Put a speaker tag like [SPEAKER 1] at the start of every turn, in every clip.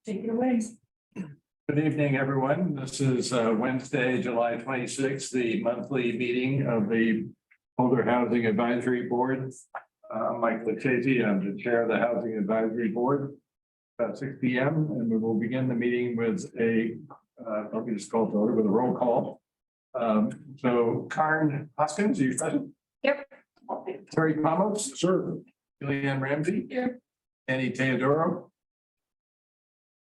[SPEAKER 1] Take it away.
[SPEAKER 2] Good evening, everyone. This is Wednesday, July 26th, the monthly meeting of the Boulder Housing Advisory Board. I'm Mike Lucchese. I'm the chair of the Housing Advisory Board. About 6 p.m. and we will begin the meeting with let me just call it to order with a roll call. So Karen Hoskins, are you present?
[SPEAKER 1] Yep.
[SPEAKER 2] Terry Pamos? Sir. Julianne Ramsey?
[SPEAKER 1] Here.
[SPEAKER 2] Annie Teodoro?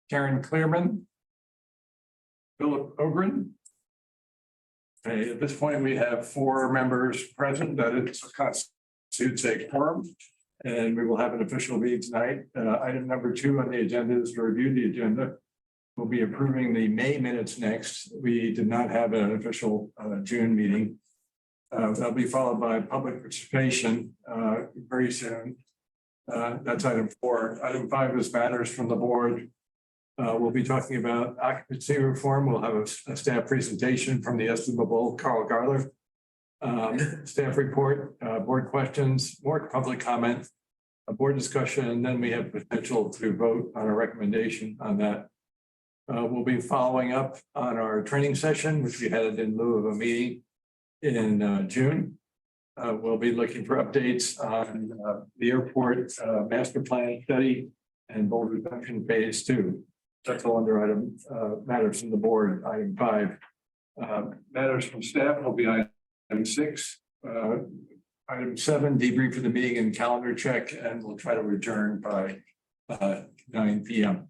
[SPEAKER 2] Karen Clearman? Philip Ogren? Okay, at this point, we have 4 members present. That it constitutes a quorum. And we will have an official meeting tonight. Item number 2 on the agenda is to review the agenda. We'll be approving the May minutes next. We did not have an official June meeting. That'll be followed by public participation very soon. That's item 4. Item 5 is matters from the board. We'll be talking about occupancy reform. We'll have a staff presentation from the estimable Carl Garler. Staff report, board questions, more public comment, a board discussion, and then we have potential to vote on a recommendation on that. We'll be following up on our training session, which we had in lieu of a meeting in June. We'll be looking for updates on the airport master plan study and Boulder Junction phase 2. That's all under item matters from the board, item 5. Matters from staff will be item 6. Item 7, debrief of the meeting and calendar check, and we'll try to adjourn by 9 p.m.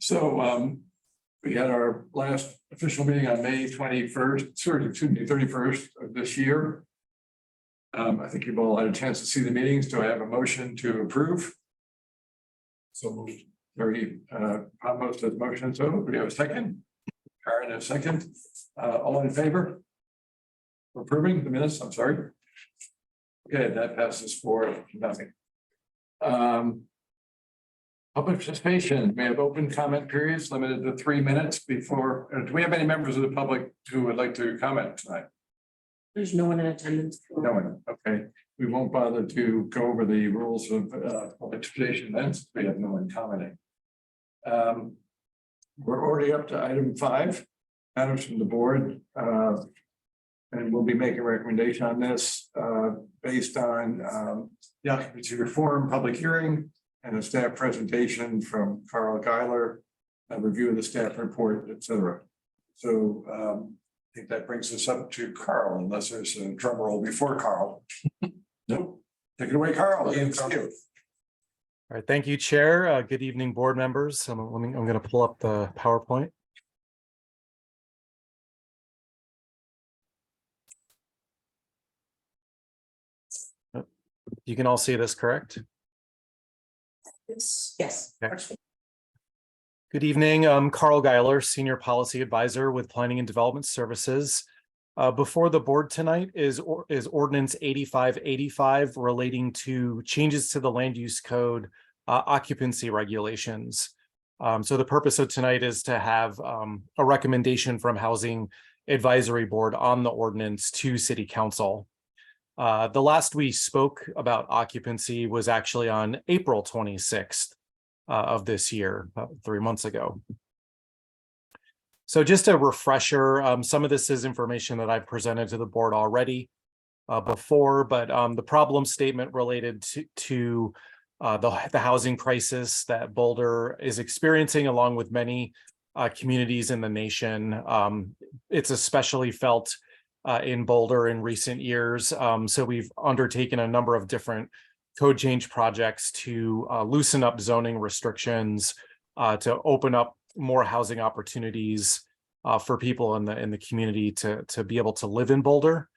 [SPEAKER 2] So we had our last official meeting on May 31st of this year. I think you've all had a chance to see the meetings. Do I have a motion to approve? So moved. Very Pamos does motion. So do we have a second? Karen, a second. All in favor? Approving the minutes, I'm sorry. Okay, that passes 4-0. Public participation. We have open comment periods limited to 3 minutes before. Do we have any members of the public who would like to comment tonight?
[SPEAKER 1] There's no one in attendance.
[SPEAKER 2] No one. Okay. We won't bother to go over the rules of public participation then, since we have no one commenting. We're already up to item 5, matters from the board. And we'll be making a recommendation on this based on the occupancy reform public hearing and a staff presentation from Carl Geiler, a review of the staff report, etc. So I think that brings us up to Carl, unless there's a drum roll before Carl. Nope. Take it away, Carl. Thank you.
[SPEAKER 3] All right, thank you, Chair. Good evening, board members. I'm going to pull up the PowerPoint. You can all see this, correct?
[SPEAKER 1] Yes.
[SPEAKER 3] Okay. Good evening. I'm Carl Geiler, Senior Policy Advisor with Planning and Development Services. Before the board tonight is Ordinance 8585 relating to changes to the land use code occupancy regulations. So the purpose of tonight is to have a recommendation from Housing Advisory Board on the ordinance to City Council. The last we spoke about occupancy was actually on April 26th of this year, about 3 months ago. So just a refresher, some of this is information that I've presented to the board already before, but the problem statement related to the housing crisis that Boulder is experiencing, along with many communities in the nation. It's especially felt in Boulder in recent years. So we've undertaken a number of different code change projects to loosen up zoning restrictions, to open up more housing opportunities for people in the community to be able to live in Boulder.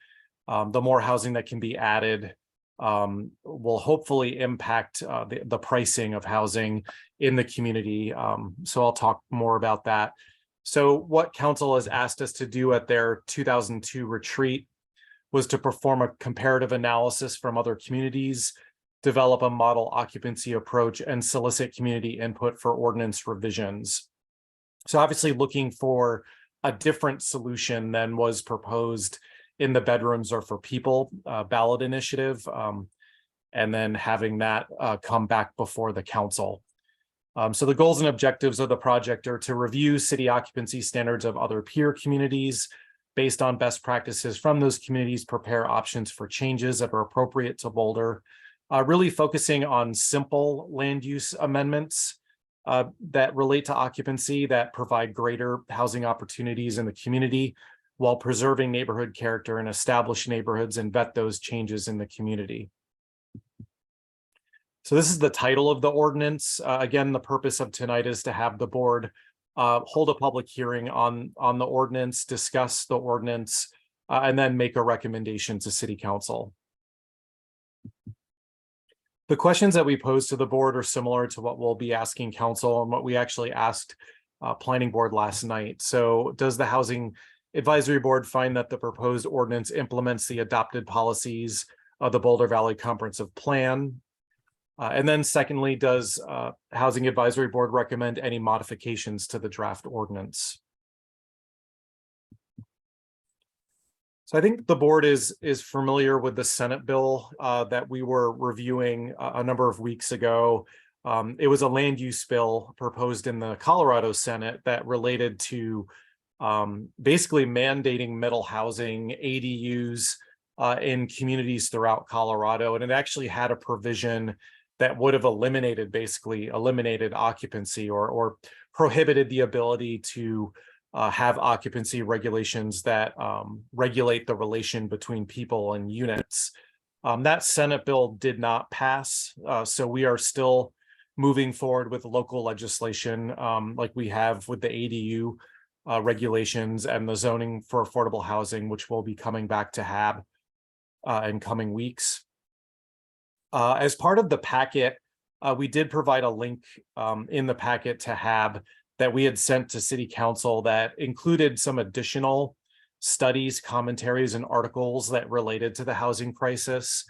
[SPEAKER 3] The more housing that can be added will hopefully impact the pricing of housing in the community. So I'll talk more about that. So what council has asked us to do at their 2002 retreat was to perform a comparative analysis from other communities, develop a model occupancy approach, and solicit community input for ordinance revisions. So obviously looking for a different solution than was proposed in the Bedrooms Are for People ballot initiative, and then having that come back before the council. So the goals and objectives of the project are to review city occupancy standards of other peer communities, based on best practices from those communities, prepare options for changes that are appropriate to Boulder, really focusing on simple land use amendments that relate to occupancy that provide greater housing opportunities in the community while preserving neighborhood character and establish neighborhoods and vet those changes in the community. So this is the title of the ordinance. Again, the purpose of tonight is to have the board hold a public hearing on the ordinance, discuss the ordinance, and then make a recommendation to City Council. The questions that we pose to the board are similar to what we'll be asking council and what we actually asked planning board last night. So does the Housing Advisory Board find that the proposed ordinance implements the adopted policies of the Boulder Valley Comprehensive Plan? And then secondly, does Housing Advisory Board recommend any modifications to the draft ordinance? So I think the board is familiar with the Senate bill that we were reviewing a number of weeks ago. It was a land use bill proposed in the Colorado Senate that related to basically mandating middle housing, ADUs in communities throughout Colorado. And it actually had a provision that would have basically eliminated occupancy or prohibited the ability to have occupancy regulations that regulate the relation between people and units. That Senate bill did not pass, so we are still moving forward with local legislation like we have with the ADU regulations and the zoning for affordable housing, which will be coming back to HAB in coming weeks. As part of the packet, we did provide a link in the packet to HAB that we had sent to City Council that included some additional studies, commentaries, and articles that related to the housing crisis.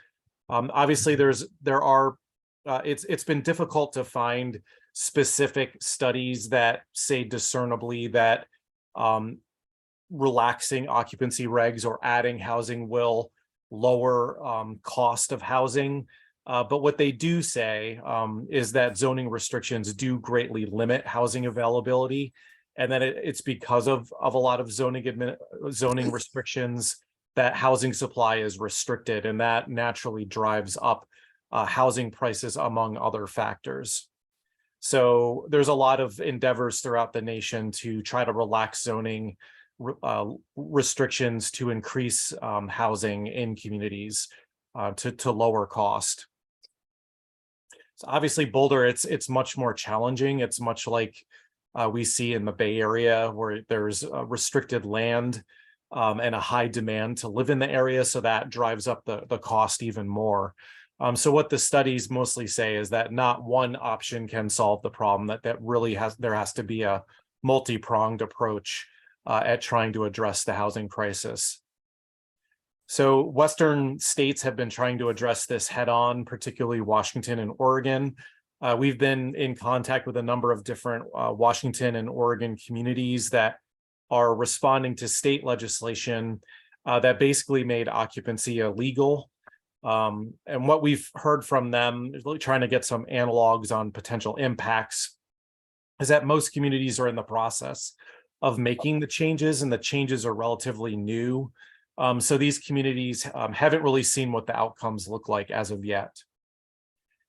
[SPEAKER 3] Obviously, it's been difficult to find specific studies that say discernibly that relaxing occupancy regs or adding housing will lower cost of housing. But what they do say is that zoning restrictions do greatly limit housing availability, and that it's because of a lot of zoning restrictions that housing supply is restricted, and that naturally drives up housing prices among other factors. So there's a lot of endeavors throughout the nation to try to relax zoning restrictions to increase housing in communities to lower cost. So obviously Boulder, it's much more challenging. It's much like we see in the Bay Area, where there's restricted land and a high demand to live in the area. So that drives up the cost even more. So what the studies mostly say is that not one option can solve the problem, there has to be a multi-pronged approach at trying to address the housing crisis. So Western states have been trying to address this head on, particularly Washington and Oregon. We've been in contact with a number of different Washington and Oregon communities that are responding to state legislation that basically made occupancy illegal. And what we've heard from them is really trying to get some analogs on potential impacts, is that most communities are in the process of making the changes, and the changes are relatively new. So these communities haven't really seen what the outcomes look like as of yet.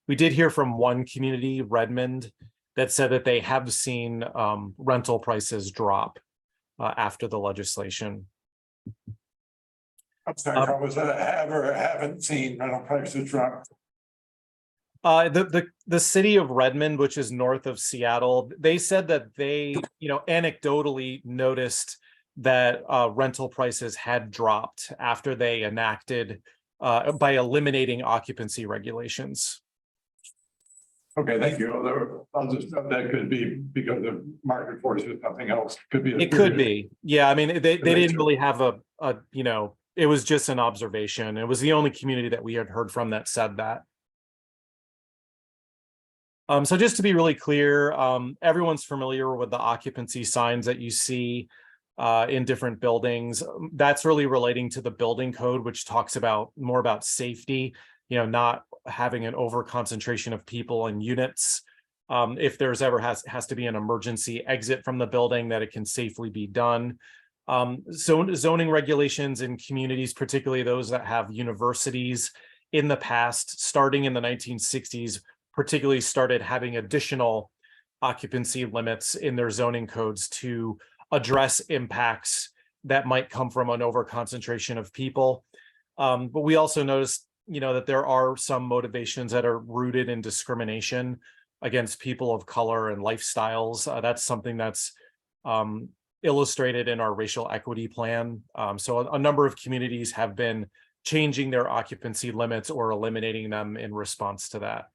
[SPEAKER 3] We did hear from one community, Redmond, that said that they have seen rental prices drop after the legislation.
[SPEAKER 2] I'm sorry, how was that? Have or haven't seen rental prices drop?
[SPEAKER 3] The city of Redmond, which is north of Seattle, they said that they, anecdotally noticed that rental prices had dropped after they enacted by eliminating occupancy regulations.
[SPEAKER 2] Okay, thank you. I'll just note that could be because of market forces, something else could be.
[SPEAKER 3] It could be. Yeah, I mean, they didn't really have it was just an observation. It was the only community that we had heard from that said that. So just to be really clear, everyone's familiar with the occupancy signs that you see in different buildings. That's really relating to the building code, which talks more about safety, not having an over concentration of people and units. If there's ever has to be an emergency exit from the building, that it can safely be done. Zoning regulations in communities, particularly those that have universities, in the past, starting in the 1960s, particularly started having additional occupancy limits in their zoning codes to address impacts that might come from an overconcentration of people. But we also noticed, that there are some motivations that are rooted in discrimination against people of color and lifestyles. That's something that's illustrated in our racial equity plan. So a number of communities have been changing their occupancy limits or eliminating them in response to that.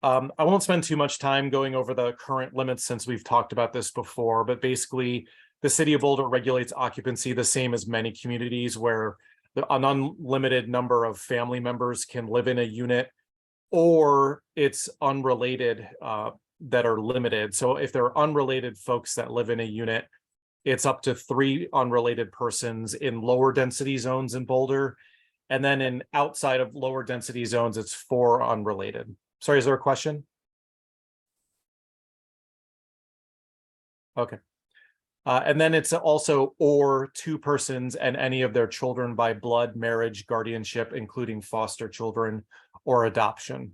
[SPEAKER 3] I won't spend too much time going over the current limits since we've talked about this before, but basically the city of Boulder regulates occupancy the same as many communities where an unlimited number of family members can live in a unit, or it's unrelated that are limited. So if there are unrelated folks that live in a unit, it's up to 3 unrelated persons in lower density zones in Boulder. And then in outside of lower density zones, it's 4 unrelated. Sorry, is there a question? Okay. And then it's also or 2 persons and any of their children by blood, marriage, guardianship, including foster children or adoption.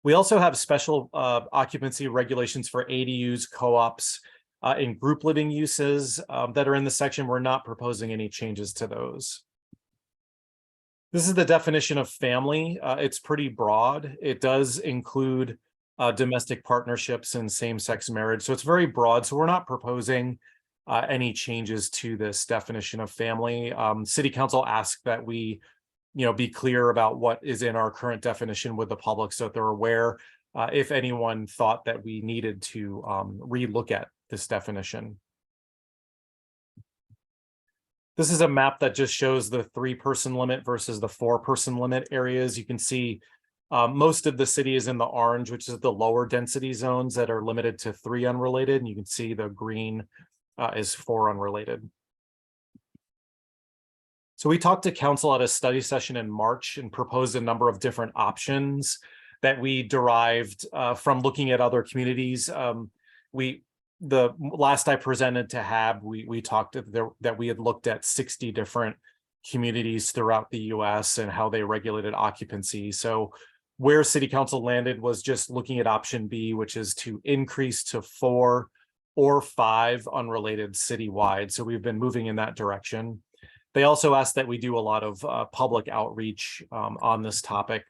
[SPEAKER 3] We also have special occupancy regulations for ADUs, co-ops, and group living uses that are in the section. We're not proposing any changes to those. This is the definition of family. It's pretty broad. It does include domestic partnerships and same-sex marriage. So it's very broad. So we're not proposing any changes to this definition of family. City Council asked that we, be clear about what is in our current definition with the public so that they're aware if anyone thought that we needed to relook at this definition. This is a map that just shows the 3-person limit versus the 4-person limit areas. You can see most of the city is in the orange, which is the lower density zones that are limited to 3 unrelated. And you can see the green is 4 unrelated. So we talked to council at a study session in March and proposed a number of different options that we derived from looking at other communities. The last I presented to HAB, we talked that we had looked at 60 different communities throughout the US and how they regulated occupancy. So where City Council landed was just looking at option B, which is to increase to 4 or 5 unrelated citywide. So we've been moving in that direction. They also asked that we do a lot of public outreach on this topic.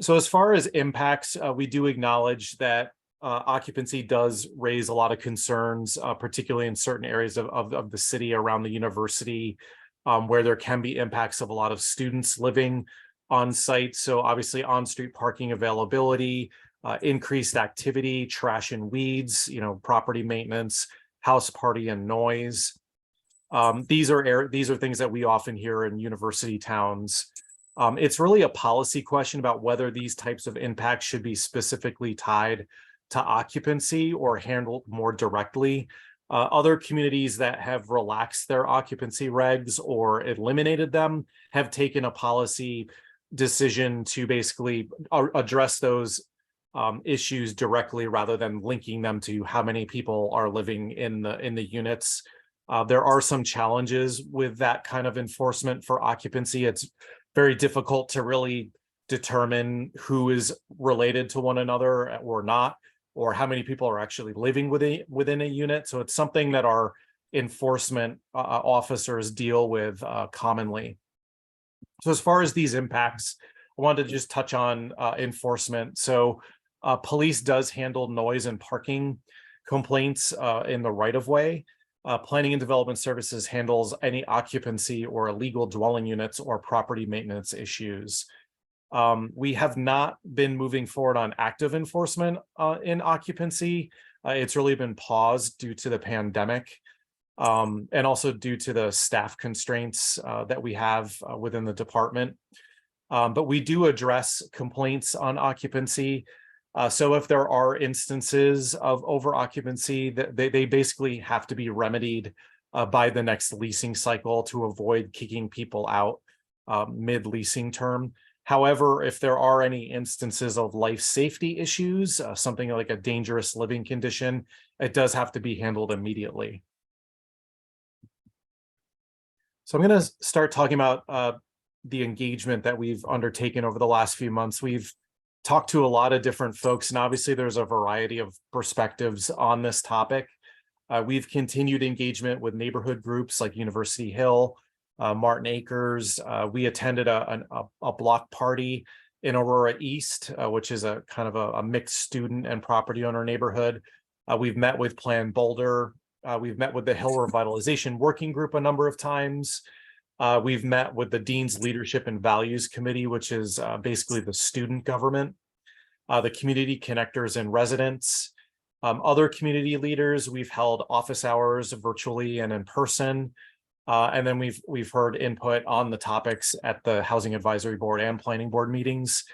[SPEAKER 3] So as far as impacts, we do acknowledge that occupancy does raise a lot of concerns, particularly in certain areas of the city around the university, where there can be impacts of a lot of students living on site. So obviously on-street parking availability, increased activity, trash and weeds, property maintenance, house party and noise. These are things that we often hear in university towns. It's really a policy question about whether these types of impacts should be specifically tied to occupancy or handled more directly. Other communities that have relaxed their occupancy regs or eliminated them have taken a policy decision to basically address those issues directly rather than linking them to how many people are living in the units. There are some challenges with that kind of enforcement for occupancy. It's very difficult to really determine who is related to one another or not, or how many people are actually living within a unit. So it's something that our enforcement officers deal with commonly. So as far as these impacts, I wanted to just touch on enforcement. So police does handle noise and parking complaints in the right-of-way. Planning and Development Services handles any occupancy or illegal dwelling units or property maintenance issues. We have not been moving forward on active enforcement in occupancy. It's really been paused due to the pandemic and also due to the staff constraints that we have within the department. But we do address complaints on occupancy. So if there are instances of over occupancy, they basically have to be remedied by the next leasing cycle to avoid kicking people out mid-leasing term. However, if there are any instances of life safety issues, something like a dangerous living condition, it does have to be handled immediately. So I'm going to start talking about the engagement that we've undertaken over the last few months. We've talked to a lot of different folks, and obviously there's a variety of perspectives on this topic. We've continued engagement with neighborhood groups like University Hill, Martin Acres. We attended a block party in Aurora East, which is a kind of a mixed student and property owner neighborhood. We've met with Plan Boulder. We've met with the Hill Revitalization Working Group a number of times. We've met with the Dean's Leadership and Values Committee, which is basically the student government, the community connectors and residents, other community leaders. We've held office hours virtually and in person. And then we've heard input on the topics at the Housing Advisory Board and Planning Board meetings.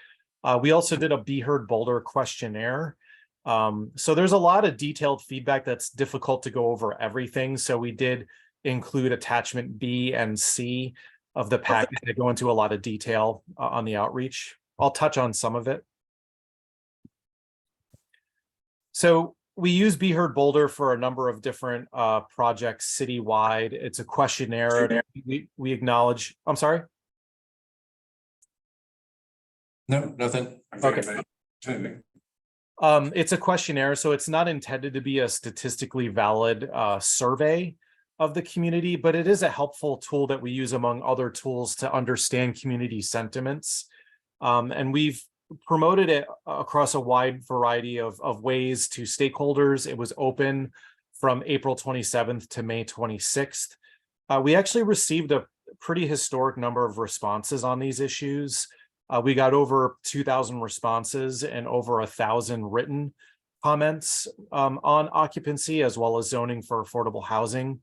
[SPEAKER 3] We also did a Be Heard Boulder questionnaire. So there's a lot of detailed feedback that's difficult to go over everything. So we did include attachment B and C of the package that go into a lot of detail on the outreach. I'll touch on some of it. So we use Be Heard Boulder for a number of different projects citywide. It's a questionnaire. We acknowledge, I'm sorry?
[SPEAKER 2] No, nothing.
[SPEAKER 3] Okay. It's a questionnaire, so it's not intended to be a statistically valid survey of the community, but it is a helpful tool that we use among other tools to understand community sentiments. And we've promoted it across a wide variety of ways to stakeholders. It was open from April 27th to May 26th. We actually received a pretty historic number of responses on these issues. We got over 2,000 responses and over 1,000 written comments on occupancy as well as zoning for affordable housing.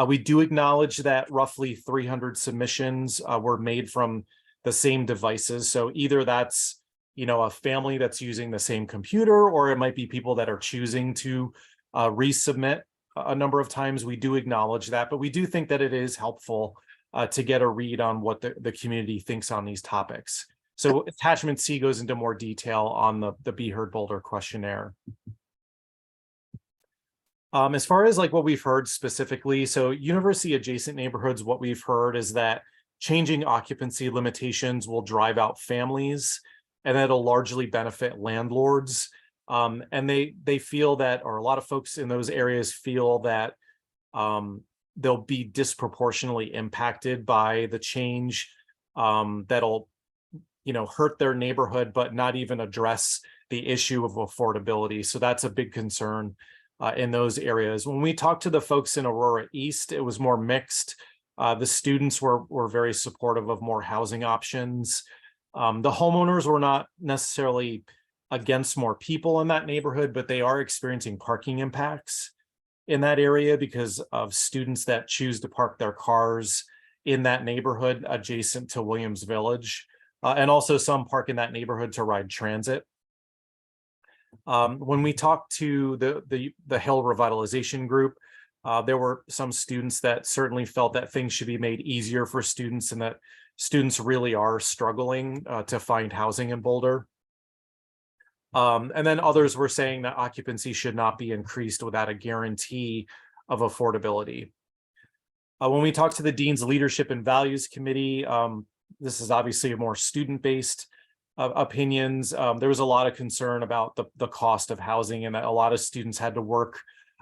[SPEAKER 3] We do acknowledge that roughly 300 submissions were made from the same devices. So either that's a family that's using the same computer, or it might be people that are choosing to resubmit a number of times. We do acknowledge that, but we do think that it is helpful to get a read on what the community thinks on these topics. So attachment C goes into more detail on the Be Heard Boulder questionnaire. As far as like what we've heard specifically, so university adjacent neighborhoods, what we've heard is that changing occupancy limitations will drive out families, and that'll largely benefit landlords. And they feel that, or a lot of folks in those areas feel that they'll be disproportionately impacted by the change that'll hurt their neighborhood, but not even address the issue of affordability. So that's a big concern in those areas. When we talked to the folks in Aurora East, it was more mixed. The students were very supportive of more housing options. The homeowners were not necessarily against more people in that neighborhood, but they are experiencing parking impacts in that area because of students that choose to park their cars in that neighborhood adjacent to Williams Village. And also some park in that neighborhood to ride transit. When we talked to the Hill Revitalization Group, there were some students that certainly felt that things should be made easier for students and that students really are struggling to find housing in Boulder. And then others were saying that occupancy should not be increased without a guarantee of affordability. When we talked to the Dean's Leadership and Values Committee, this is obviously a more student-based opinions. There was a lot of concern about the cost of housing and that a lot of students had to work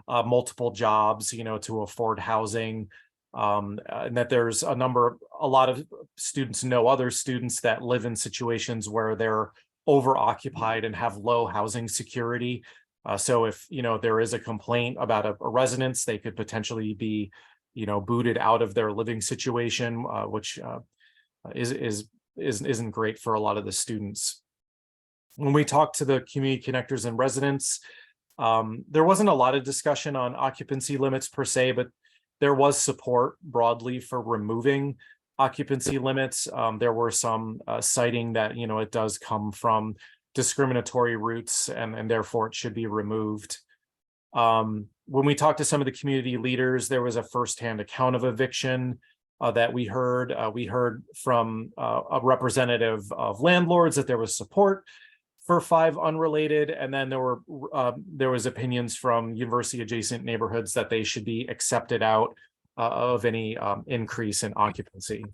[SPEAKER 3] multiple jobs, to afford housing. And that there's a lot of students know other students that live in situations where they're overoccupied and have low housing security. So if, there is a complaint about a residence, they could potentially be, booted out of their living situation, which isn't great for a lot of the students. When we talked to the community connectors and residents, there wasn't a lot of discussion on occupancy limits per se, but there was support broadly for removing occupancy limits. There were some citing that, it does come from discriminatory roots and therefore it should be removed. When we talked to some of the community leaders, there was a firsthand account of eviction that we heard. We heard from a representative of landlords that there was support for 5 unrelated, and then there was opinions from university adjacent neighborhoods that they should be accepted out of any increase in occupancy.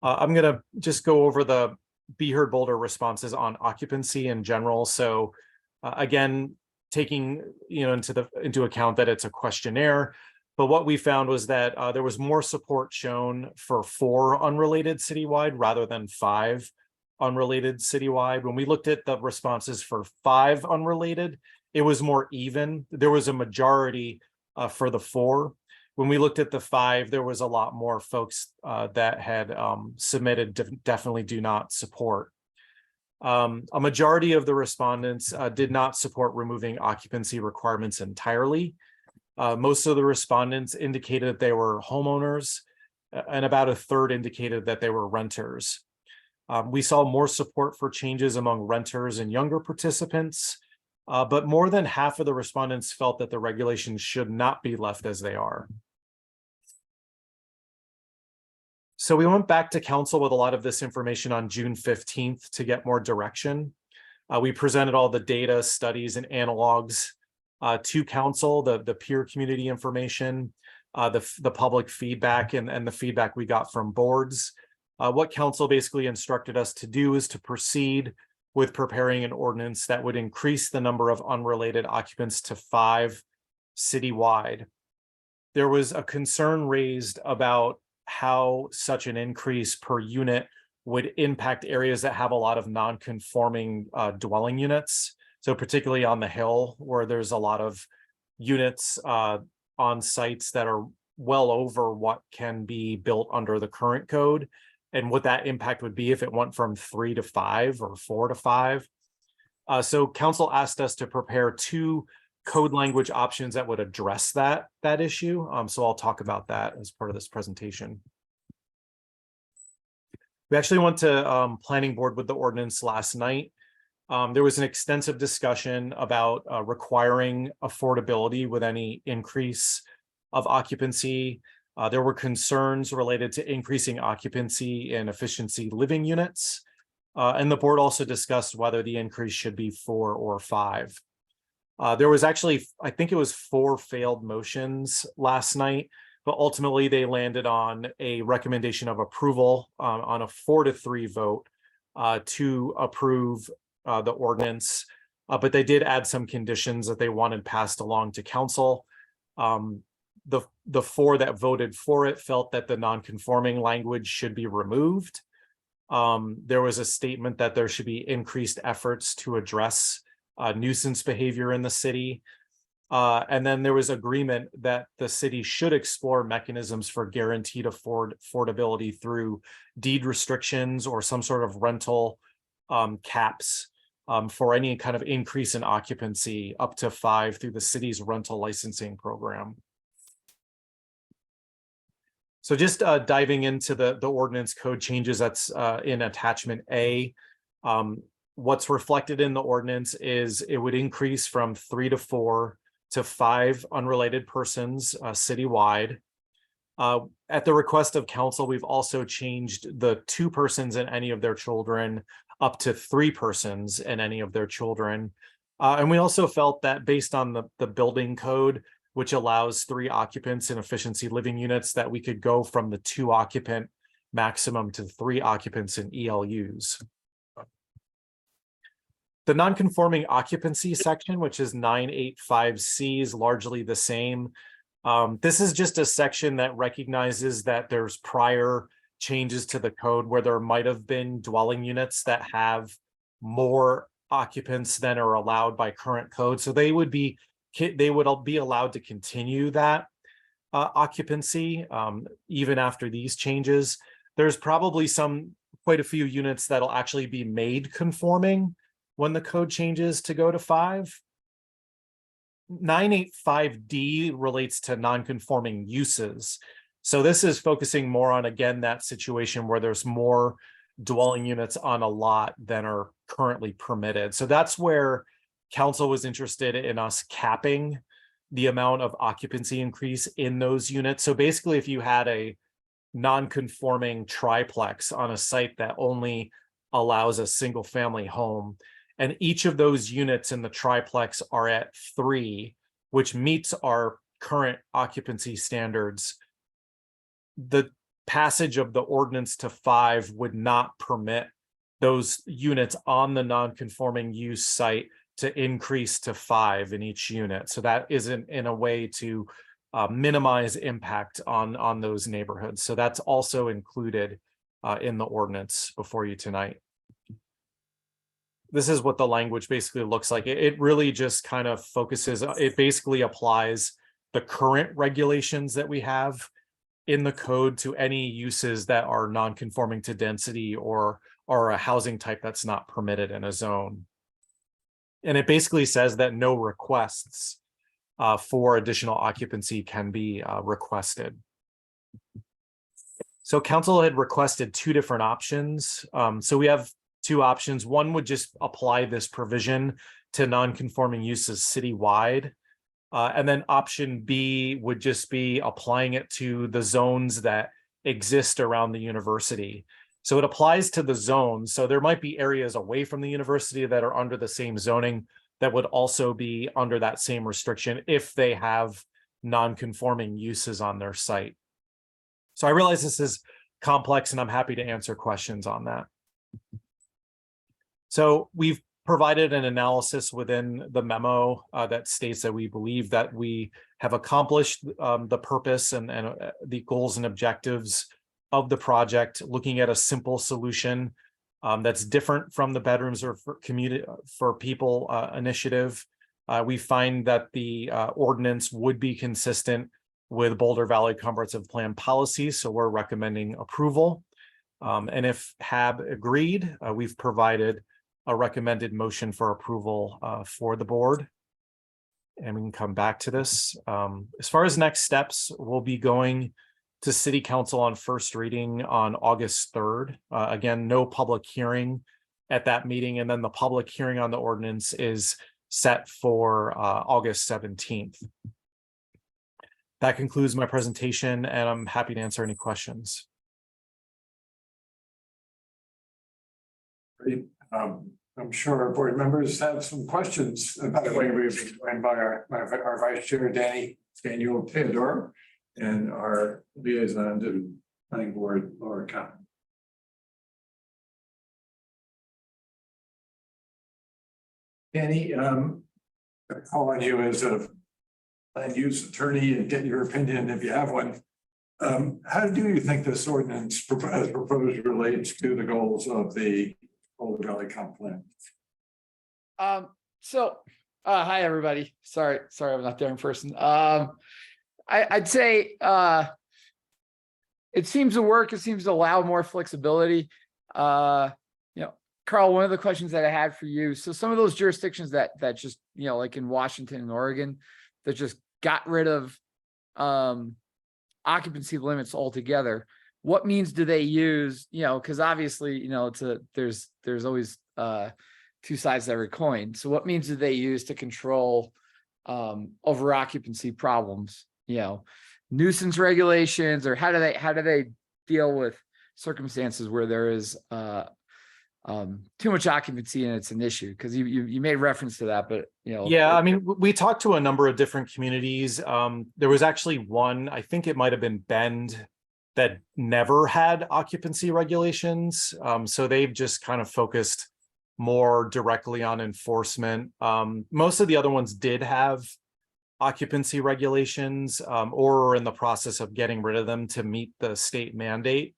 [SPEAKER 3] I'm gonna just go over the Be Heard Boulder responses on occupancy in general. So again, taking into account that it's a questionnaire, but what we found was that there was more support shown for 4 unrelated citywide rather than 5 unrelated citywide. When we looked at the responses for 5 unrelated, it was more even. There was a majority for the 4. When we looked at the 5, there was a lot more folks that had submitted definitely do not support. A majority of the respondents did not support removing occupancy requirements entirely. Most of the respondents indicated that they were homeowners, and about 1/3 indicated that they were renters. We saw more support for changes among renters and younger participants, but more than half of the respondents felt that the regulations should not be left as they are. So we went back to council with a lot of this information on June 15th to get more direction. We presented all the data, studies, and analogs to council, the peer community information, the public feedback, and the feedback we got from boards. What council basically instructed us to do is to proceed with preparing an ordinance that would increase the number of unrelated occupants to 5 citywide. There was a concern raised about how such an increase per unit would impact areas that have a lot of non-conforming dwelling units. So particularly on the Hill, where there's a lot of units on sites that are well over what can be built under the current code, and what that impact would be if it went from 3 to 5 or 4 to 5. So council asked us to prepare 2 code language options that would address that issue. So I'll talk about that as part of this presentation. We actually went to planning board with the ordinance last night. There was an extensive discussion about requiring affordability with any increase of occupancy. There were concerns related to increasing occupancy in efficiency living units. And the board also discussed whether the increase should be 4 or 5. There was actually, I think it was 4 failed motions last night, but ultimately they landed on a recommendation of approval on a 4-3 vote to approve the ordinance. But they did add some conditions that they wanted passed along to council. The 4 that voted for it felt that the non-conforming language should be removed. There was a statement that there should be increased efforts to address nuisance behavior in the city. And then there was agreement that the city should explore mechanisms for guaranteed affordability through deed restrictions or some sort of rental caps for any kind of increase in occupancy up to 5 through the city's rental licensing program. So just diving into the ordinance code changes that's in attachment A. What's reflected in the ordinance is it would increase from 3 to 4 to 5 unrelated persons citywide. At the request of council, we've also changed the 2 persons and any of their children up to 3 persons and any of their children. And we also felt that based on the building code, which allows 3 occupants in efficiency living units, that we could go from the 2 occupant maximum to 3 occupants in ELUs. The non-conforming occupancy section, which is 985C, is largely the same. This is just a section that recognizes that there's prior changes to the code where there might have been dwelling units that have more occupants than are allowed by current code. So they would be allowed to continue that occupancy even after these changes. There's probably quite a few units that'll actually be made conforming when the code changes to go to 5. 985D relates to non-conforming uses. So this is focusing more on, again, that situation where there's more dwelling units on a lot than are currently permitted. So that's where council was interested in us capping the amount of occupancy increase in those units. So basically, if you had a non-conforming triplex on a site that only allows a single family home, and each of those units in the triplex are at 3, which meets our current occupancy standards, the passage of the ordinance to 5 would not permit those units on the non-conforming use site to increase to 5 in each unit. So that isn't in a way to minimize impact on those neighborhoods. So that's also included in the ordinance before you tonight. This is what the language basically looks like. It really just kind of focuses, it basically applies the current regulations that we have in the code to any uses that are non-conforming to density or a housing type that's not permitted in a zone. And it basically says that no requests for additional occupancy can be requested. So council had requested 2 different options. So we have 2 options. One would just apply this provision to non-conforming uses citywide. And then option B would just be applying it to the zones that exist around the university. So it applies to the zones. So there might be areas away from the university that are under the same zoning that would also be under that same restriction if they have non-conforming uses on their site. So I realize this is complex and I'm happy to answer questions on that. So we've provided an analysis within the memo that states that we believe that we have accomplished the purpose and the goals and objectives of the project, looking at a simple solution that's different from the Bedrooms or for community for People initiative. We find that the ordinance would be consistent with Boulder Valley Comprehensive Plan policies, so we're recommending approval. And if HAB agreed, we've provided a recommended motion for approval for the board. And we can come back to this. As far as next steps, we'll be going to City Council on first reading on August 3rd. Again, no public hearing at that meeting. And then the public hearing on the ordinance is set for August 17th. That concludes my presentation, and I'm happy to answer any questions.
[SPEAKER 2] Great. I'm sure our board members have some questions. And by the way, we've been joined by our Vice Chair, Daniel Theodore, and our liaison to the Planning Board, Laura Cotton. Danny, I call on you as a land use attorney and get your opinion if you have one. How do you think this ordinance as proposed relates to the goals of the Boulder Valley Comp Plan?
[SPEAKER 4] Hi everybody. Sorry I'm not there in person. I'd say it seems to work. It seems to allow more flexibility. Carl, one of the questions that I had for you, so some of those jurisdictions that just, like in Washington and Oregon, that just got rid of occupancy limits altogether, what means do they use? Because obviously, there's always 2 sides to every coin. So what means do they use to control over occupancy problems? Nuisance regulations, or how do they deal with circumstances where there is too much occupancy and it's an issue? Because you made reference to that, but
[SPEAKER 3] yeah, I mean, we talked to a number of different communities. There was actually one, I think it might have been Bend, that never had occupancy regulations. So they've just kind of focused more directly on enforcement. Most of the other ones did have occupancy regulations or are in the process of getting rid of them to meet the state mandate.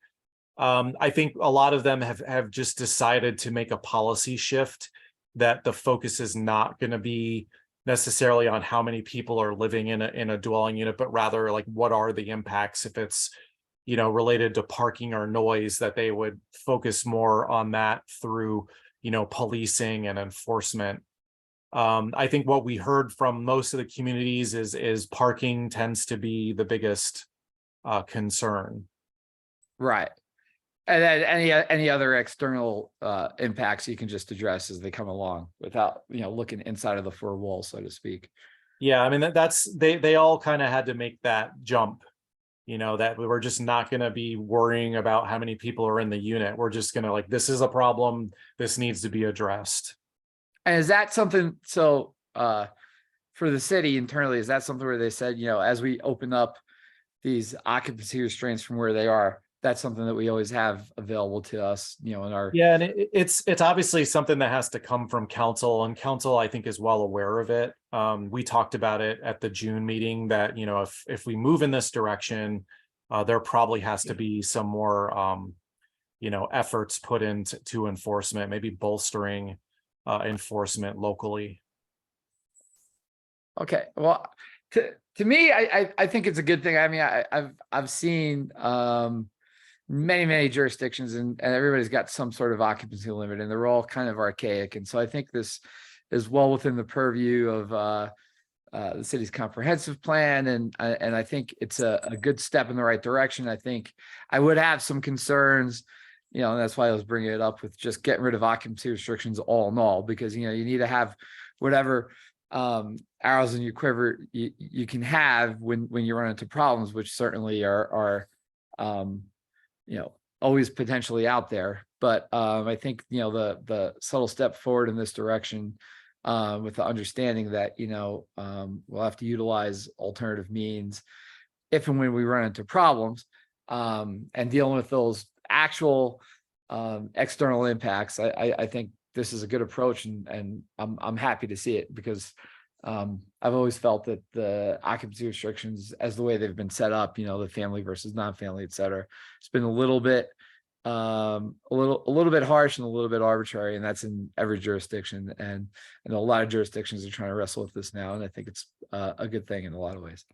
[SPEAKER 3] I think a lot of them have just decided to make a policy shift that the focus is not going to be necessarily on how many people are living in a dwelling unit, but rather like what are the impacts if it's related to parking or noise, that they would focus more on that through policing and enforcement. I think what we heard from most of the communities is parking tends to be the biggest concern.
[SPEAKER 4] Right. And then any other external impacts you can just address as they come along without looking inside of the 4 walls, so to speak.
[SPEAKER 3] Yeah, I mean, they all kind of had to make that jump. That we were just not gonna be worrying about how many people are in the unit. We're just gonna like, this is a problem, this needs to be addressed.
[SPEAKER 4] And is that something, so, for the city internally, is that something where they said, as we open up these occupancy restraints from where they are, that's something that we always have available to us, in our.
[SPEAKER 3] Yeah, and it's obviously something that has to come from council, and council, I think, is well aware of it. We talked about it at the June meeting that, if we move in this direction, there probably has to be some more, efforts put into enforcement, maybe bolstering enforcement locally.
[SPEAKER 4] Okay, well, to me, I think it's a good thing. I mean, I've seen many jurisdictions, and everybody's got some sort of occupancy limit, and they're all kind of archaic. And so I think this is well within the purview of the city's comprehensive plan, and I think it's a good step in the right direction. I think I would have some concerns, and that's why I was bringing it up with just getting rid of occupancy restrictions all in all, because you need to have whatever arrows in your quiver you can have when you run into problems, which certainly are always potentially out there. But I think the subtle step forward in this direction, with the understanding that we'll have to utilize alternative means if and when we run into problems, and dealing with those actual external impacts. I think this is a good approach, and I'm happy to see it, because I've always felt that the occupancy restrictions, as the way they've been set up, the family versus non-family, et cetera, it's been a little bit harsh and a little bit arbitrary, and that's in every jurisdiction. And I know a lot of jurisdictions are trying to wrestle with this now, and I think it's a good thing in a lot of ways.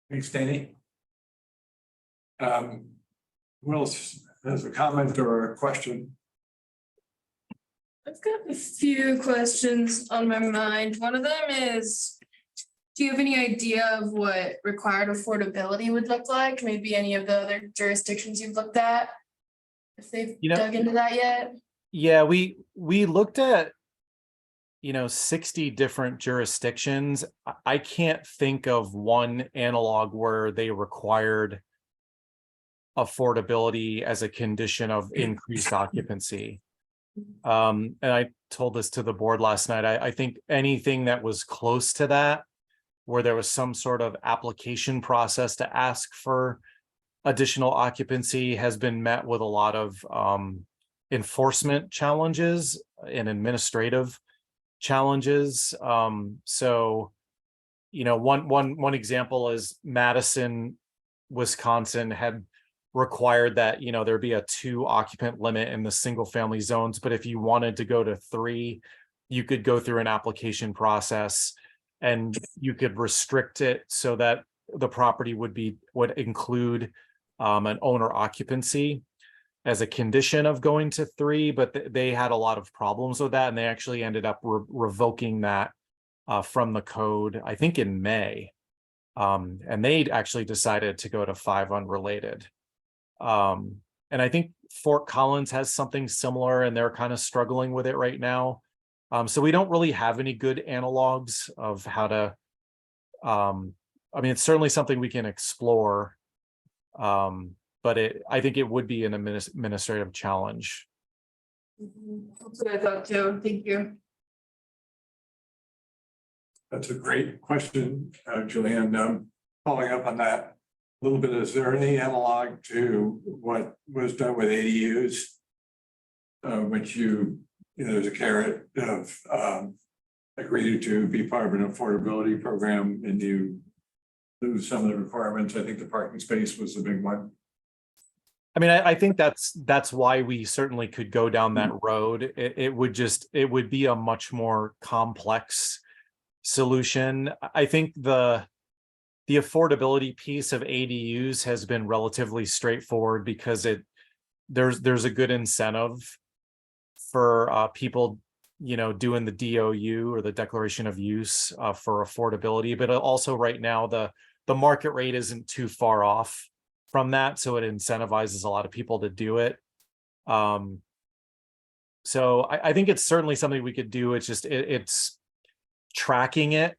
[SPEAKER 2] Thanks, Danny. Who else has a comment or a question?
[SPEAKER 1] I've got a few questions on my mind. One of them is, do you have any idea of what required affordability would look like? Maybe any of the other jurisdictions you've looked at? If they've dug into that yet?
[SPEAKER 3] Yeah, we looked at 60 different jurisdictions. I can't think of one analog where they required affordability as a condition of increased occupancy. And I told this to the board last night. I think anything that was close to that, where there was some sort of application process to ask for additional occupancy, has been met with a lot of enforcement challenges and administrative challenges. So, one example is Madison, Wisconsin had required that there'd be a 2 occupant limit in the single family zones, but if you wanted to go to 3, you could go through an application process and you could restrict it so that the property would include an owner occupancy as a condition of going to 3, but they had a lot of problems with that, and they actually ended up revoking that from the code, I think in May, and they actually decided to go to 5 unrelated. And I think Fort Collins has something similar, and they're kind of struggling with it right now. So we don't really have any good analogs of how to, I mean, it's certainly something we can explore, but I think it would be an administrative challenge.
[SPEAKER 1] That's what I thought too. Thank you.
[SPEAKER 2] That's a great question, Julianne. Following up on that a little bit, is there any analog to what was done with ADUs? Which there's a carrot of agreed to be part of an affordability program, and you lose some of the requirements. I think the parking space was the big one.
[SPEAKER 3] I mean, I think that's why we certainly could go down that road. It would be a much more complex solution. I think the affordability piece of ADUs has been relatively straightforward, because there's a good incentive for people doing the DOU, or the declaration of use, for affordability. But also right now the market rate isn't too far off from that, so it incentivizes a lot of people to do it. So I think it's certainly something we could do. It's just, it's tracking it,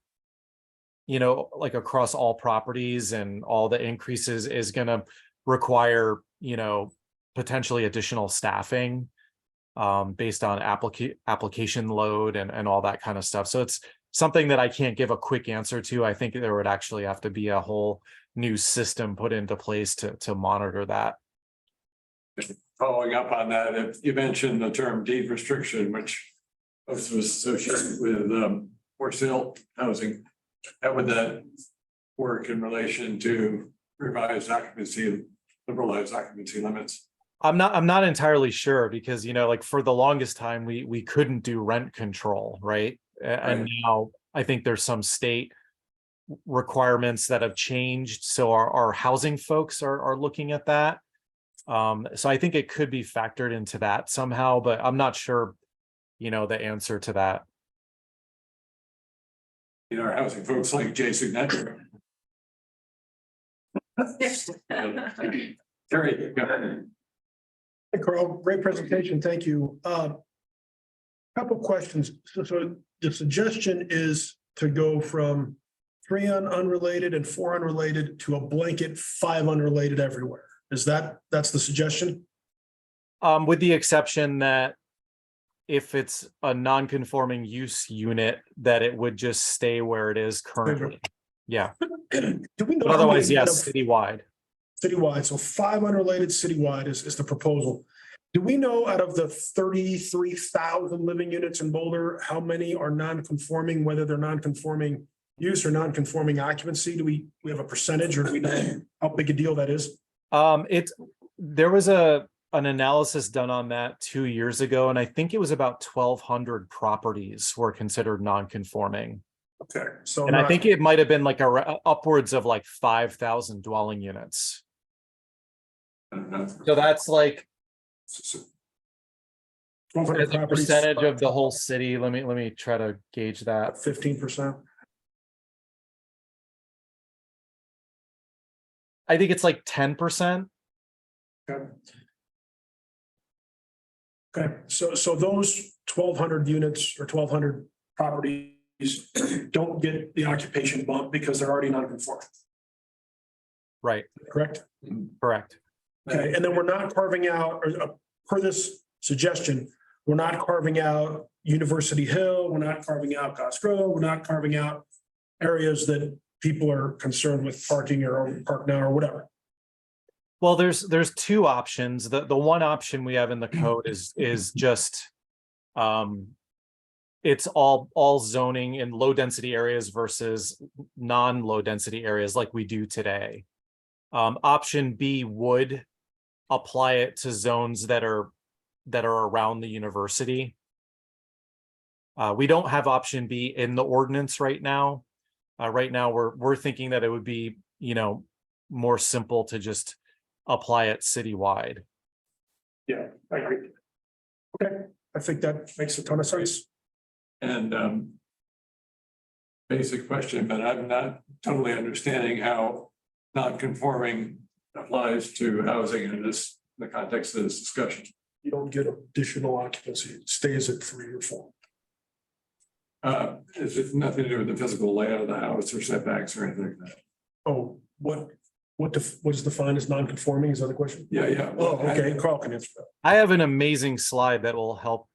[SPEAKER 3] you know, like across all properties and all the increases is gonna require, you know, potentially additional staffing based on application load and all that kind of stuff. So it's something that I can't give a quick answer to. I think there would actually have to be a whole new system put into place to monitor that.
[SPEAKER 2] Following up on that, if you mentioned the term deed restriction, which was associated with for sale housing, how would that work in relation to revised occupancy, liberalized occupancy limits?
[SPEAKER 3] I'm not entirely sure because, you know, like for the longest time, we couldn't do rent control, right? And
[SPEAKER 2] Right.
[SPEAKER 3] now I think there's some state requirements that have changed. So our housing folks are looking at that. So I think it could be factored into that somehow, but I'm not sure, you know, the answer to that.
[SPEAKER 2] You know, our housing folks like Jay Signature. Terry, go ahead.
[SPEAKER 5] Hey, Carl, great presentation. Thank you. Couple questions. So the suggestion is to go from 3 unrelated and 4 unrelated to a blanket 5 unrelated everywhere. That's the suggestion?
[SPEAKER 3] With the exception that if it's a non-conforming use unit, that it would just stay where it is currently. Yeah,
[SPEAKER 5] Do we know?
[SPEAKER 3] but
[SPEAKER 5] how
[SPEAKER 3] otherwise,
[SPEAKER 5] many
[SPEAKER 3] yes, citywide.
[SPEAKER 5] Citywide, so 5 unrelated citywide is the proposal. Do we know out of the 33,000 living units in Boulder, how many are non-conforming, whether they're non-conforming use or non-conforming occupancy? Do we have a percentage or do we know how big a deal that is?
[SPEAKER 3] There was an analysis done on that 2 years ago, and I think it was about 1,200 properties were considered non-conforming.
[SPEAKER 5] Okay, so.
[SPEAKER 3] And I think it might have been like upwards of like 5,000 dwelling units. So that's like as a percentage of the whole city. Let me try to gauge that.
[SPEAKER 5] 15%.
[SPEAKER 3] I think it's like 10%.
[SPEAKER 5] Okay. Okay, so those 1,200 units or 1,200 properties don't get the occupation bump because they're already non-conforming,
[SPEAKER 3] Right,
[SPEAKER 5] correct?
[SPEAKER 3] correct.
[SPEAKER 5] Okay, and then we're not carving out, or per this suggestion, we're not carving out University Hill, we're not carving out Goss Grove, we're not carving out areas that people are concerned with parking or park now or whatever.
[SPEAKER 3] Well, there's two options. The one option we have in the code is just it's all zoning in low density areas versus non-low density areas like we do today. Option B would apply it to zones that are around the university. We don't have option B in the ordinance right now. Right now, we're thinking that it would be, you know, more simple to just apply it citywide.
[SPEAKER 5] Yeah, I agree. Okay, I think that makes a ton of sense.
[SPEAKER 2] And basic question, but I'm not totally understanding how non-conforming applies to housing in the context of this discussion.
[SPEAKER 5] You don't get additional occupancy, it stays at 3 or 4.
[SPEAKER 2] Is it nothing to do with the physical layout of the house or setbacks or anything like that?
[SPEAKER 5] Oh, what is defined as non-conforming? Is that the question?
[SPEAKER 2] Yeah.
[SPEAKER 5] Oh, okay, Carl can answer that.
[SPEAKER 3] I have an amazing slide that will help.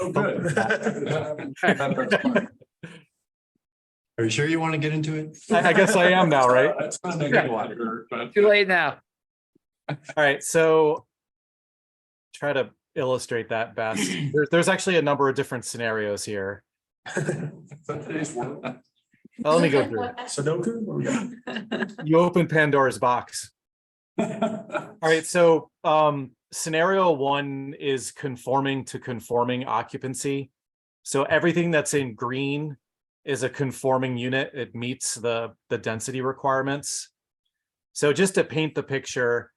[SPEAKER 5] Oh, good.
[SPEAKER 6] Are you sure you want to get into it?
[SPEAKER 3] I guess I am now, right?
[SPEAKER 2] That's not a good one, but
[SPEAKER 4] Too late now.
[SPEAKER 3] All right, so try to illustrate that best. There's actually a number of different scenarios here.
[SPEAKER 2] today's work.
[SPEAKER 3] Let me go through.
[SPEAKER 5] Sudoku? What we got?
[SPEAKER 3] You open Pandora's box. All right, so scenario one is conforming to conforming occupancy. So everything that's in green is a conforming unit. It meets the density requirements. So just to paint the picture,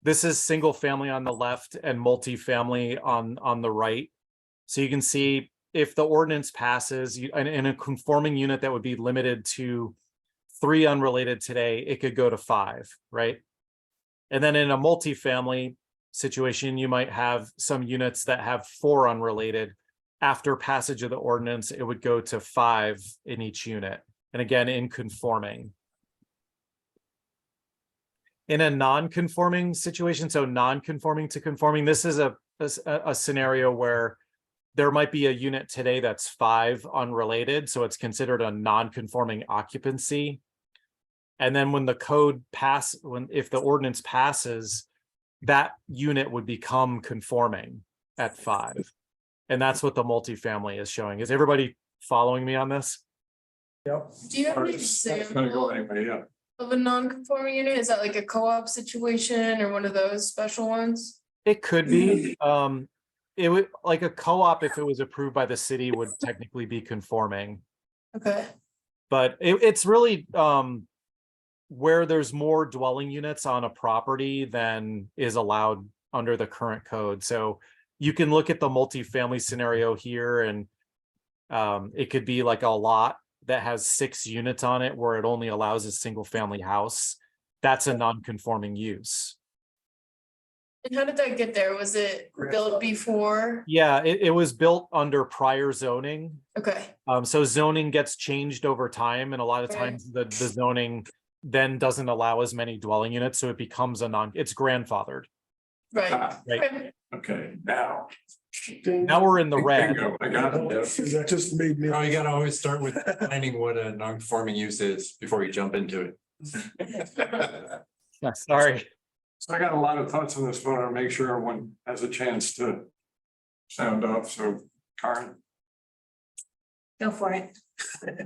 [SPEAKER 3] this is single family on the left and multifamily on the right. So you can see if the ordinance passes in a conforming unit that would be limited to 3 unrelated today, it could go to 5, right? And then in a multifamily, situation, you might have some units that have 4 unrelated. After passage of the ordinance, it would go to 5 in each unit, and again, in conforming. In a non-conforming situation, so non-conforming to conforming, this is a scenario where there might be a unit today that's 5 unrelated, so it's considered a non-conforming occupancy. And then when the code if the ordinance passes, that unit would become conforming at 5. And that's what the multifamily is showing. Is everybody following me on this?
[SPEAKER 5] Yep.
[SPEAKER 1] Do you have an
[SPEAKER 2] That's gonna go
[SPEAKER 1] example
[SPEAKER 2] anyway, yeah.
[SPEAKER 1] of a non-conforming unit? Is that like a co-op situation or one of those special ones?
[SPEAKER 3] It could be. It would, like a co-op, if it was approved by the city, would technically be conforming.
[SPEAKER 1] Okay,
[SPEAKER 3] But it's really where there's more dwelling units on a property than is allowed under the current code. So you can look at the multifamily scenario here, and it could be like a lot that has 6 units on it where it only allows a single family house. That's a non-conforming use.
[SPEAKER 1] and how did that get there? Was it built before?
[SPEAKER 3] Yeah, it was built under prior zoning.
[SPEAKER 1] Okay,
[SPEAKER 3] So zoning gets changed over time, and a lot of
[SPEAKER 1] Right.
[SPEAKER 3] times the zoning then doesn't allow as many dwelling units, so it becomes it's grandfathered.
[SPEAKER 1] right.
[SPEAKER 2] Ah,
[SPEAKER 3] Right.
[SPEAKER 1] Okay.
[SPEAKER 2] Okay, now.
[SPEAKER 3] Now we're in the red.
[SPEAKER 2] Bingo, I got it.
[SPEAKER 5] That just made me.
[SPEAKER 6] Oh, you gotta always start with defining what a non-conforming use is before you jump into it.
[SPEAKER 3] Sorry.
[SPEAKER 2] So I got a lot of thoughts on this, but I want to make sure everyone has a chance to sound off. So Karen,
[SPEAKER 7] Go for it.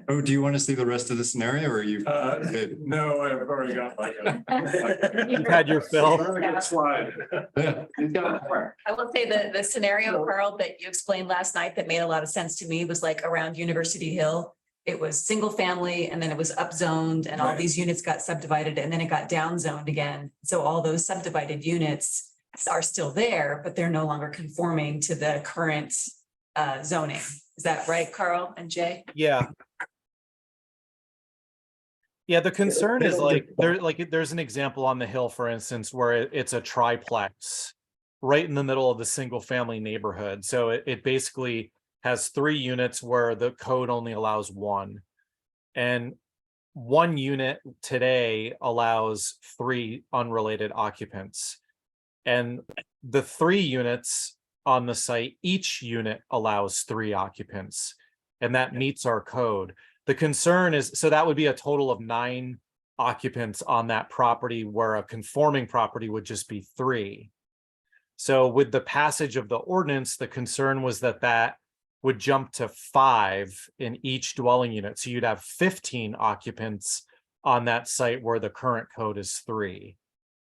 [SPEAKER 6] Oh, do you want to see the rest of the scenario or are you? good?
[SPEAKER 2] no, I've already got like
[SPEAKER 3] You've had your fill.
[SPEAKER 2] slide.
[SPEAKER 6] Yeah.
[SPEAKER 7] I will say the scenario, Carl, that you explained last night that made a lot of sense to me was like around University Hill. It was single family and then it was upzoned and all
[SPEAKER 2] Right.
[SPEAKER 7] these units got subdivided and then it got downzoned again. So all those subdivided units are still there, but they're no longer conforming to the current zoning. Is that right, Carl and Jay?
[SPEAKER 3] Yeah. Yeah, the concern
[SPEAKER 5] they
[SPEAKER 3] is
[SPEAKER 5] don't get
[SPEAKER 3] there's an example on the hill, for instance, where it's a triplex right in the middle of the single family neighborhood. So it basically has 3 units where the code only allows 1. And 1 unit today allows 3 unrelated occupants. And the 3 units on the site, each unit allows 3 occupants, and that meets our code. The concern is, so that would be a total of 9 occupants on that property, where a conforming property would just be 3. So with the passage of the ordinance, the concern was that would jump to 5 in each dwelling unit. So you'd have 15 occupants on that site where the current code is 3.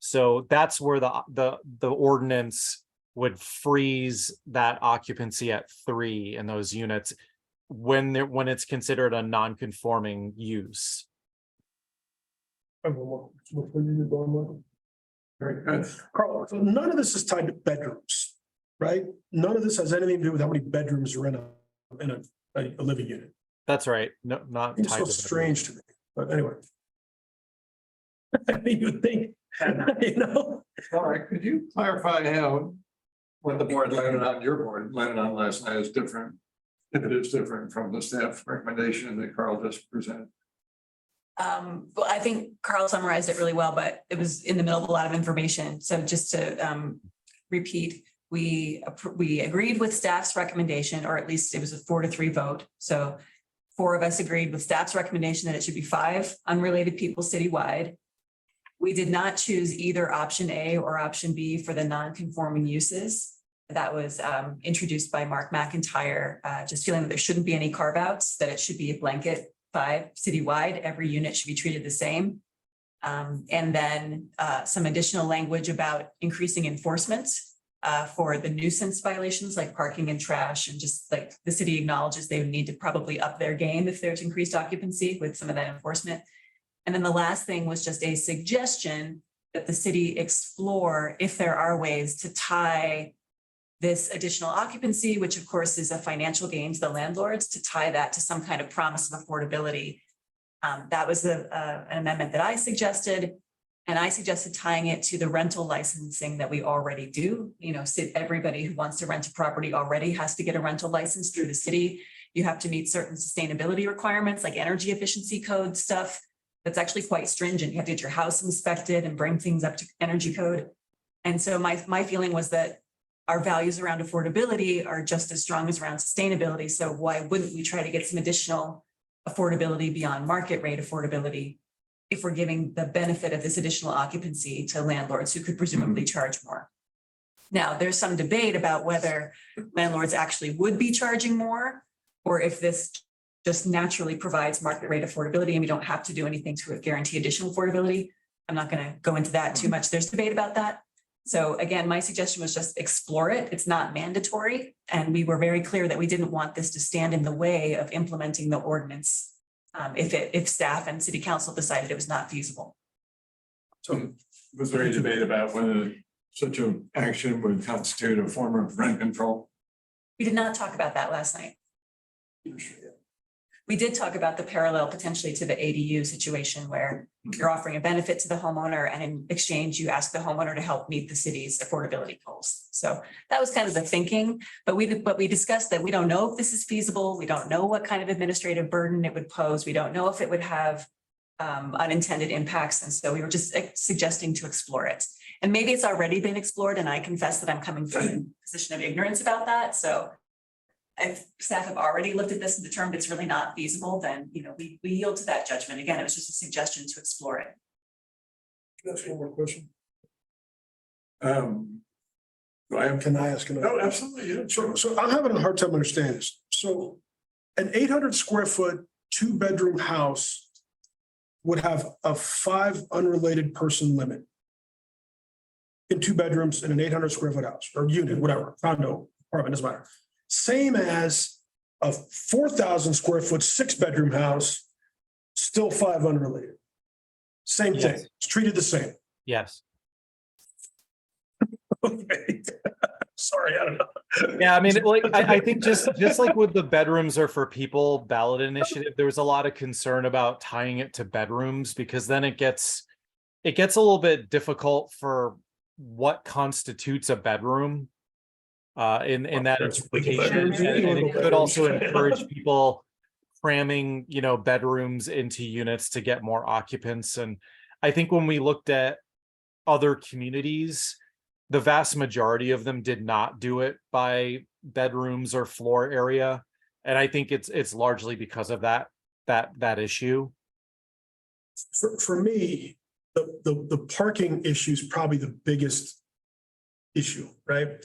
[SPEAKER 3] So that's where the ordinance would freeze that occupancy at 3 in those units when it's considered a non-conforming use.
[SPEAKER 2] Very good.
[SPEAKER 5] Carl, so none of this is tied to bedrooms, right? None of this has anything to do with how many bedrooms are in a living unit.
[SPEAKER 3] That's right. No, not
[SPEAKER 5] It's
[SPEAKER 3] tied
[SPEAKER 5] so
[SPEAKER 3] to bedroom.
[SPEAKER 5] strange to me, but anyway. You would think, you know,
[SPEAKER 2] All right, could you clarify how what the board landed on, your board landed on last night is different? If it is different from the staff recommendation that Carl just presented.
[SPEAKER 7] Well, I think Carl summarized it really well, but it was in the middle of a lot of information. So just to repeat, we agreed with staff's recommendation, or at least it was a 4-3 vote. So 4 of us agreed with staff's recommendation that it should be 5 unrelated people citywide. We did not choose either option A or option B for the non-conforming uses. That was introduced by Mark McIntyre, just feeling that there shouldn't be any carve outs, that it should be a blanket 5 citywide. Every unit should be treated the same. And then some additional language about increasing enforcement for the nuisance violations like parking and trash, and just like the city acknowledges they would need to probably up their game if there's increased occupancy with some of that enforcement. And then the last thing was just a suggestion that the city explore if there are ways to tie this additional occupancy, which of course is a financial gain to the landlords, to tie that to some kind of promise of affordability. That was an amendment that I suggested. And I suggested tying it to the rental licensing that we already do. You know, everybody who wants to rent a property already has to get a rental license through the city. You have to meet certain sustainability requirements like energy efficiency code stuff. That's actually quite stringent. You have to get your house inspected and bring things up to energy code. And so my feeling was that our values around affordability are just as strong as around sustainability. So why wouldn't we try to get some additional affordability beyond market rate affordability if we're giving the benefit of this additional occupancy to landlords who could presumably charge more? Now, there's some debate about whether landlords actually would be charging more, or if this just naturally provides market rate affordability and we don't have to do anything to guarantee additional affordability. I'm not going to go into that too much. There's debate about that. So again, my suggestion was just explore it. It's not mandatory. And we were very clear that we didn't want this to stand in the way of implementing the ordinance if staff and city council decided it was not feasible.
[SPEAKER 2] So was there any debate about whether such an action would constitute a form of rent control?
[SPEAKER 7] We did not talk about that last night. We did talk about the parallel potentially to the ADU situation where you're offering a benefit to the homeowner and in exchange, you ask the homeowner to help meet the city's affordability goals. So that was kind of the thinking, but we discussed that we don't know if this is feasible. We don't know what kind of administrative burden it would pose. We don't know if it would have unintended impacts. And so we were just suggesting to explore it. And maybe it's already been explored. And I confess that I'm coming from a position of ignorance about that. So if staff have already looked at this and determined it's really not feasible, then, you know, we yield to that judgment. Again, it was just a suggestion to explore it.
[SPEAKER 5] Can I ask one more question?
[SPEAKER 2] Do I have?
[SPEAKER 5] Can I ask another?
[SPEAKER 2] Oh, absolutely, yeah.
[SPEAKER 5] So I'm having a hard time understanding this. So an 800 square foot, 2-bedroom house would have a 5 unrelated person limit in 2 bedrooms in an 800 square foot house or unit, whatever, condo, apartment, doesn't matter. Same as a 4,000 square foot, 6-bedroom house, still 5 unrelated. Same thing.
[SPEAKER 3] Yes.
[SPEAKER 5] It's treated the same.
[SPEAKER 3] Yes.
[SPEAKER 5] Okay. Sorry, I don't know.
[SPEAKER 3] Yeah, I mean, like, I think just like with the bedrooms are for people ballot initiative, there was a lot of concern about tying it to bedrooms because then it gets a little bit difficult for what constitutes a bedroom in that interpretation. And it could also encourage people cramming, you know, bedrooms into units to get more occupants. And I think when we looked at other communities, the vast majority of them did not do it by bedrooms or floor area. And I think it's largely because of that issue.
[SPEAKER 5] For me, the parking issue is probably the biggest issue, right?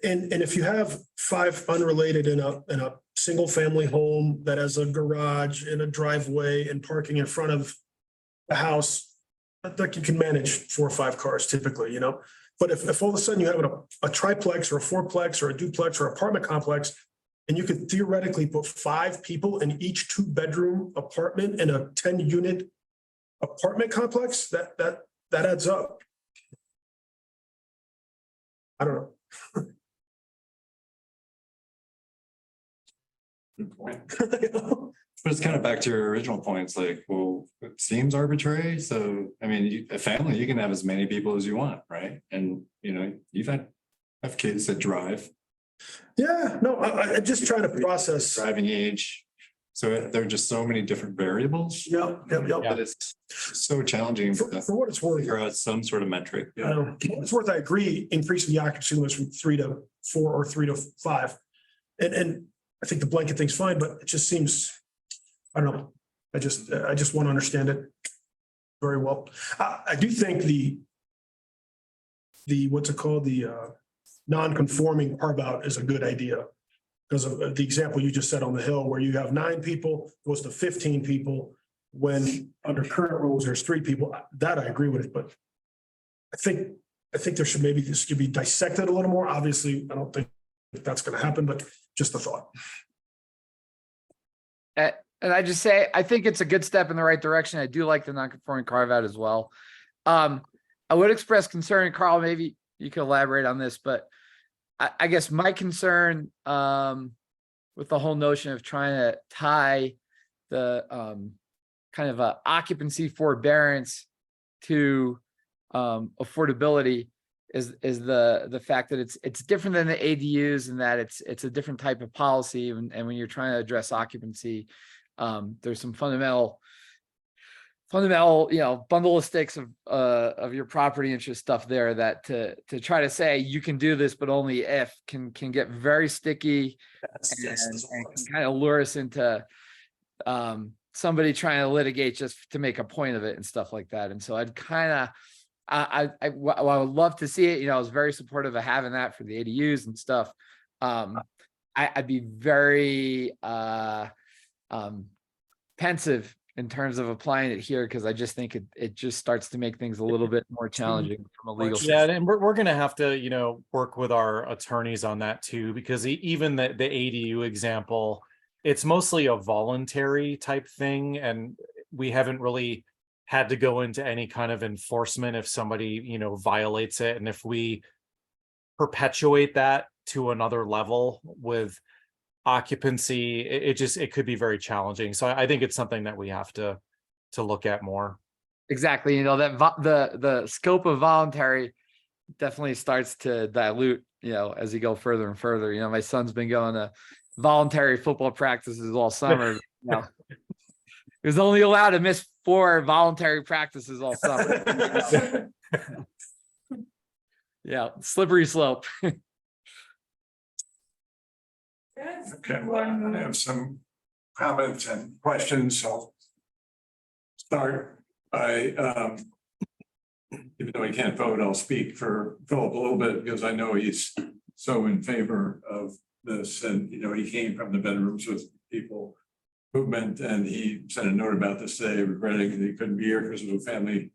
[SPEAKER 5] And if you have 5 unrelated in a single family home that has a garage and a driveway and parking in front of the house, like you can manage 4 or 5 cars typically, you know? But if all of a sudden you have a triplex or a fourplex or a duplex or apartment complex, and you could theoretically put 5 people in each 2-bedroom apartment in a 10-unit apartment complex, that adds up. I don't know.
[SPEAKER 2] Good point.
[SPEAKER 6] But it's kind of back to your original points, like, well, it seems arbitrary. So, I mean, a family, you can have as many people as you want, right? And, you know, have kids that drive.
[SPEAKER 5] Yeah, no, I'm just trying to process.
[SPEAKER 6] Driving age. So there are just so many different variables.
[SPEAKER 5] Yep.
[SPEAKER 6] That it's so challenging
[SPEAKER 5] For
[SPEAKER 6] to
[SPEAKER 5] what it's worth,
[SPEAKER 6] figure out some sort of metric.
[SPEAKER 5] for what it's worth, I agree, increasing the occupancy limits from 3 to 4 or 3 to 5. And I think the blanket thing's fine, but it just seems, I don't know. I just want to understand it very well. I do think the what's it called? The non-conforming carve-out is a good idea. Because of the example you just said on the Hill, where you have 9 people, goes to 15 people, when under current rules, there's 3 people. That I agree with, but I think there should this could be dissected a little more. Obviously, I don't think that's going to happen, but just a thought.
[SPEAKER 4] And I just say, I think it's a good step in the right direction. I do like the non-conforming carve out as well. I would express concern, and Carl, maybe you can elaborate on this, but I guess my concern with the whole notion of trying to tie the kind of occupancy forbearance to affordability is the fact that it's different than the ADUs and that it's a different type of policy. And when you're trying to address occupancy, there's some fundamental, bundle of sticks of your property interest stuff there that to try to say you can do this, but only if can get very sticky and can kind of lure us into somebody trying to litigate just to make a point of it and stuff like that. And so I'd kind of, I would love to see it. I was very supportive of having that for the ADUs and stuff. I'd be very pensive in terms of applying it here, because I just think it just starts to make things a little bit more challenging from a legal.
[SPEAKER 3] Yeah, and we're gonna have to, work with our attorneys on that too, because even the ADU example, it's mostly a voluntary type thing, and we haven't really had to go into any kind of enforcement if somebody, violates it. And if we perpetuate that to another level with occupancy, it could be very challenging. So I think it's something that we have to look at more.
[SPEAKER 4] Exactly. That the scope of voluntary definitely starts to dilute, as you go further and further. My son's been going to voluntary football practices all summer. He was only allowed to miss 4 voluntary practices all summer. Yeah, slippery slope.
[SPEAKER 2] Okay, well, I have some comments and questions, so start by, even though he can't vote, I'll speak for Philip a little bit, because I know he's so in favor of this, and, he came from the Bedrooms with People movement, and he sent a note about this today, regretting that he couldn't be here because of a family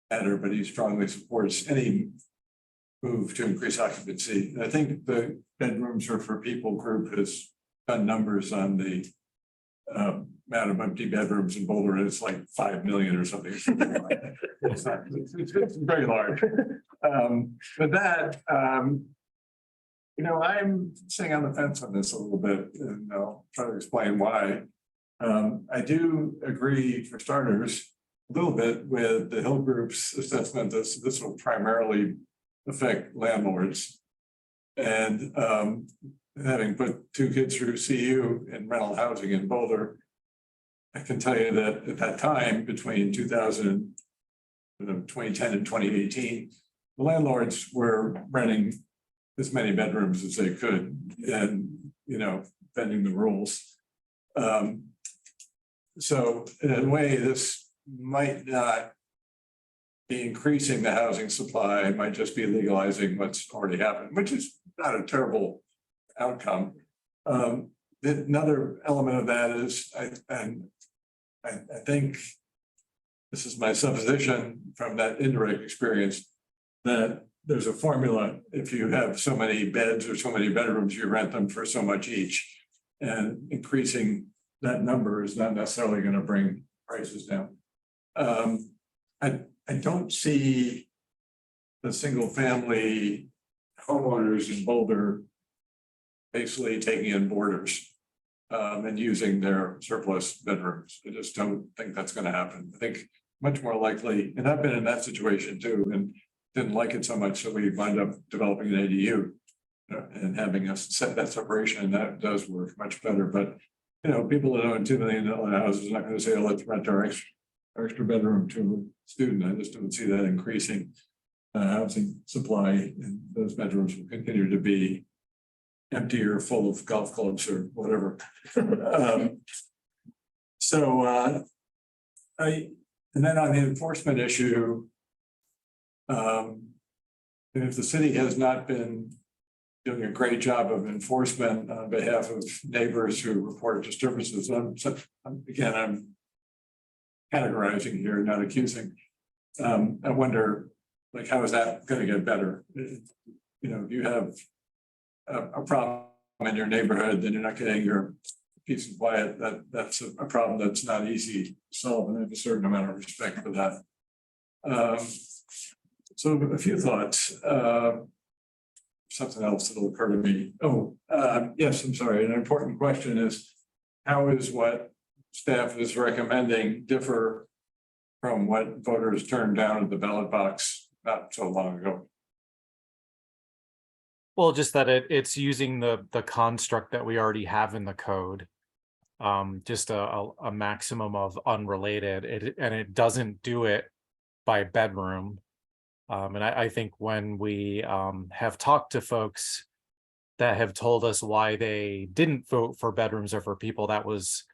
[SPEAKER 2] matter, but he strongly supports any move to increase occupancy. And I think the Bedrooms are for People group has done numbers on the amount of empty bedrooms in Boulder, and it's like 5 million or something. It's very large. But that, I'm sitting on the fence on this a little bit, and I'll try to explain why. I do agree, for starters, a little bit with the Hill Group's assessment that this will primarily affect landlords. And having put 2 kids through CU in rental housing in Boulder, I can tell you that at that time, between 2010 and 2018, the landlords were renting as many bedrooms as they could and, bending the rules. So in a way, this might not be increasing the housing supply, it might just be legalizing what's already happened, which is not a terrible outcome. Another element of that is, I think this is my supposition from that indirect experience, that there's a formula. If you have so many beds or so many bedrooms, you rent them for so much each, and increasing that number is not necessarily going to bring prices down. I don't see the single family homeowners in Boulder basically taking in boarders and using their surplus bedrooms. I just don't think that's going to happen. I think much more likely, and I've been in that situation too, and didn't like it so much, so we wind up developing an ADU and having us set that separation, and that does work much better. But people that own $2 million houses are not going to say, "Oh, let's rent our extra bedroom to a student." I just don't see that increasing housing supply, and those bedrooms will continue to be empty or full of golf clubs or whatever. And then on the enforcement issue, if the city has not been doing a great job of enforcement on behalf of neighbors who report disturbances, I'm categorizing here, not accusing. I wonder, how is that going to get better? If you have a problem in your neighborhood, then you're not getting your peace and quiet. That's a problem that's not easy to solve, and I have a certain amount of respect for that. So a few thoughts. Something else that'll occur to me. Yes, I'm sorry. An important question is, how is what staff is recommending differ from what voters turned down at the ballot box not so long ago.
[SPEAKER 3] Well, just that it's using the construct that we already have in the code. Just a maximum of unrelated, and it doesn't do it by bedroom. And I think when we have talked to folks that have told us why they didn't vote for bedrooms or for people, that was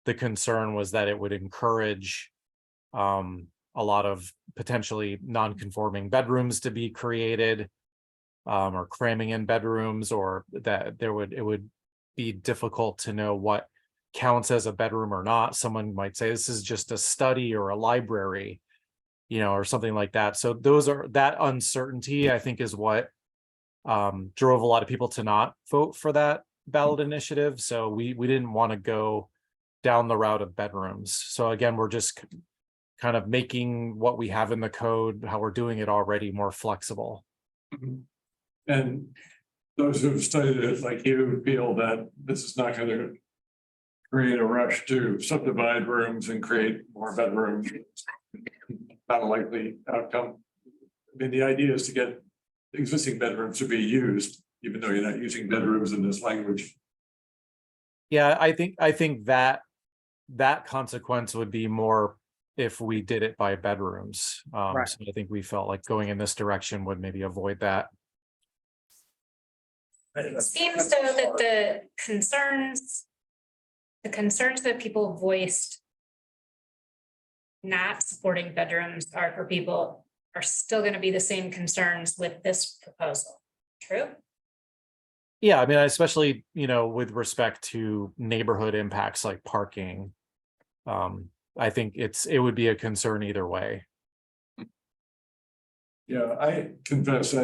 [SPEAKER 3] the concern, was that it would encourage a lot of potentially non-conforming bedrooms to be created, or cramming in bedrooms, or that it would be difficult to know what counts as a bedroom or not. Someone might say this is just a study or a library, or something like that. So that uncertainty, I think, is what drove a lot of people to not vote for that ballot initiative. So we didn't want to go down the route of bedrooms. So again, we're just kind of making what we have in the code, how we're doing it already, more flexible.
[SPEAKER 2] And those who've studied it like you feel that this is not going to create a rush to subdivide rooms and create more bedrooms. Not a likely outcome. I mean, the idea is to get existing bedrooms to be used, even though you're not using bedrooms in this language.
[SPEAKER 3] Yeah, I think that consequence would be more if we did it by bedrooms.
[SPEAKER 4] Right.
[SPEAKER 3] So I think we felt like going in this direction would maybe avoid that.
[SPEAKER 8] It seems though that the concerns that people voiced not supporting bedrooms are still going to be the same concerns with this proposal. True?
[SPEAKER 3] Yeah, I mean, especially, with respect to neighborhood impacts like parking. I think it would be a concern either way.
[SPEAKER 2] Yeah, I confess,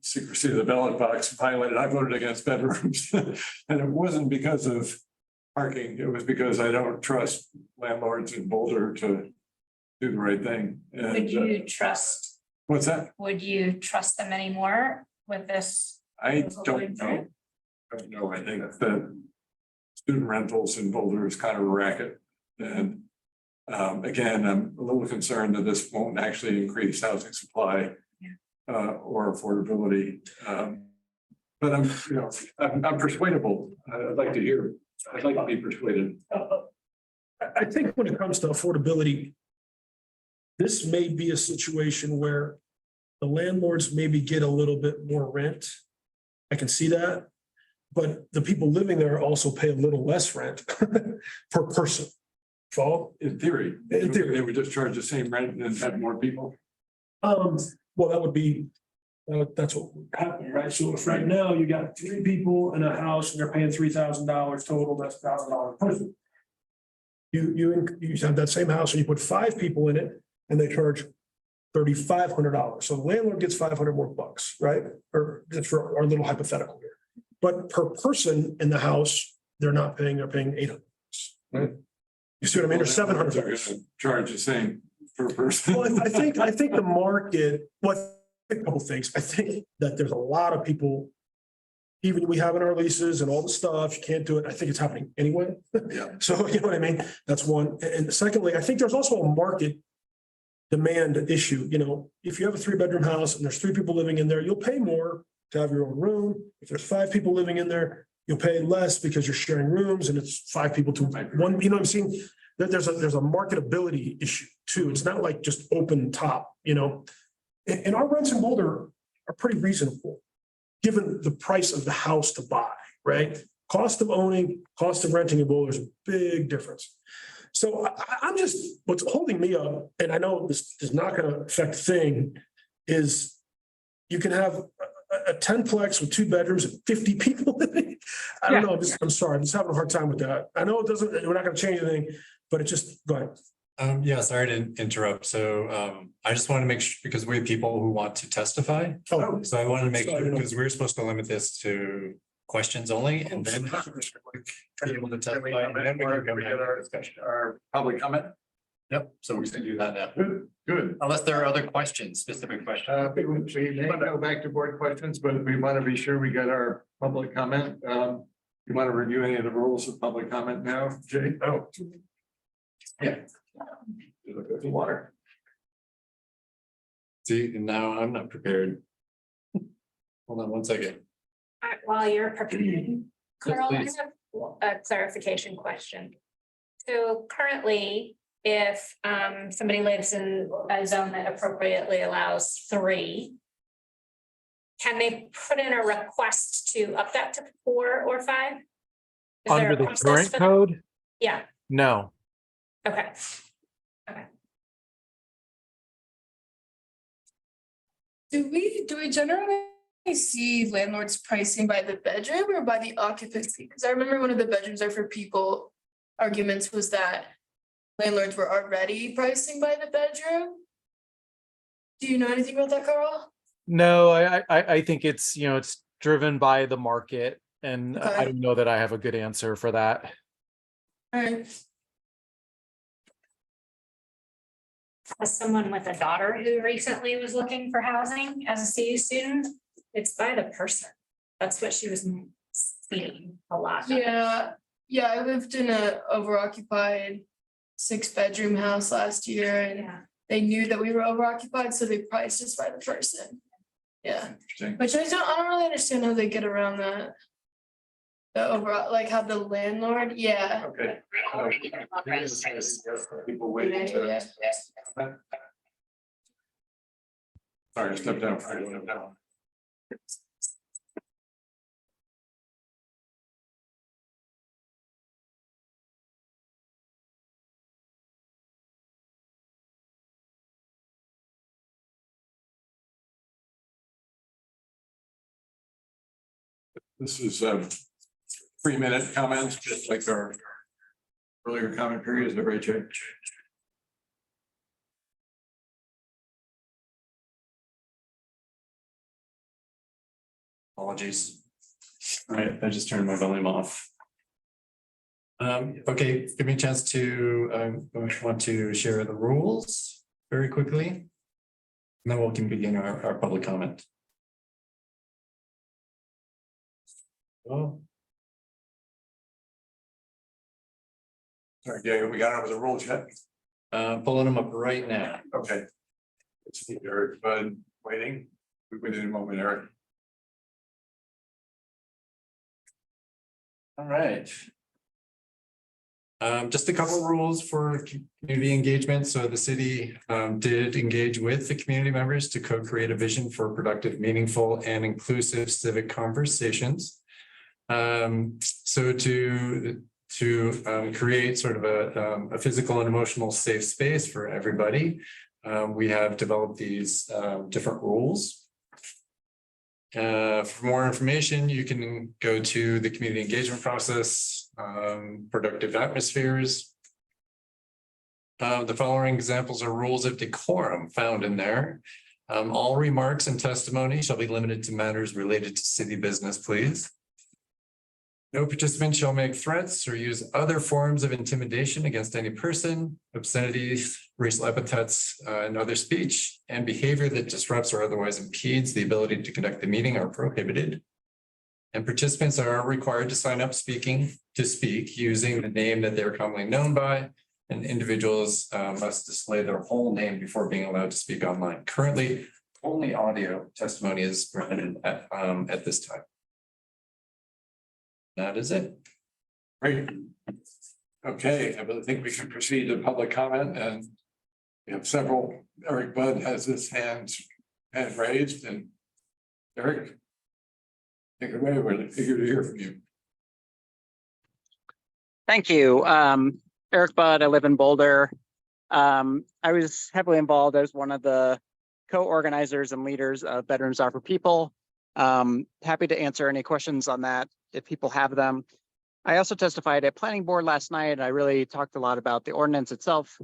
[SPEAKER 2] secrecy of the ballot box violated. I voted against bedrooms. And it wasn't because of parking. It was because I don't trust landlords in Boulder to do the right thing. And,
[SPEAKER 8] Would you trust
[SPEAKER 2] what's that?
[SPEAKER 8] them anymore with this?
[SPEAKER 2] I
[SPEAKER 8] proposal
[SPEAKER 2] don't
[SPEAKER 8] going
[SPEAKER 2] know.
[SPEAKER 8] through?
[SPEAKER 2] I think that student rentals in Boulder is kind of a racket. And again, I'm a little concerned that this won't actually increase housing supply or affordability. But I'm persuadable. I'd like to hear. I'd like to be persuaded.
[SPEAKER 5] I think when it comes to affordability, this may be a situation where the landlords maybe get a little bit more rent. I can see that. But the people living there also pay a little less rent per person. Follow?
[SPEAKER 2] In theory.
[SPEAKER 5] In theory.
[SPEAKER 2] They would just charge the same rent and have more people.
[SPEAKER 5] Well, that would be, that's what would happen, right? So if right now you got 3 people in a house and they're paying $3,000 total, that's $1,000 a person. You have that same house and you put 5 people in it and they charge $3,500. So the landlord gets 500 more bucks, right? Or just for our little hypothetical here. But per person in the house, they're paying 800. Right? You see what I mean? Or $700.
[SPEAKER 2] They're gonna charge the same per person.
[SPEAKER 5] Well, I think the market, a couple things. I think that there's a lot of people, even we have in our leases and all the stuff, you can't do it. I think it's happening anyway.
[SPEAKER 2] Yeah.
[SPEAKER 5] So you know what I mean? That's one. And secondly, I think there's also a market demand issue. If you have a 3-bedroom house and there's 3 people living in there, you'll pay more to have your own room. If there's 5 people living in there, you'll pay less because you're sharing rooms and it's 5 people to 1. You know what I'm saying? There's a marketability issue too. It's not like just open top, And our rents in Boulder are pretty reasonable, given the price of the house to buy, right? Cost of owning, cost of renting in Boulder is a big difference. So I'm just, what's holding me up, and I know this is not going to affect the thing, is you can have a 10-plex with 2 bedrooms and 50 people living. I don't know. I'm sorry. I'm just having a hard time with that. I know we're not going to change anything, but it just, go ahead.
[SPEAKER 6] Yeah, sorry to interrupt. So I just want to make sure, because we have people who want to testify.
[SPEAKER 5] Oh.
[SPEAKER 6] So I wanted to make sure, because we're supposed to limit this to questions only and then be able to testify. And then we can come back to discussion.
[SPEAKER 2] Our public comment.
[SPEAKER 6] Yep, so we can do that now.
[SPEAKER 2] Good.
[SPEAKER 6] Unless there are other questions, specific questions.
[SPEAKER 2] We may go back to board questions, but we want to be sure we get our public comment. You want to review any of the rules of public comment now, Jay? Oh. Yeah. Water.
[SPEAKER 6] See, and now I'm not prepared. Hold on one second.
[SPEAKER 8] All right, while you're preparing, Carl, I
[SPEAKER 6] please.
[SPEAKER 8] have a clarification question. So currently, if somebody lives in a zone that appropriately allows 3, can they put in a request to up that to 4 or 5? Is there
[SPEAKER 3] Under
[SPEAKER 8] a
[SPEAKER 3] the
[SPEAKER 8] process
[SPEAKER 3] current
[SPEAKER 8] for that?
[SPEAKER 3] code,
[SPEAKER 8] Yeah,
[SPEAKER 3] no.
[SPEAKER 8] okay.
[SPEAKER 1] Do we generally see landlords pricing by the bedroom or by the occupancy? Because I remember one of the bedrooms are for people arguments was that landlords were already pricing by the bedroom. Do you know anything about that, Carl?
[SPEAKER 3] No, I think it's, it's driven by the market, and I
[SPEAKER 1] Okay.
[SPEAKER 3] don't know that I have a good answer for that.
[SPEAKER 1] Alright,
[SPEAKER 8] As someone with a daughter who recently was looking for housing as a CU student, it's by the person. That's what she was seeing a lot.
[SPEAKER 1] yeah, I lived in a overoccupied 6-bedroom house last year and
[SPEAKER 8] Yeah.
[SPEAKER 1] they knew that we were overoccupied, so they priced us by the person. Yeah,
[SPEAKER 2] Interesting.
[SPEAKER 1] which I don't really understand how they get around that. The overall, like how the landlord, yeah.
[SPEAKER 2] Okay. People waiting to.
[SPEAKER 1] Yeah.
[SPEAKER 2] Sorry, step down. Step down. This is 3-minute comments, just like our earlier comment period, is that right, Jay?
[SPEAKER 6] Apologies. All right, I just turned my volume off. Okay, give me a chance to, I want to share the rules very quickly. And then we can begin our public comment. Oh,
[SPEAKER 2] Sorry, Jay, we got over the rules yet?
[SPEAKER 6] pulling them up right now.
[SPEAKER 2] Okay. It's Eric, Bud, waiting. We waited a moment, Eric.
[SPEAKER 6] All right. Just a couple rules for community engagement. So the city did engage with the community members to co-create a vision for productive, meaningful, and inclusive civic conversations. So to create sort of a physical and emotional safe space for everybody, we have developed these different rules. For more information, you can go to the community engagement process, productive atmospheres. The following examples are rules of decorum found in there. All remarks and testimony shall be limited to matters related to city business, please. No participant shall make threats or use other forms of intimidation against any person. Obscenities, racial epithets, and other speech and behavior that disrupts or otherwise impedes the ability to conduct the meeting are prohibited. And participants are required to sign up to speak using the name that they're commonly known by. And individuals must display their whole name before being allowed to speak online. Currently, only audio testimony is permitted at this time. That is it.
[SPEAKER 2] Great. Okay, I think we should proceed to public comment, and we have several. Eric Budd has his hand raised, and Eric, take it away. We're eager to hear from you.
[SPEAKER 9] Thank you. Eric Budd, I live in Boulder. I was heavily involved as one of the co-organizers and leaders of Bedrooms Are for People. Happy to answer any questions on that if people have them. I also testified at planning board last night. I really talked a lot about the ordinance itself,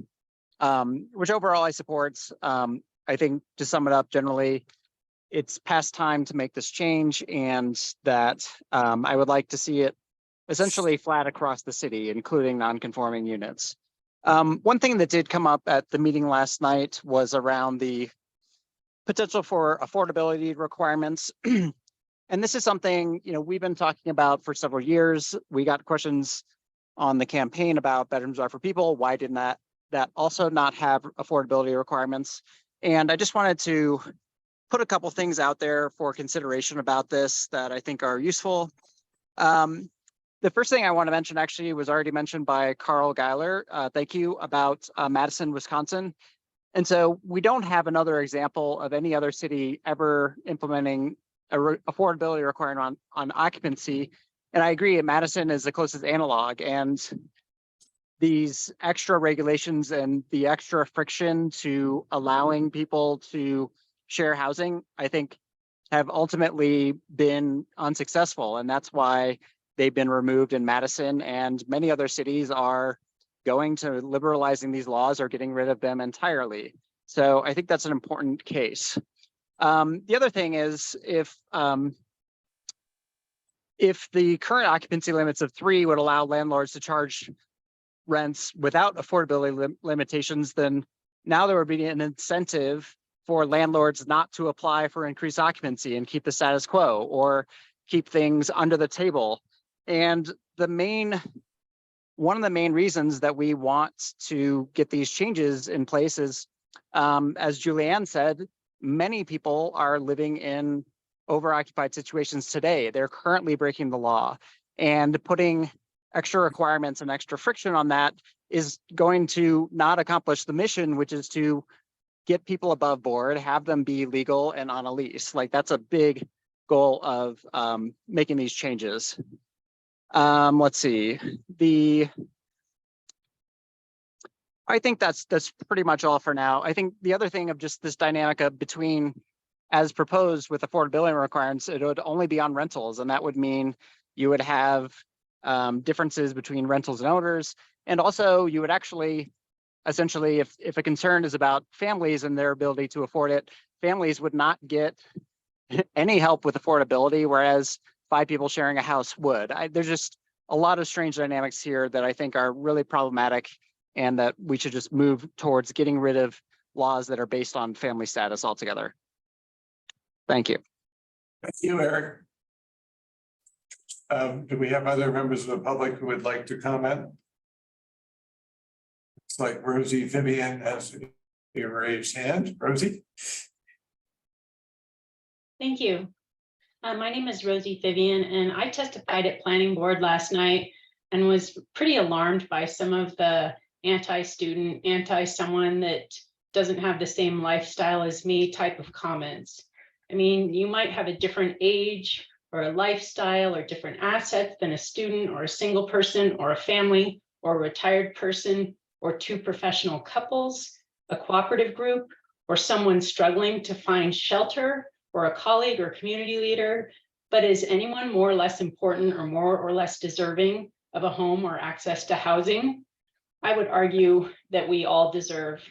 [SPEAKER 9] which overall I support. I think to sum it up, generally, it's past time to make this change, and that I would like to see it essentially flat across the city, including non-conforming units. One thing that did come up at the meeting last night was around the potential for affordability requirements. And this is something, we've been talking about for several years. We got questions on the campaign about Bedrooms Are for People. Why didn't that that also not have affordability requirements. And I just wanted to put a couple things out there for consideration about this that I think are useful. The first thing I want to mention actually was already mentioned by Carl Geiler. Thank you, about Madison, Wisconsin. And so we don't have another example of any other city ever implementing a affordability requirement on occupancy. And I agree, Madison is the closest analog, and these extra regulations and the extra friction to allowing people to share housing, I think, have ultimately been unsuccessful. And that's why they've been removed in Madison, and many other cities are going to liberalizing these laws or getting rid of them entirely. So I think that's an important case. The other thing is if the current occupancy limits of 3 would allow landlords to charge rents without affordability limitations, then now there would be an incentive for landlords not to apply for increased occupancy and keep the status quo or keep things under the table. And one of the main reasons that we want to get these changes in place is, as Julianne said, many people are living in overoccupied situations today. They're currently breaking the law, and putting extra requirements and extra friction on that is going to not accomplish the mission, which is to get people above board, have them be legal and on a lease. Like, that's a big goal of making these changes. Let's see, I think that's pretty much all for now. I think the other thing of just this dynamic of between, as proposed with affordability requirements, it would only be on rentals, and that would mean you would have differences between rentals and owners. And also you would actually, essentially, if a concern is about families and their ability to afford it, families would not get any help with affordability, whereas 5 people sharing a house would. There's just a lot of strange dynamics here that I think are really problematic, and that we should just move towards getting rid of laws that are based on family status altogether. Thank you.
[SPEAKER 2] Thank you, Eric. Do we have other members of the public who would like to comment? It's like Rosie Vivian has a raised hand. Rosie?
[SPEAKER 10] Thank you. My name is Rosie Vivian, and I testified at planning board last night and was pretty alarmed by some of the anti-student, anti-someone that doesn't have the same lifestyle as me type of comments. I mean, you might have a different age or a lifestyle or different assets than a student or a single person or a family or a retired person or 2 professional couples, a cooperative group, or someone struggling to find shelter, or a colleague or community leader. But is anyone more or less important or more or less deserving of a home or access to housing? I would argue that we all deserve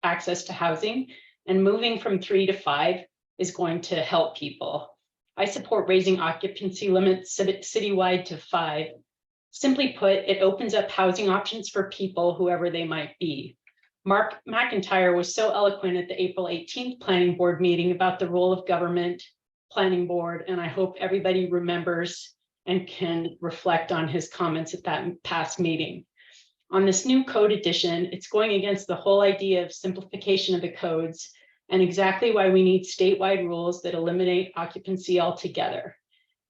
[SPEAKER 10] access to housing, and moving from 3 to 5 is going to help people. I support raising occupancy limits citywide to 5. Simply put, it opens up housing options for people, whoever they might be. Mark McIntyre was so eloquent at the April 18th planning board meeting about the role of government, planning board, and I hope everybody remembers and can reflect on his comments at that past meeting. On this new code edition, it's going against the whole idea of simplification of the codes, and exactly why we need statewide rules that eliminate occupancy altogether.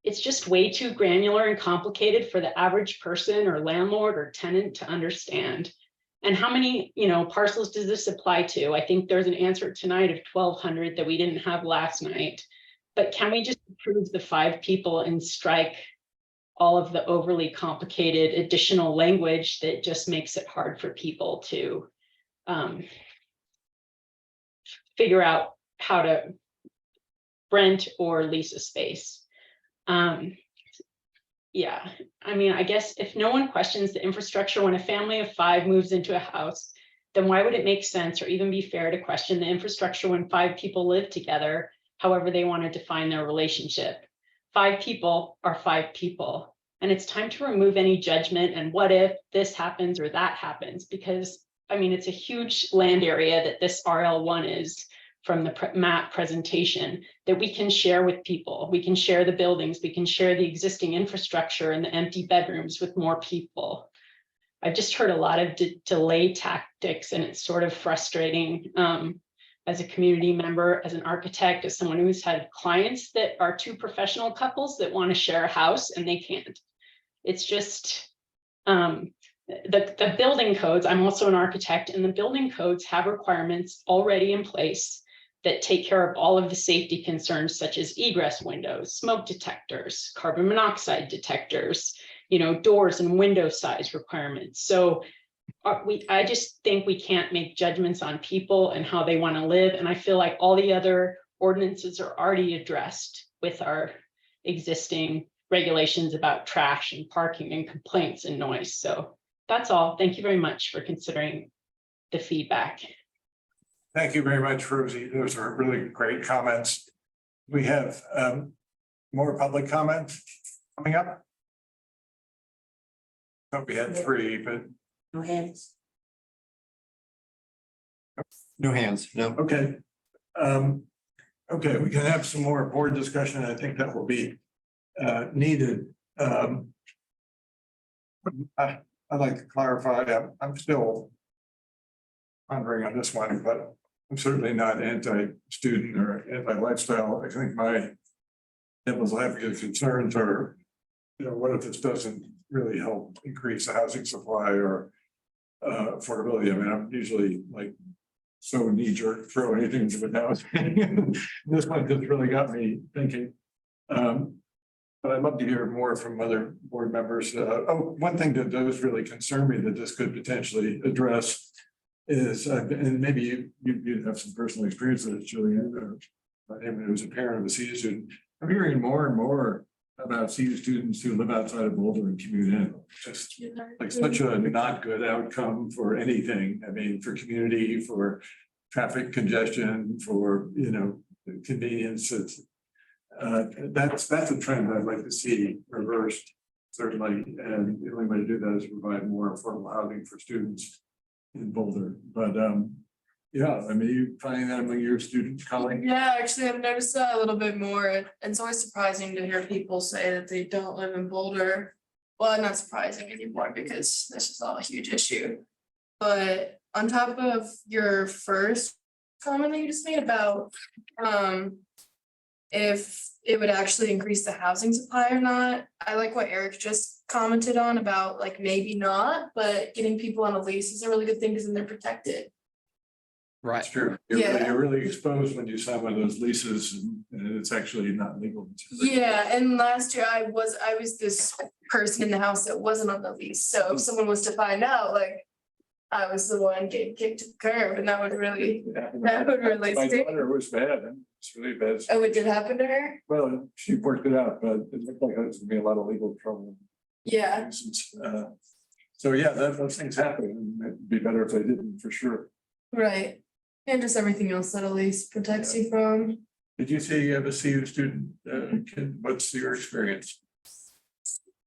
[SPEAKER 10] It's just way too granular and complicated for the average person or landlord or tenant to understand. And how many, parcels does this apply to? I think there's an answer tonight of 1,200 that we didn't have last night. But can we just approve the 5 people and strike all of the overly complicated additional language that just makes it hard for people to figure out how to rent or lease a space? Yeah, I mean, I guess if no one questions the infrastructure when a family of 5 moves into a house, then why would it make sense or even be fair to question the infrastructure when 5 people live together, however they want to define their relationship? 5 people are 5 people, and it's time to remove any judgment and what if this happens or that happens, because I mean, it's a huge land area that this RL1 is from the map presentation that we can share with people. We can share the buildings, we can share the existing infrastructure and the empty bedrooms with more people. I've just heard a lot of delay tactics, and it's sort of frustrating. As a community member, as an architect, as someone who's had clients that are two professional couples that want to share a house and they can't. It's just the building codes. I'm also an architect, and the building codes have requirements already in place that take care of all of the safety concerns, such as egress windows, smoke detectors, carbon monoxide detectors, doors and window size requirements. So I just think we can't make judgments on people and how they want to live. And I feel like all the other ordinances are already addressed with our existing regulations about trash and parking and complaints and noise. So that's all. Thank you very much for considering the feedback.
[SPEAKER 2] Thank you very much, Rosie. Those are really great comments. We have more public comment coming up. Thought we had 3, but
[SPEAKER 7] No hands.
[SPEAKER 6] No hands, no.
[SPEAKER 2] okay. Okay, we can have some more board discussion. I think that will be needed. I'd like to clarify, I'm still pondering on this one, but I'm certainly not anti-student or anti-lifestyle. I think my devil's advocate concerns are, what if this doesn't really help increase the housing supply or affordability? I mean, I'm usually like so knee-jerk, throw anything to it now. This one just really got me thinking. But I'd love to hear more from other board members. One thing that does really concern me that this could potentially address is, and maybe you have some personal experience with it, Julian, who was a parent of a CU student. I'm hearing more and more about CU students who live outside of Boulder and commute in. Just like such a not good outcome for anything. I mean, for community, for traffic congestion, for, convenience. It's, that's a trend I'd like to see reversed, certainly. And the only way to do that is to provide more affordable housing for students in Boulder. But yeah, I mean, you finding that among your student colleagues?
[SPEAKER 1] Yeah, actually, I've noticed that a little bit more. And it's always surprising to hear people say that they don't live in Boulder. Well, not surprising anymore because this is all a huge issue. But on top of your first comment that you just made about if it would actually increase the housing supply or not, I like what Eric just commented on about like maybe not, but getting people on a lease is a really good thing because then they're protected.
[SPEAKER 4] Right.
[SPEAKER 2] That's true. You're really exposed when you sign one of those leases and it's actually not legal.
[SPEAKER 1] Yeah, and last year I was this person in the house that wasn't on the lease, so if someone was to find out, like. I was the one getting kicked to the curb and that would really
[SPEAKER 2] My
[SPEAKER 1] stink.
[SPEAKER 2] daughter was bad. It's really bad.
[SPEAKER 1] Oh, it did happen to her?
[SPEAKER 2] Well, she worked it out, but it looked like there's gonna be a lot of legal trouble.
[SPEAKER 1] Yeah,
[SPEAKER 2] So yeah, those things happen, and it'd be better if they didn't, for sure.
[SPEAKER 1] right. And just everything else that a lease protects you from.
[SPEAKER 2] Did you say you have a CU student, kid? What's your experience?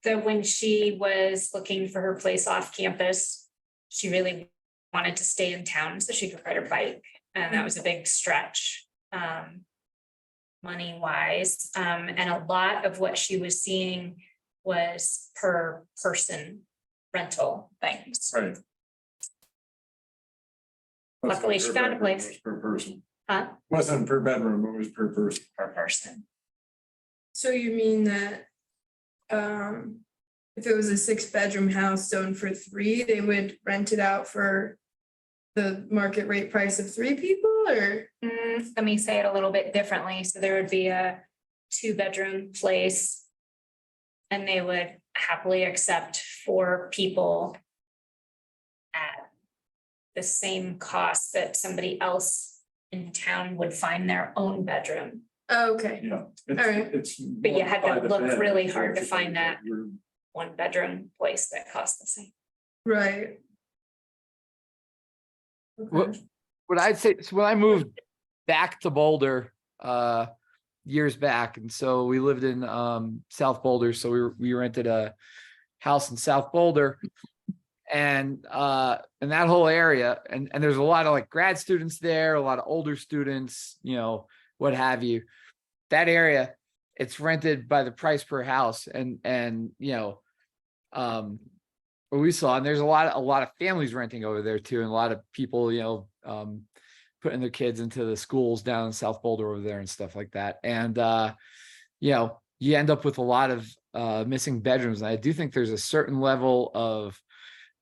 [SPEAKER 8] So when she was looking for her place off campus, she really wanted to stay in town so she could ride her bike. And that was a big stretch, money wise. And a lot of what she was seeing was per person rental things.
[SPEAKER 2] Right.
[SPEAKER 8] Luckily, she found a place.
[SPEAKER 2] It was per person.
[SPEAKER 8] Huh?
[SPEAKER 2] Wasn't per bedroom, it was per person.
[SPEAKER 8] Per person.
[SPEAKER 1] So you mean that if it was a 6-bedroom house zoned for 3, they would rent it out for the market rate price of 3 people or?
[SPEAKER 8] Let me say it a little bit differently. So there would be a 2-bedroom place. And they would happily accept 4 people at the same cost that somebody else in town would find their own bedroom.
[SPEAKER 1] Oh, okay,
[SPEAKER 2] Yeah.
[SPEAKER 1] right.
[SPEAKER 8] But you had to
[SPEAKER 2] by the
[SPEAKER 8] look
[SPEAKER 2] bed,
[SPEAKER 8] really
[SPEAKER 2] so
[SPEAKER 8] hard to
[SPEAKER 2] it's
[SPEAKER 8] find
[SPEAKER 2] like
[SPEAKER 8] that.
[SPEAKER 2] you're-
[SPEAKER 8] 1-bedroom place that costs the same.
[SPEAKER 1] right.
[SPEAKER 4] What-
[SPEAKER 1] Okay.
[SPEAKER 4] What I'd say, so when I moved back to Boulder, years back, and so we lived in South Boulder, so we rented a house in South Boulder. And in that whole area, and there's a lot of like grad students there, a lot of older students, what have you. That area, it's rented by the price per house, and what we saw, and there's a lot of families renting over there too, and a lot of people, putting their kids into the schools down in South Boulder over there and stuff like that. And, you end up with a lot of missing bedrooms. And I do think there's a certain level of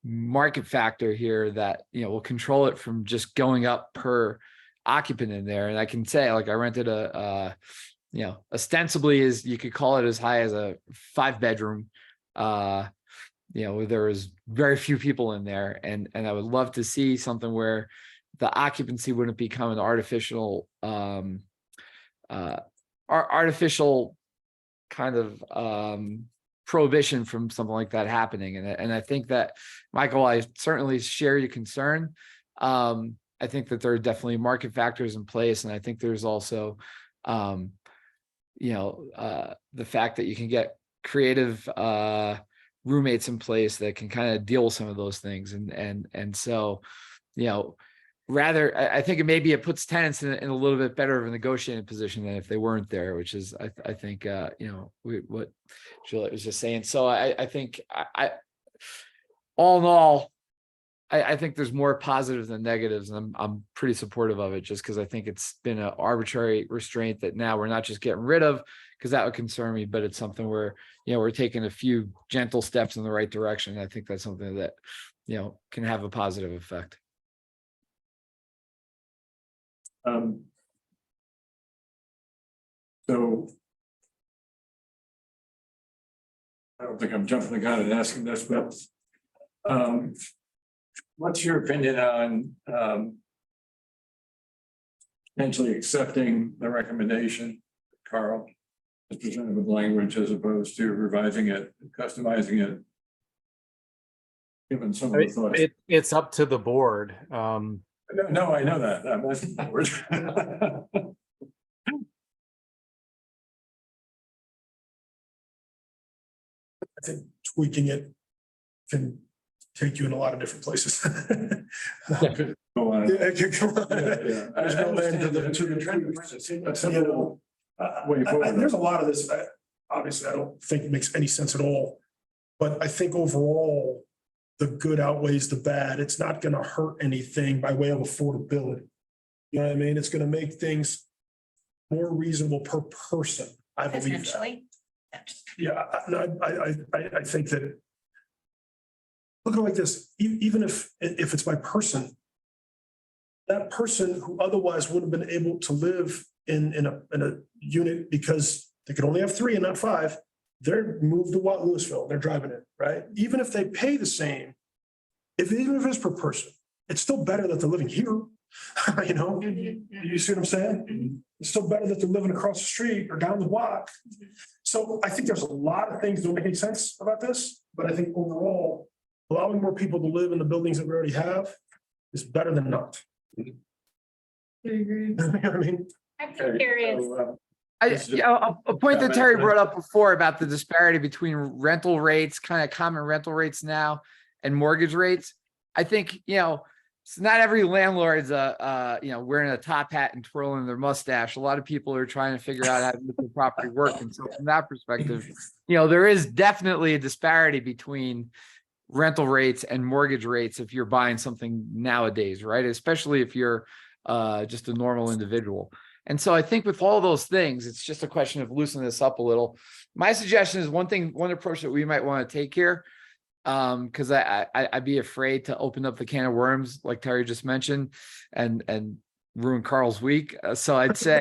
[SPEAKER 4] market factor here that, will control it from just going up per occupant in there. And I can say, like, I rented ostensibly is, you could call it as high as a 5-bedroom, where there was very few people in there. And I would love to see something where the occupancy wouldn't become an artificial kind of prohibition from something like that happening. And I think that, Michael, I certainly share your concern. I think that there are definitely market factors in place. And I think there's also, the fact that you can get creative roommates in place that can kind of deal with some of those things. And so, rather, I think it puts tenants in a little bit better of a negotiating position than if they weren't there, which is, I think, what Juliet was just saying. So I think all in all, I think there's more positives than negatives, and I'm pretty supportive of it, just because I think it's been an arbitrary restraint that now we're not just getting rid of, because that would concern me, but it's something where, we're taking a few gentle steps in the right direction. I think that's something that, can have a positive effect.
[SPEAKER 2] So I don't think I'm jumping the gun and asking this, but what's your opinion on potentially accepting the recommendation, Carl, as presented with language, as opposed to revising it, customizing it? Given some of the thoughts.
[SPEAKER 3] It's up to the board.
[SPEAKER 2] No, I know that. I'm asking forward.
[SPEAKER 5] I think tweaking it can take you in a lot of different places.
[SPEAKER 2] Go on.
[SPEAKER 5] Yeah, it can go on.
[SPEAKER 2] Yeah.
[SPEAKER 5] There's no end to the.
[SPEAKER 2] Way forward.
[SPEAKER 5] There's a lot of this, obviously, I don't think it makes any sense at all. But I think overall, the good outweighs the bad. It's not gonna hurt anything by way of affordability. You know what I mean? It's gonna make things more reasonable per person, I believe that.
[SPEAKER 8] Potentially.
[SPEAKER 5] Yeah, I think that. Look at it like this, even if it's by person. That person who otherwise would have been able to live in a unit because they could only have 3 and not 5. They're moved to Louisville, they're driving it, right? Even if they pay the same, even if it's per person, it's still better that they're living here. You see what I'm saying? It's still better that they're living across the street or down the block. So I think there's a lot of things that don't make any sense about this, but I think overall, allowing more people to live in the buildings that we already have is better than not.
[SPEAKER 1] I agree.
[SPEAKER 5] You know what I mean?
[SPEAKER 8] I'm curious.
[SPEAKER 4] A point that Terry brought up before about the disparity between rental rates, kind of common rental rates now, and mortgage rates. I think, it's not every landlord's wearing a top hat and twirling their mustache. A lot of people are trying to figure out how to make the property work. And so from that perspective, there is definitely a disparity between rental rates and mortgage rates if you're buying something nowadays, right? Especially if you're just a normal individual. And so I think with all those things, it's just a question of loosening this up a little. My suggestion is one approach that we might want to take here, because I'd be afraid to open up the can of worms, like Terry just mentioned, and ruin Carl's week. So I'd say,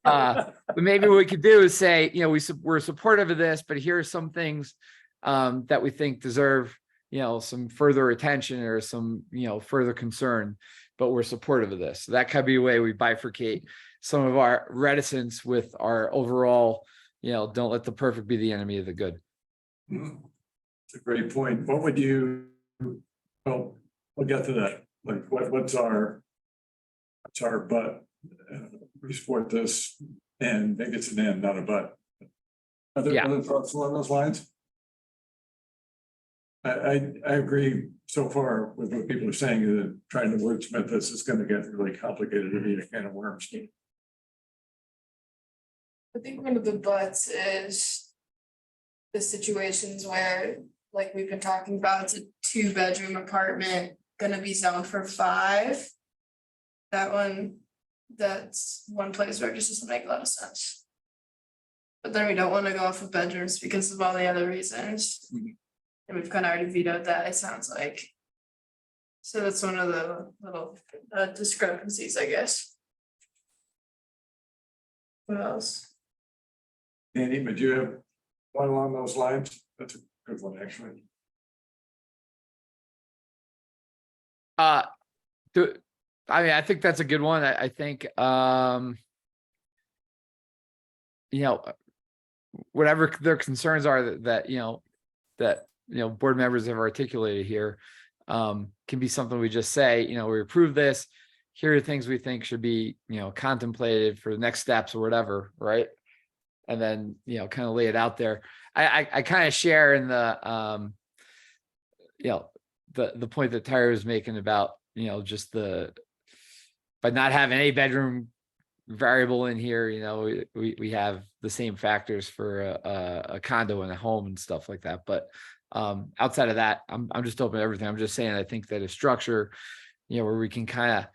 [SPEAKER 4] but maybe what we could do is say, we're supportive of this, but here are some things that we think deserve, some further attention or some, further concern, but we're supportive of this. So that could be a way we bifurcate some of our reticence with our overall, don't let the perfect be the enemy of the good.
[SPEAKER 2] It's a great point. What would you, well, we'll get to that. Like, what's our but? We support this, and maybe it's an and, not a but. Other thoughts along those lines? I agree so far with what people are saying, that trying to wordsmith this is going to get really complicated and need a can of worms.
[SPEAKER 1] I think one of the buts is the situations where like we've been talking about, it's a 2-bedroom apartment, gonna be zoned for 5. That one, that's one place where it just doesn't make a lot of sense. But then we don't wanna go off of bedrooms because of all the other reasons. And we've kind of already vetoed that, it sounds like. So that's one of the little discrepancies, I guess. What else?
[SPEAKER 2] Danny, but you have one along those lines? That's a good one, actually.
[SPEAKER 4] I mean, I think that's a good one. I think, you know, whatever their concerns are that board members have articulated here, can be something we just say, we approve this. Here are things we think should be, contemplated for the next steps or whatever, right? And then, kind of lay it out there. I kind of share in the, the point that Tyra was making about, just by not having any bedroom variable in here, we have the same factors for a condo and a home and stuff like that. But outside of that, I'm just open to everything. I'm just saying, I think that a structure, where we can kind of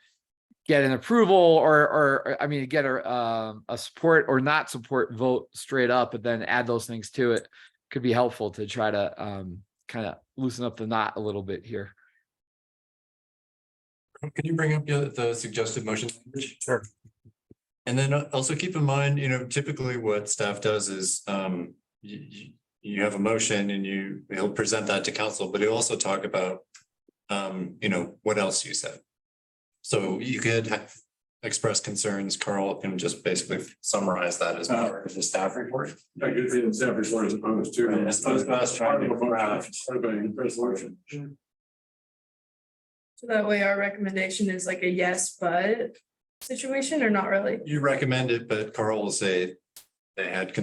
[SPEAKER 4] get an approval or I mean, get a support or not support vote straight up, but then add those things to it could be helpful to try to kind of loosen up the knot a little bit here.
[SPEAKER 6] Can you bring up the suggested motion?
[SPEAKER 3] Sure.
[SPEAKER 6] And then also keep in mind, typically what staff does is you have a motion and he'll present that to council, but he'll also talk about what else you said. So you could express concerns. Carl can just basically summarize that as part of the staff report.
[SPEAKER 2] I could read the staff report as opposed to.
[SPEAKER 6] Right, as opposed to us trying to draft.
[SPEAKER 2] Resolution.
[SPEAKER 1] So that way our recommendation is like a yes, but situation or not really?
[SPEAKER 6] You recommend it, but Carl will say they had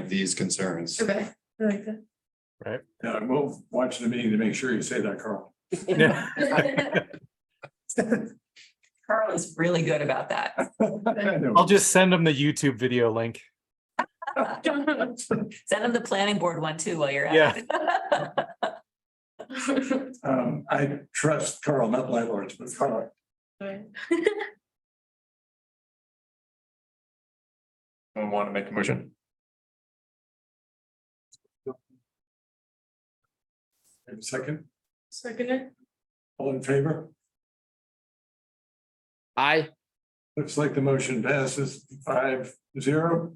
[SPEAKER 6] these concerns.
[SPEAKER 1] Okay, I like that.
[SPEAKER 2] Yeah, we'll watch the meeting to make sure you say that, Carl.
[SPEAKER 3] Yeah.
[SPEAKER 7] Carl is really good about that.
[SPEAKER 3] I'll just send them the YouTube video link.
[SPEAKER 7] Send him the planning board one too while you're at it.
[SPEAKER 2] I trust Carl, not landlords, but Carl.
[SPEAKER 6] Anyone want to make a motion?
[SPEAKER 2] Second,
[SPEAKER 1] Second it.
[SPEAKER 2] all in favor?
[SPEAKER 4] I
[SPEAKER 2] Looks like the motion passes 5-0.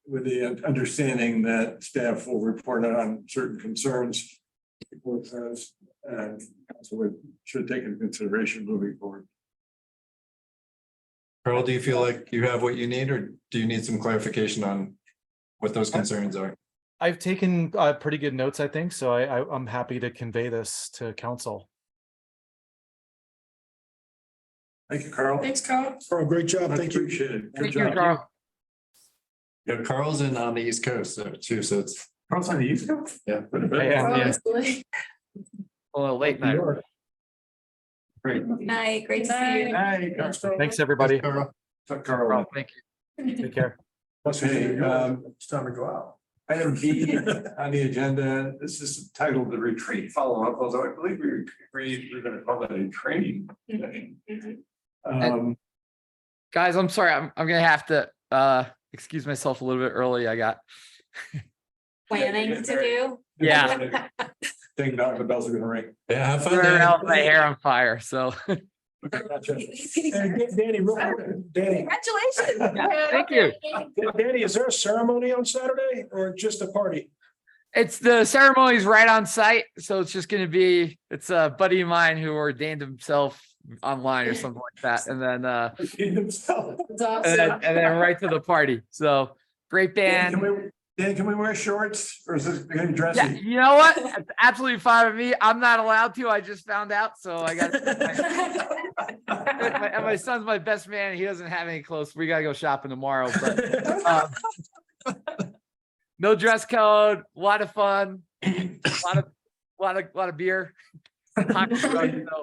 [SPEAKER 2] With the understanding that staff will report on certain concerns. Report says, and council should take into consideration moving forward.
[SPEAKER 6] Carl, do you feel like you have what you need, or do you need some clarification on what those concerns are?
[SPEAKER 3] I've taken pretty good notes, I think, so I'm happy to convey this to council.
[SPEAKER 2] Thank you, Carl.
[SPEAKER 1] Thanks, Carl.
[SPEAKER 5] Carl, great job.
[SPEAKER 2] Much
[SPEAKER 5] Thank you.
[SPEAKER 2] appreciated. Good
[SPEAKER 4] thank you,
[SPEAKER 2] job.
[SPEAKER 4] Carl.
[SPEAKER 6] Yeah, Carl's on the East Coast too, so it's,
[SPEAKER 2] Carl's on the East Coast?
[SPEAKER 6] yeah.
[SPEAKER 3] Yeah.
[SPEAKER 4] A little late night.
[SPEAKER 6] Great.
[SPEAKER 7] Night, great to see you.
[SPEAKER 2] Hi,
[SPEAKER 3] Thanks, everybody.
[SPEAKER 2] Carl.
[SPEAKER 4] Carl, thank you.
[SPEAKER 3] Take care.
[SPEAKER 2] Okay,
[SPEAKER 5] It's time to go out.
[SPEAKER 2] item B on the agenda, this is titled the retreat follow-up, although I believe we agreed we're gonna call that a training session.
[SPEAKER 4] Guys, I'm sorry. I'm gonna have to excuse myself a little bit early. I got
[SPEAKER 8] Planning to do.
[SPEAKER 4] yeah,
[SPEAKER 2] Ding dong, the bells are gonna ring.
[SPEAKER 6] Yeah, have fun.
[SPEAKER 4] burning
[SPEAKER 6] Dan.
[SPEAKER 4] out my hair on fire. So
[SPEAKER 2] Gotcha.
[SPEAKER 5] Danny, real quick, Danny,
[SPEAKER 7] Congratulations.
[SPEAKER 4] thank you.
[SPEAKER 5] Danny, is there a ceremony on Saturday or just a party?
[SPEAKER 4] It's the ceremony's right on site, so it's just gonna be. It's a buddy of mine who ordained himself online or something like that, and then
[SPEAKER 2] Himself.
[SPEAKER 1] It's awesome.
[SPEAKER 4] and then right to the party. So great band.
[SPEAKER 2] Dan, can we wear shorts or is this gonna be dressy?
[SPEAKER 4] Yeah, you know what? It's absolutely fine with me. I'm not allowed to. I just found out, so I got. And my son's my best man. He doesn't have any clothes. We gotta go shopping tomorrow. But no dress code. A lot of fun. A lot of beer.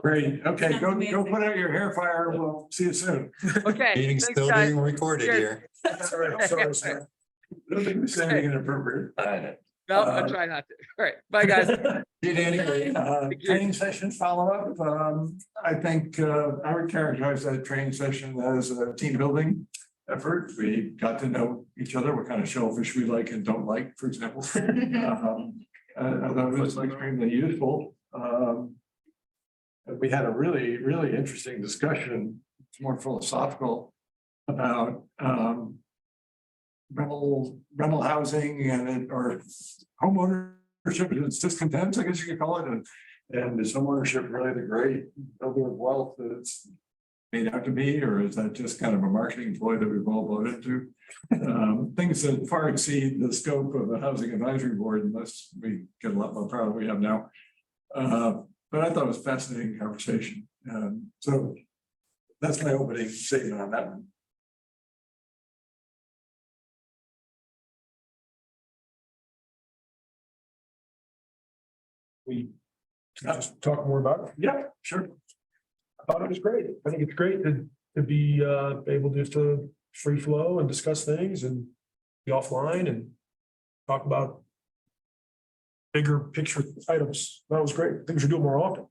[SPEAKER 2] Great, okay, go put out your hair fryer. We'll see you soon.
[SPEAKER 4] Okay.
[SPEAKER 6] Meeting's
[SPEAKER 4] thanks,
[SPEAKER 6] still
[SPEAKER 4] guys.
[SPEAKER 6] being recorded
[SPEAKER 4] Cheers.
[SPEAKER 6] here.
[SPEAKER 5] Sorry, sorry.
[SPEAKER 2] I don't think we're saying inappropriate.
[SPEAKER 4] No, I'll try not to. All right, bye, guys.
[SPEAKER 2] Anyway, training session follow-up, I think, I would characterize that training session as a team building effort. We got to know each other, what kind of shellfish we like and don't like, for example. I thought it was extremely useful. We had a really, really interesting discussion, it's more philosophical, about rental housing or homeownership, it's discontent, I guess you could call it, and is homeownership really the great builder of wealth that it's made out to be, or is that just kind of a marketing ploy that we've all bought into? Things that far exceed the scope of the Housing Advisory Board unless we get a lot more power than we have now. But I thought it was a fascinating conversation. So that's my opening statement on that one.
[SPEAKER 5] We can just talk more about it.
[SPEAKER 2] Yeah, sure.
[SPEAKER 5] I thought it was great. I think it's great to be able just to free flow and discuss things and be offline and talk about bigger picture items. That was great. Things we do more often.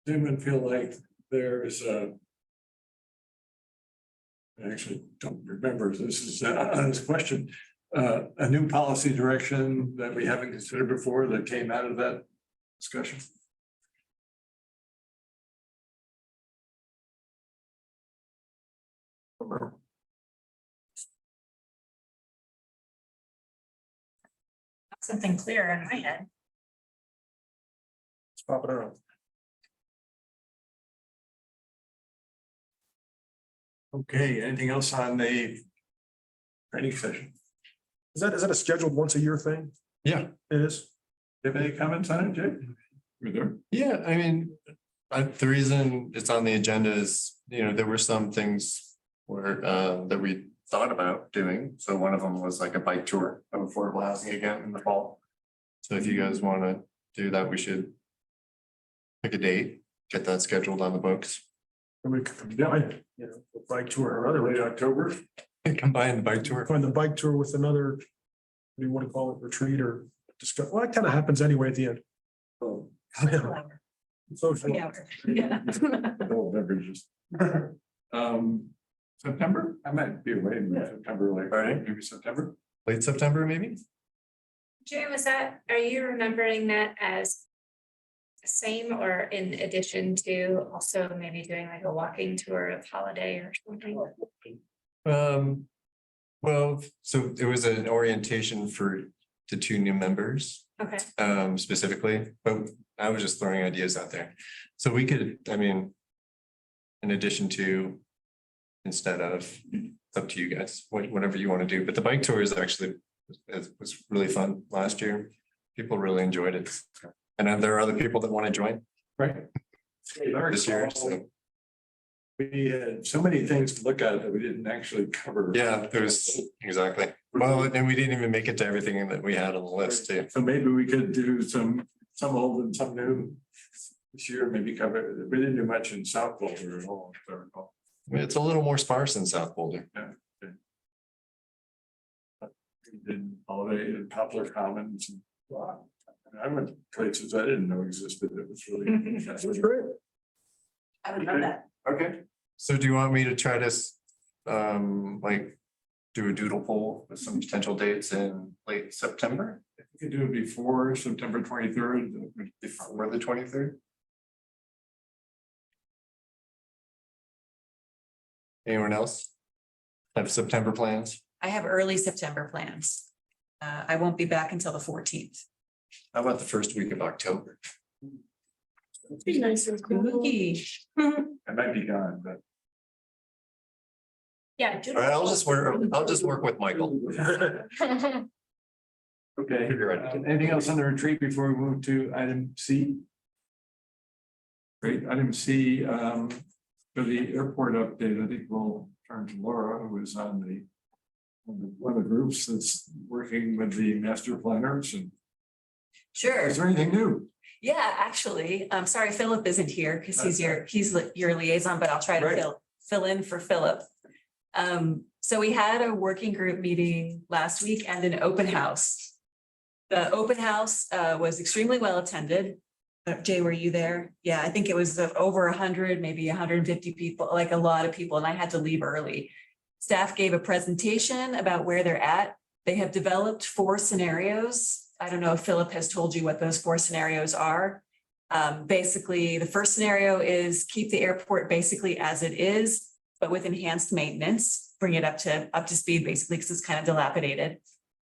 [SPEAKER 2] Anyone feel like there's I actually don't remember, this is this question, a new policy direction that we haven't considered before that came out of that discussion?
[SPEAKER 8] Something clear in my head.
[SPEAKER 5] Let's pop it around.
[SPEAKER 2] Okay, anything else on the training session?
[SPEAKER 5] Is that a scheduled once a year thing?
[SPEAKER 6] Yeah.
[SPEAKER 5] It is.
[SPEAKER 2] Do you have any comments on it, Jake? You're there?
[SPEAKER 6] Yeah, I mean, the reason it's on the agenda is, there were some things where, that we thought about doing. So one of them was like a bike tour of affordable housing again in the fall. So if you guys want to do that, we should pick a date, get that scheduled on the books.
[SPEAKER 5] And we could combine, a bike tour or other,
[SPEAKER 2] Late October?
[SPEAKER 6] Combine the bike tour.
[SPEAKER 5] find the bike tour with another, what do you want to call it, retreat or discuss, well, it kind of happens anyway at the end.
[SPEAKER 2] Oh,
[SPEAKER 5] Social.
[SPEAKER 7] Yeah.
[SPEAKER 2] no beverages. September? I might be away in September, like,
[SPEAKER 6] Alright.
[SPEAKER 2] maybe September.
[SPEAKER 6] Late September, maybe?
[SPEAKER 8] Jim, are you remembering that as the same or in addition to also maybe doing like a walking tour of Holiday or something?
[SPEAKER 6] Well, so it was an orientation for the 2 new members.
[SPEAKER 8] Okay,
[SPEAKER 6] Specifically, but I was just throwing ideas out there. So we could, in addition to, instead of, it's up to you guys, whatever you want to do, but the bike tour is actually, it was really fun last year. People really enjoyed it. And then there are other people that want to join
[SPEAKER 2] Right.
[SPEAKER 6] this year, so.
[SPEAKER 2] We had so many things to look at that we didn't actually cover.
[SPEAKER 6] Yeah, there's, exactly. Well, and we didn't even make it to everything that we had on the list too.
[SPEAKER 2] So maybe we could do some old and some new this year, maybe cover, we didn't do much in South Boulder at all, if I recall.
[SPEAKER 6] It's a little more sparse in South Boulder.
[SPEAKER 2] We did Holiday and Poplar Commons. And I went to places I didn't know existed. It was really.
[SPEAKER 5] It was great.
[SPEAKER 7] I would love that.
[SPEAKER 2] Okay.
[SPEAKER 6] So do you want me to try to, do a doodle poll with some potential dates in late September?
[SPEAKER 2] We could do it before September 23rd.
[SPEAKER 6] Before the 23rd? Anyone else have September plans?
[SPEAKER 7] I have early September plans. I won't be back until the 14th.
[SPEAKER 6] How about the first week of October?
[SPEAKER 1] Be nice and cool.
[SPEAKER 7] Spooky.
[SPEAKER 2] I might be gone, but.
[SPEAKER 8] yeah.
[SPEAKER 6] All right, I'll just work with Michael.
[SPEAKER 2] Okay,
[SPEAKER 6] You're right.
[SPEAKER 2] anything else on the retreat before we move to item C? Great, item C, for the airport update, I think we'll turn to Laura, who is on the one of the groups that's working with the master planners, and
[SPEAKER 7] Sure.
[SPEAKER 2] is there anything new?
[SPEAKER 7] Yeah, actually, I'm sorry, Philip isn't here because he's your liaison, but I'll try to
[SPEAKER 2] Right.
[SPEAKER 7] fill in for Philip. So we had a working group meeting last week and an open house. The open house was extremely well attended. Jay, were you there? Yeah, I think it was over 100, maybe 150 people, like a lot of people, and I had to leave early. Staff gave a presentation about where they're at. They have developed 4 scenarios. I don't know if Philip has told you what those 4 scenarios are. Basically, the first scenario is keep the airport basically as it is, but with enhanced maintenance, bring it up to speed basically because it's kind of dilapidated.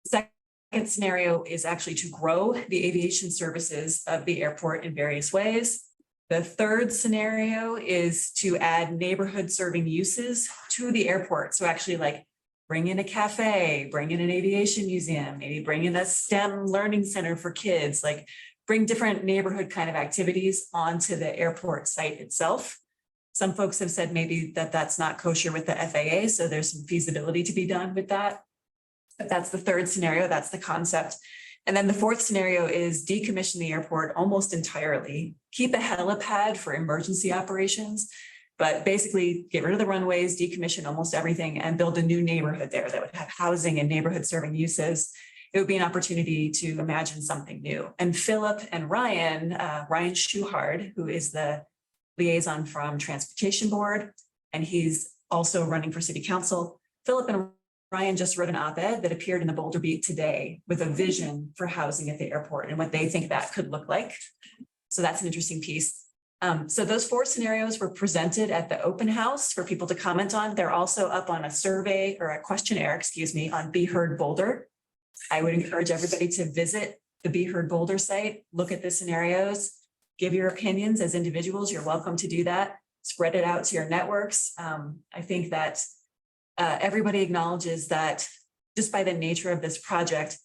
[SPEAKER 7] Second scenario is actually to grow the aviation services of the airport in various ways. The third scenario is to add neighborhood serving uses to the airport. So actually like bring in a cafe, bring in an aviation museum, maybe bring in a STEM learning center for kids, like bring different neighborhood kind of activities onto the airport site itself. Some folks have said maybe that's not kosher with the FAA, so there's some feasibility to be done with that. But that's the third scenario, that's the concept. And then the fourth scenario is decommission the airport almost entirely, keep a helipad for emergency operations, but basically get rid of the runways, decommission almost everything and build a new neighborhood there that would have housing and neighborhood serving uses. It would be an opportunity to imagine something new. And Philip and Ryan Schuhard, who is the liaison from Transportation Board, and he's also running for City Council. Philip and Ryan just wrote an op-ed that appeared in the Boulder Beat today with a vision for housing at the airport and what they think that could look like. So that's an interesting piece. So those 4 scenarios were presented at the open house for people to comment on. They're also up on a survey or a questionnaire, on Be Heard Boulder. I would encourage everybody to visit the Be Heard Boulder site, look at the scenarios, give your opinions as individuals. You're welcome to do that. Spread it out to your networks. I think that everybody acknowledges that just by the nature of this project,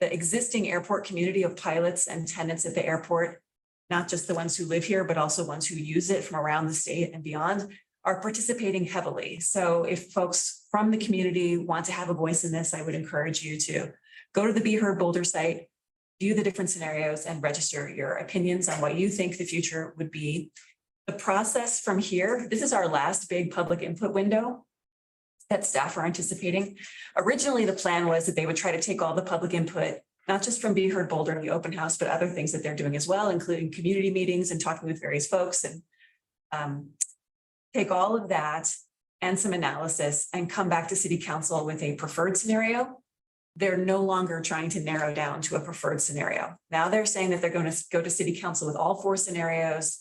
[SPEAKER 7] the existing airport community of pilots and tenants at the airport, not just the ones who live here, but also ones who use it from around the state and beyond, are participating heavily. So if folks from the community want to have a voice in this, I would encourage you to go to the Be Heard Boulder site, view the different scenarios and register your opinions on what you think the future would be. The process from here, this is our last big public input window that staff are anticipating. Originally, the plan was that they would try to take all the public input, not just from Be Heard Boulder and the open house, but other things that they're doing as well, including community meetings and talking with various folks, and take all of that and some analysis and come back to City Council with a preferred scenario. They're no longer trying to narrow down to a preferred scenario. Now they're saying that they're going to go to City Council with all 4 scenarios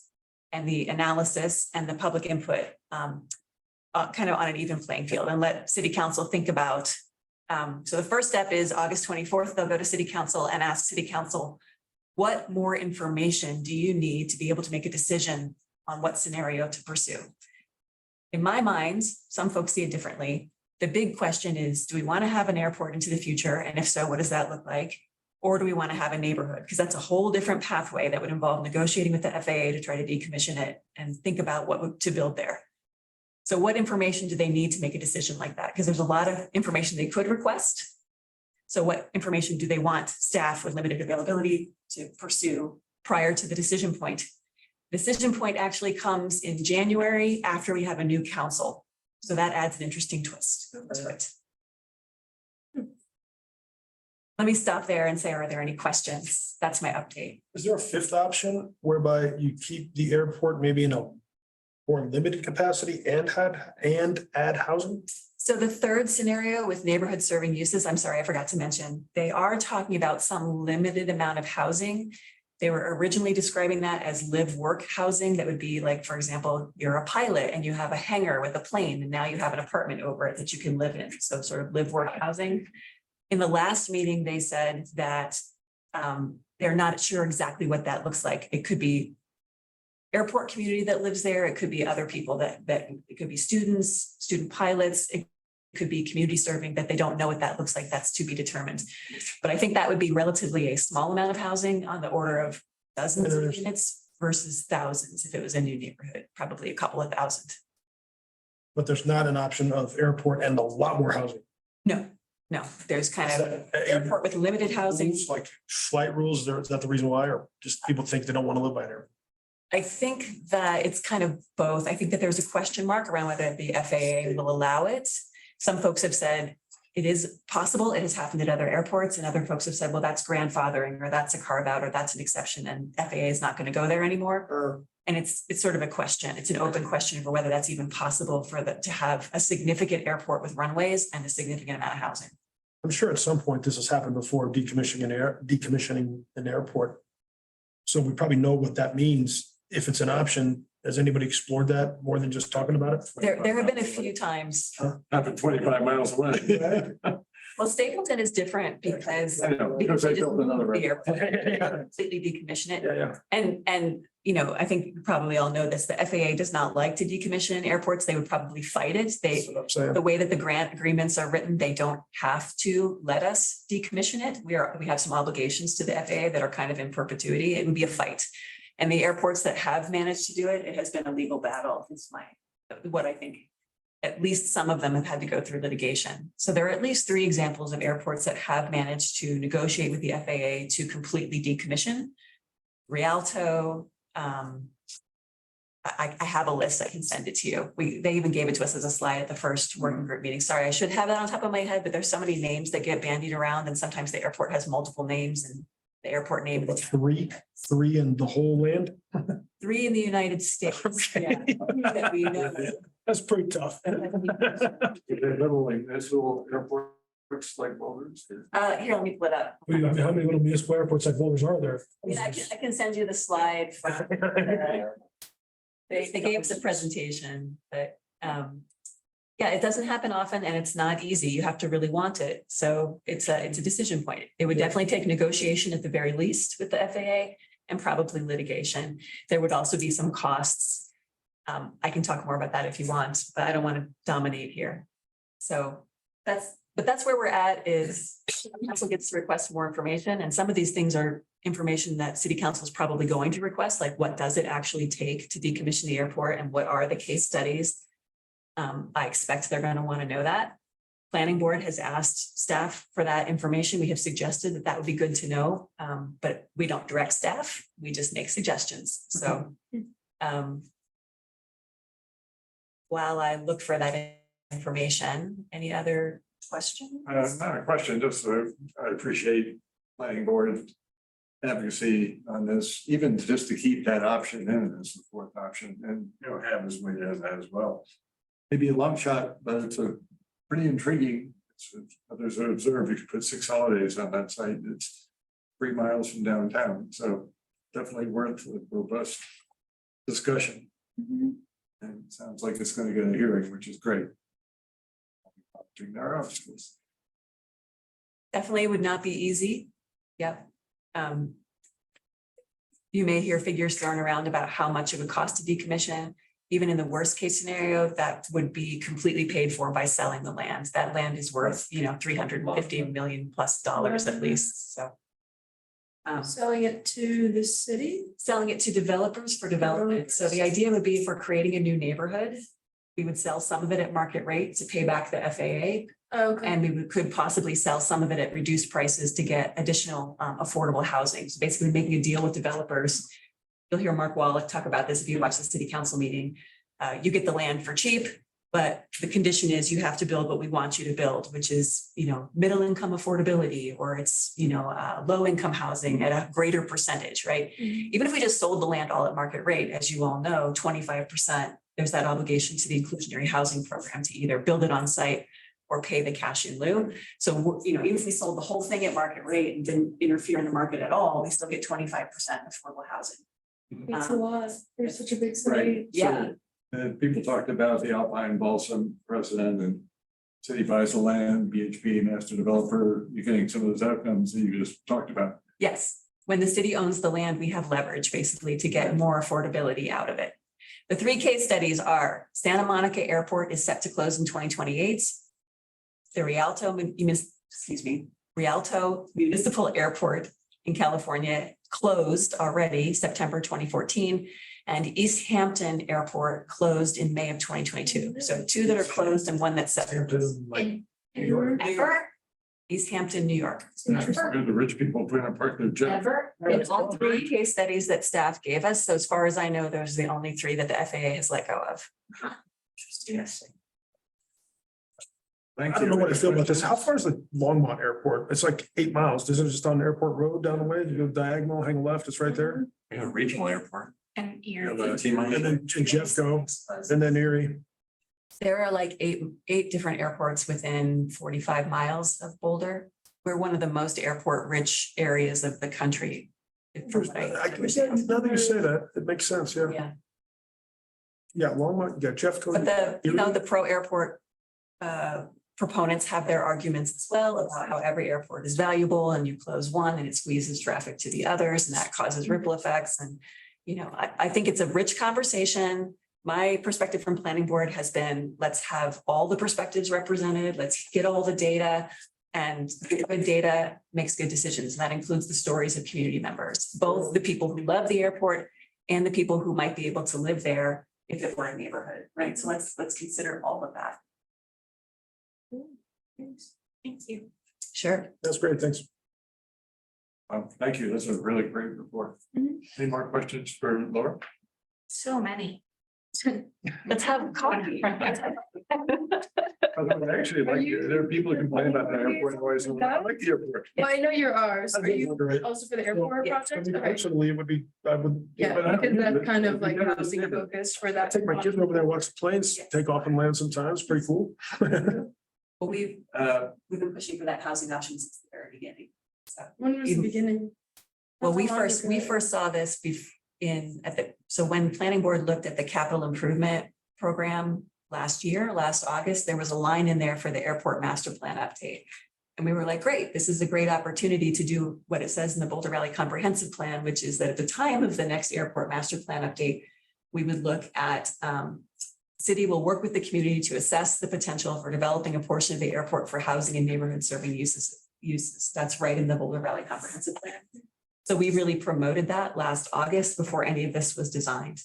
[SPEAKER 7] and the analysis and the public input kind of on an even playing field and let City Council think about. So the first step is August 24th, they'll go to City Council and ask City Council, what more information do you need to be able to make a decision on what scenario to pursue? In my mind, some folks see it differently. The big question is, do we want to have an airport into the future? And if so, what does that look like? Or do we want to have a neighborhood? Because that's a whole different pathway that would involve negotiating with the FAA to try to decommission it and think about what to build there. So what information do they need to make a decision like that? Because there's a lot of information they could request. So what information do they want staff with limited availability to pursue prior to the decision point? Decision point actually comes in January after we have a new council. So that adds an interesting twist to it. Let me stop there and say, are there any questions? That's my update.
[SPEAKER 5] Is there a 5th option whereby you keep the airport maybe in a more limited capacity and add housing?
[SPEAKER 7] So the third scenario with neighborhood serving uses, I'm sorry, I forgot to mention, they are talking about some limited amount of housing. They were originally describing that as live work housing. That would be like, for example, you're a pilot and you have a hangar with a plane and now you have an apartment over it that you can live in. So sort of live work housing. In the last meeting, they said that they're not sure exactly what that looks like. It could be airport community that lives there. It could be other people that it could be students, student pilots. It could be community serving that they don't know what that looks like. That's to be determined. But I think that would be relatively a small amount of housing on the order of dozens of units versus thousands. If it was a new neighborhood, probably a couple of thousand.
[SPEAKER 5] But there's not an option of airport and a lot more housing.
[SPEAKER 7] No, there's kind of airport with limited housing.
[SPEAKER 5] Like flight rules, is that the reason why, or just people think they don't want to live by there?
[SPEAKER 7] I think that it's kind of both. I think that there's a question mark around whether the FAA will allow it. Some folks have said it is possible. It has happened at other airports, and other folks have said, well, that's grandfathering, or that's a carve out, or that's an exception, and FAA is not going to go there anymore. And it's sort of a question. It's an open question for whether that's even possible to have a significant airport with runways and a significant amount of housing.
[SPEAKER 5] I'm sure at some point this has happened before, decommissioning an airport. So we probably know what that means. If it's an option, has anybody explored that more than just talking about it?
[SPEAKER 7] There have been a few times.
[SPEAKER 2] Happened 25 miles away.
[SPEAKER 7] Well, Stapleton is different because
[SPEAKER 2] I know, because they built another
[SPEAKER 7] the
[SPEAKER 2] airport.
[SPEAKER 7] airport, completely decommission it.
[SPEAKER 5] Yeah.
[SPEAKER 7] And, you know, I think you probably all know this, the FAA does not like to decommission airports. They would probably fight it.
[SPEAKER 5] That's what I'm saying.
[SPEAKER 7] The way that the grant agreements are written, they don't have to let us decommission it. We have some obligations to the FAA that are kind of in perpetuity. It would be a fight. And the airports that have managed to do it, it has been a legal battle. It's what I think. At least some of them have had to go through litigation. So there are at least 3 examples of airports that have managed to negotiate with the FAA to completely decommission. Rialto, I have a list. I can send it to you. They even gave it to us as a slide at the first working group meeting. Sorry, I should have that on top of my head, but there's so many names that get bandied around, and sometimes the airport has multiple names, and the airport name of the town.
[SPEAKER 5] Three in the whole land?
[SPEAKER 7] 3 in the United States. Yeah, that we know.
[SPEAKER 5] That's pretty tough.
[SPEAKER 2] They're literally, there's little airports like Boulders.
[SPEAKER 7] Here, let me pull it up.
[SPEAKER 5] I mean, how many little municipal airports like Boulders are there?
[SPEAKER 7] I mean, I can send you the slide from. They gave us a presentation, but yeah, it doesn't happen often, and it's not easy. You have to really want it. So it's a decision point. It would definitely take negotiation at the very least with the FAA, and probably litigation. There would also be some costs. I can talk more about that if you want, but I don't want to dominate here. So that's where we're at. Is council gets to request more information, and some of these things are information that city council is probably going to request, like what does it actually take to decommission the airport, and what are the case studies? I expect they're going to want to know that. Planning board has asked staff for that information. We have suggested that would be good to know, but we don't direct staff. We just make suggestions. So while I look for that information, any other questions?
[SPEAKER 2] Not a question, just I appreciate planning board advocacy on this, even just to keep that option in as the 4th option, and have as many as that as well. Maybe a long shot, but it's a pretty intriguing. Others have observed you could put 6 holidays on that site. It's 3 miles from downtown, so definitely worth a robust discussion. And it sounds like it's going to get a hearing, which is great.
[SPEAKER 7] Definitely would not be easy. Yep. You may hear figures thrown around about how much it would cost to decommission. Even in the worst case scenario, that would be completely paid for by selling the land. That land is worth, $350 million plus at least. So.
[SPEAKER 1] Selling it to the city?
[SPEAKER 7] Selling it to developers for development. So the idea would be if we're creating a new neighborhood, we would sell some of it at market rate to pay back the FAA.
[SPEAKER 1] Okay.
[SPEAKER 7] And we could possibly sell some of it at reduced prices to get additional affordable housing. So basically making a deal with developers. You'll hear Mark Wallach talk about this if you watch the city council meeting. You get the land for cheap, but the condition is you have to build what we want you to build, which is, middle income affordability, or it's, low income housing at a greater percentage, right? Even if we just sold the land all at market rate, as you all know, 25%, there's that obligation to the inclusionary housing program to either build it on site or pay the cash in lieu. So, even if we sold the whole thing at market rate and didn't interfere in the market at all, we still get 25% affordable housing.
[SPEAKER 1] It's a lot. There's such a big city.
[SPEAKER 2] Right.
[SPEAKER 7] Yeah.
[SPEAKER 2] People talked about the Alpine Balsam precedent, and city buys the land, BHP, master developer, you're getting some of those outcomes that you just talked about.
[SPEAKER 7] Yes, when the city owns the land, we have leverage basically to get more affordability out of it. The 3 case studies are Santa Monica Airport is set to close in 2028. The Rialto Municipal Airport in California closed already September 2014, and East Hampton Airport closed in May of 2022. So 2 that are closed and 1 that's set.
[SPEAKER 1] In
[SPEAKER 7] Ever? East Hampton, New York.
[SPEAKER 2] The rich people putting a park their jet.
[SPEAKER 7] Ever, in all three case studies that staff gave us, so as far as I know, those are the only three that the FAA has let go of. Yes.
[SPEAKER 2] Thank
[SPEAKER 5] I don't know
[SPEAKER 2] you.
[SPEAKER 5] what I feel about this. How far is the Longmont Airport? It's like 8 miles. Isn't it just on Airport Road down the way? You go diagonal, hang left, it's right there.
[SPEAKER 6] We have a regional airport.
[SPEAKER 8] And
[SPEAKER 2] Yeah,
[SPEAKER 8] Erie.
[SPEAKER 2] but-
[SPEAKER 6] 18 miles.
[SPEAKER 5] And then Jeffco, and then Erie.
[SPEAKER 7] There are like eight different airports within 45 miles of Boulder. We're one of the most airport-rich areas of the country. from what I
[SPEAKER 5] Now that you say that, it makes sense, yeah.
[SPEAKER 7] Yeah,
[SPEAKER 5] Yeah, Longmont, you got Jeffco.
[SPEAKER 7] but the pro airport proponents have their arguments as well about how every airport is valuable and you close one and it squeezes traffic to the others and that causes ripple effects. And, I think it's a rich conversation. My perspective from planning board has been, let's have all the perspectives represented. Let's get all the data. And good data makes good decisions. And that includes the stories of community members, both the people who love the airport and the people who might be able to live there if it were a neighborhood, right? So let's consider all of that.
[SPEAKER 8] Thank you.
[SPEAKER 7] Sure.
[SPEAKER 5] That's great, thanks.
[SPEAKER 2] Thank you. That's a really great report.
[SPEAKER 8] Mhm.
[SPEAKER 2] Any more questions for Laura?
[SPEAKER 8] So many.
[SPEAKER 7] Let's have coffee.
[SPEAKER 2] Actually, there are people who complain about the airport noise. And I like the airport.
[SPEAKER 1] Well, I know you're ours. Are you
[SPEAKER 5] Right.
[SPEAKER 1] also for the airport
[SPEAKER 7] Yeah.
[SPEAKER 5] I
[SPEAKER 1] project?
[SPEAKER 5] mean,
[SPEAKER 1] Okay.
[SPEAKER 5] personally, it would be, I would.
[SPEAKER 1] Yeah,
[SPEAKER 2] but I don't
[SPEAKER 1] because
[SPEAKER 2] use
[SPEAKER 1] that's
[SPEAKER 2] it.
[SPEAKER 1] kind of like
[SPEAKER 2] Yeah,
[SPEAKER 1] housing
[SPEAKER 2] yeah.
[SPEAKER 1] focused for
[SPEAKER 5] I
[SPEAKER 1] that.
[SPEAKER 5] take my kids over there, watch the planes take off and land sometimes, pretty cool.
[SPEAKER 7] But we've been pushing for that housing option since the very beginning. So,
[SPEAKER 1] When was the beginning?
[SPEAKER 7] well,
[SPEAKER 1] Not
[SPEAKER 7] we
[SPEAKER 1] so long ago.
[SPEAKER 7] first saw this so when planning board looked at the capital improvement program last August, there was a line in there for the airport master plan update. And we were like, great, this is a great opportunity to do what it says in the Boulder Valley Comprehensive Plan, which is that at the time of the next airport master plan update, we would look at city will work with the community to assess the potential for developing a portion of the airport for housing and neighborhood serving uses. That's right in the Boulder Valley Comprehensive Plan. So we really promoted that last August before any of this was designed.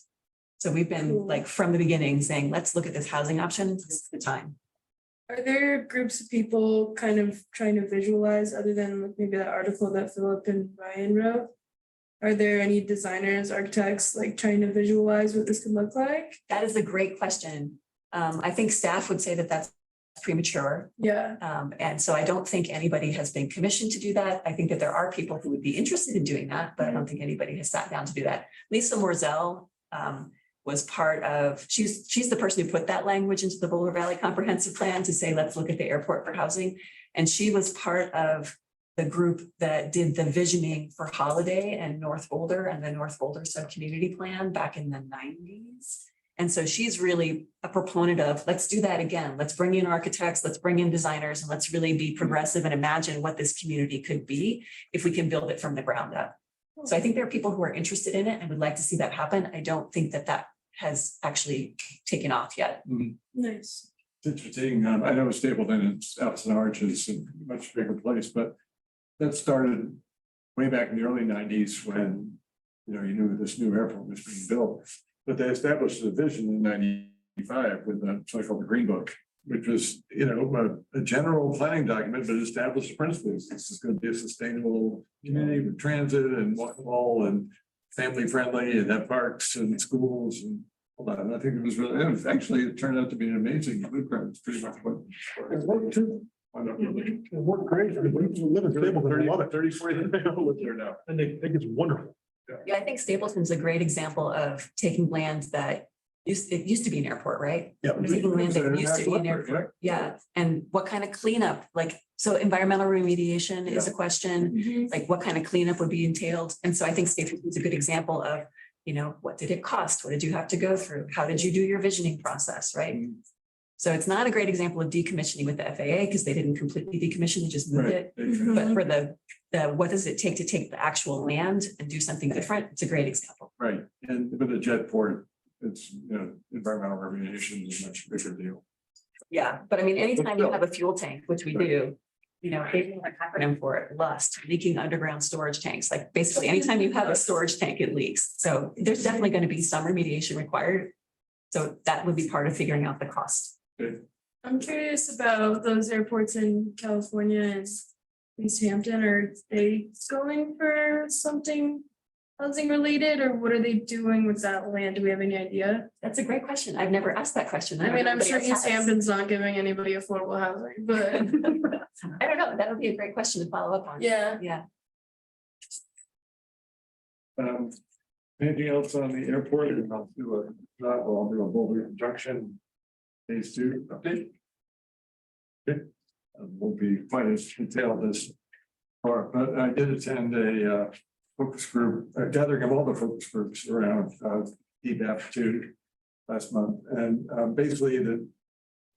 [SPEAKER 7] So we've been
[SPEAKER 1] Cool.
[SPEAKER 7] like from the beginning saying, let's look at this housing option. This is the time.
[SPEAKER 1] Are there groups of people kind of trying to visualize other than like maybe that article that Philip and Ryan wrote? Are there any designers, architects like trying to visualize what this could look like?
[SPEAKER 7] That is a great question. I think staff would say that that's premature.
[SPEAKER 1] Yeah,
[SPEAKER 7] And so I don't think anybody has been commissioned to do that. I think that there are people who would be interested in doing that, but I don't think anybody has sat down to do that. Lisa Morzell was part of, she's the person who put that language into the Boulder Valley Comprehensive Plan to say, let's look at the airport for housing. And she was part of the group that did the visioning for Holiday and North Boulder and the North Boulder Sub-Community Plan back in the 90s. And so she's really a proponent of, let's do that again. Let's bring in architects, let's bring in designers, and let's really be progressive and imagine what this community could be if we can build it from the ground up. So I think there are people who are interested in it and would like to see that happen. I don't think that has actually taken off yet.
[SPEAKER 1] nice.
[SPEAKER 2] It's interesting. I know Stapleton, it's Alton Arch is a much bigger place, but that started way back in the early 90s when, you knew this new airport was being built. But they established a vision in 95 with something called the Green Book, which was, a general planning document, but established principles. This is going to be a sustainable community with transit and walkable and family friendly and have parks and schools and all that. And I think it was really, it turned out to be an amazing blueprint. It's pretty much what.
[SPEAKER 5] It worked too. It worked great. I mean, we live in Stapleton, I love it.
[SPEAKER 2] 34 people live there now.
[SPEAKER 5] And they think it's wonderful.
[SPEAKER 7] Yeah, I think Stapleton's a great example of taking land that it used to be an airport, right?
[SPEAKER 5] Yeah.
[SPEAKER 7] Taking land that used to be an airport, yeah, and what kind of cleanup, so environmental remediation is a question, like what kind of cleanup would be entailed? And so I think Stapleton's a good example of, what did it cost? What did you have to go through? How did you do your visioning process, right? So it's not a great example of decommissioning with the FAA because they didn't completely decommission, they just moved it. But for the what does it take to take the actual land and do something different? It's a great example.
[SPEAKER 2] Right, and with the jet port, it's, environmental remediation is a much bigger deal.
[SPEAKER 7] Yeah, but I mean, anytime you have a fuel tank, which we do, they have an acronym for it, LUST, leaking underground storage tanks. Like basically, anytime you have a storage tank, it leaks. So there's definitely going to be some remediation required. So that would be part of figuring out the cost.
[SPEAKER 2] Good.
[SPEAKER 1] I'm curious about those airports in California and East Hampton. Are they going for something housing related, or what are they doing with that land? Do we have any idea?
[SPEAKER 7] That's a great question. I've never asked that question.
[SPEAKER 1] I mean, I'm sure
[SPEAKER 7] Nobody else
[SPEAKER 1] East
[SPEAKER 7] has.
[SPEAKER 1] Hampton's not giving anybody affordable housing, but
[SPEAKER 7] I don't know. That would be a great question to follow up on.
[SPEAKER 1] yeah.
[SPEAKER 7] Yeah.
[SPEAKER 2] Anything else on the airport? And I'll do a Boulder Junction phase 2 update. Okay. We'll be quite as detailed as far, but I did attend a focus group, a gathering of all the focus groups around DBAP 2 last month. And basically the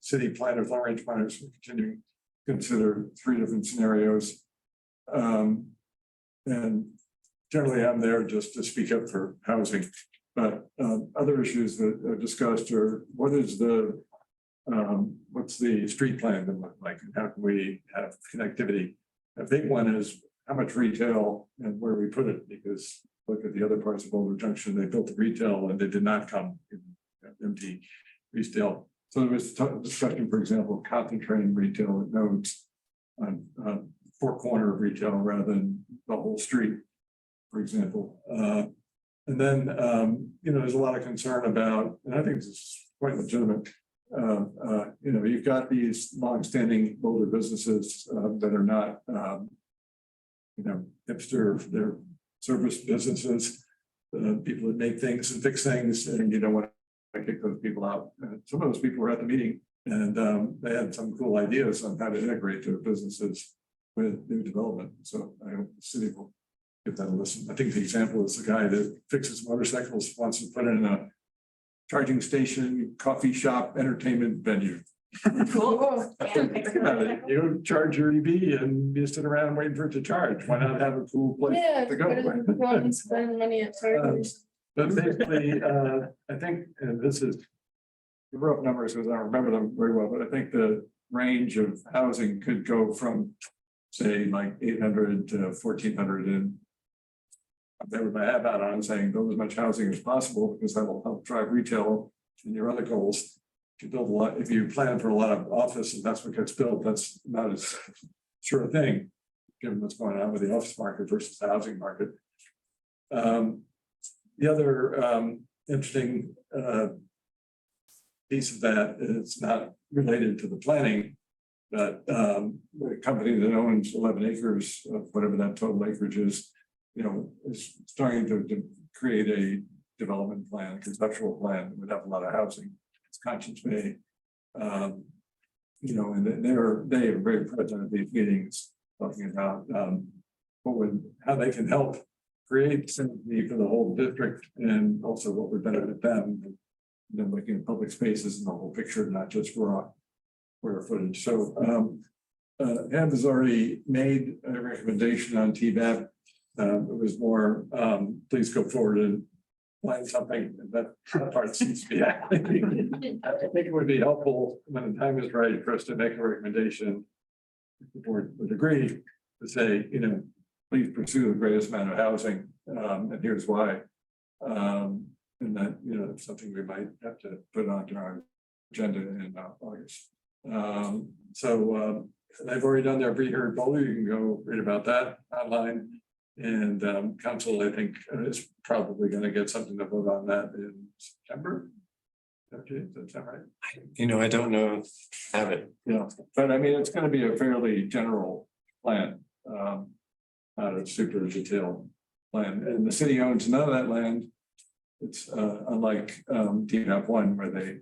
[SPEAKER 2] city planners, long range planners will continue to consider 3 different scenarios. And generally I'm there just to speak up for housing, but other issues that are discussed are what is the what's the street plan gonna look like, and how can we have connectivity? A big one is how much retail and where we put it, because look at the other parts of Boulder Junction, they built the retail and they did not come in empty retail. So there was discussion, for example, concentrating retail at nodes on four corner of retail rather than the whole street, for example. And then, there's a lot of concern about, and I think this is quite legitimate. You've got these longstanding older businesses that are not, hipster, they're service businesses, people that make things and fix things, and you don't want to kick those people out. Some of those people were at the meeting, and they had some cool ideas on how to integrate their businesses with new development. So I hope the city will give that a listen. I think the example is the guy that fixes motorcycles, wants to put in a charging station, coffee shop, entertainment venue.
[SPEAKER 7] Cool.
[SPEAKER 2] Think about it. You charge your EV and you sit around waiting for it to charge. Why not have a cool place
[SPEAKER 1] Yeah,
[SPEAKER 2] to go?
[SPEAKER 1] better than go and spend money at Target.
[SPEAKER 2] But basically, I think, and this is rough numbers because I don't remember them very well, but I think the range of housing could go from, say, like 800 to 1,400 and I've never my hat on saying build as much housing as possible because that will help drive retail and your other goals. If you build a lot, if you plan for a lot of office and that's what gets built, that's not as sure a thing, given what's going on with the office market versus the housing market. The other interesting piece of that is not related to the planning, but the company that owns 11 acres of whatever that total acreage is, is starting to create a development plan, conceptual plan that would have a lot of housing. It's Conscience Bay, and they are very present at these meetings, talking about how they can help create synergy for the whole district and also what would benefit them. And then looking at public spaces and the whole picture, not just raw square footage. So Ham has already made a recommendation on TBAP. It was more, please go forward and find something that part seems to be happening. I think it would be helpful when the time is right for us to make a recommendation. If the board would agree to say, please pursue the greatest amount of housing, and here's why. And that, it's something we might have to put onto our agenda in August. They've already done their pre-heard poll. You can go read about that online. And council, I think, is probably going to get something to vote on that in September. Okay, that's all right.
[SPEAKER 6] I don't know. Have it.
[SPEAKER 2] But I mean, it's going to be a fairly general plan, not a super detailed plan. And the city owns none of that land. It's unlike DNAP 1, where they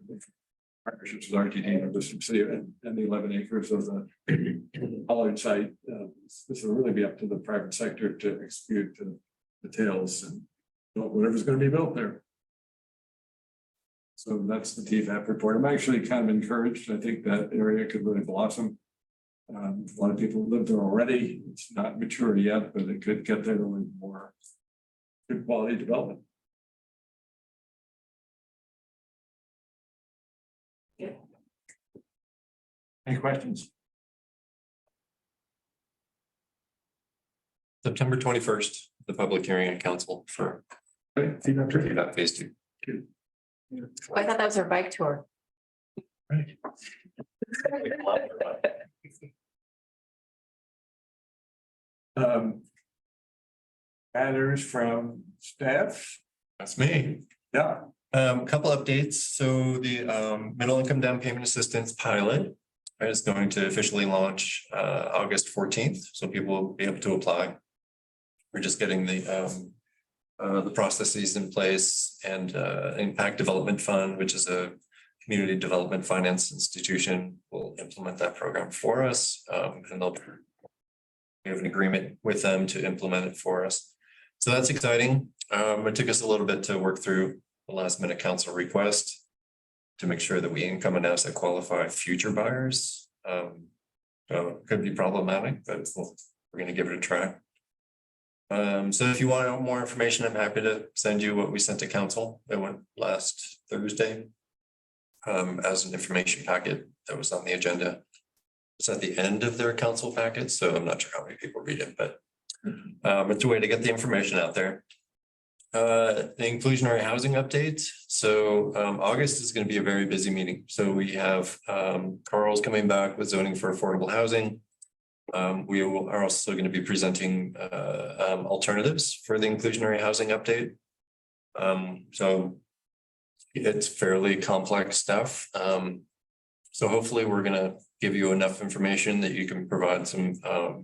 [SPEAKER 2] partnerships with RTD and the city and the 11 acres of the Pollard site. This will really be up to the private sector to execute the details and build whatever's going to be built there. So that's the TFAP report. I'm actually kind of encouraged. I think that area could really blossom. A lot of people live there already. It's not mature yet, but it could get there with more good quality development. Any questions?
[SPEAKER 6] September 21st, the public hearing and council for
[SPEAKER 2] Okay,
[SPEAKER 6] that phase 2.
[SPEAKER 7] I thought that was our bike tour.
[SPEAKER 2] Um, Matters from staff,
[SPEAKER 6] That's me.
[SPEAKER 2] yeah,
[SPEAKER 6] Couple updates. So the middle income down payment assistance pilot is going to officially launch August 14th, so people will be able to apply. We're just getting the processes in place, and Impact Development Fund, which is a community development finance institution, will implement that program for us. And we have an agreement with them to implement it for us. So that's exciting. It took us a little bit to work through the last minute council request to make sure that we income and asset qualify future buyers. So it could be problematic, but we're gonna give it a try. So if you want more information, I'm happy to send you what we sent to council. It went last Thursday. As an information packet that was on the agenda. It's at the end of their council packet, so I'm not sure how many people read it, but it's a way to get the information out there. The inclusionary housing update. So August is going to be a very busy meeting. So we have Carl's coming back with zoning for affordable housing. We are also going to be presenting alternatives for the inclusionary housing update. So it's fairly complex stuff. So hopefully we're going to give you enough information that you can provide some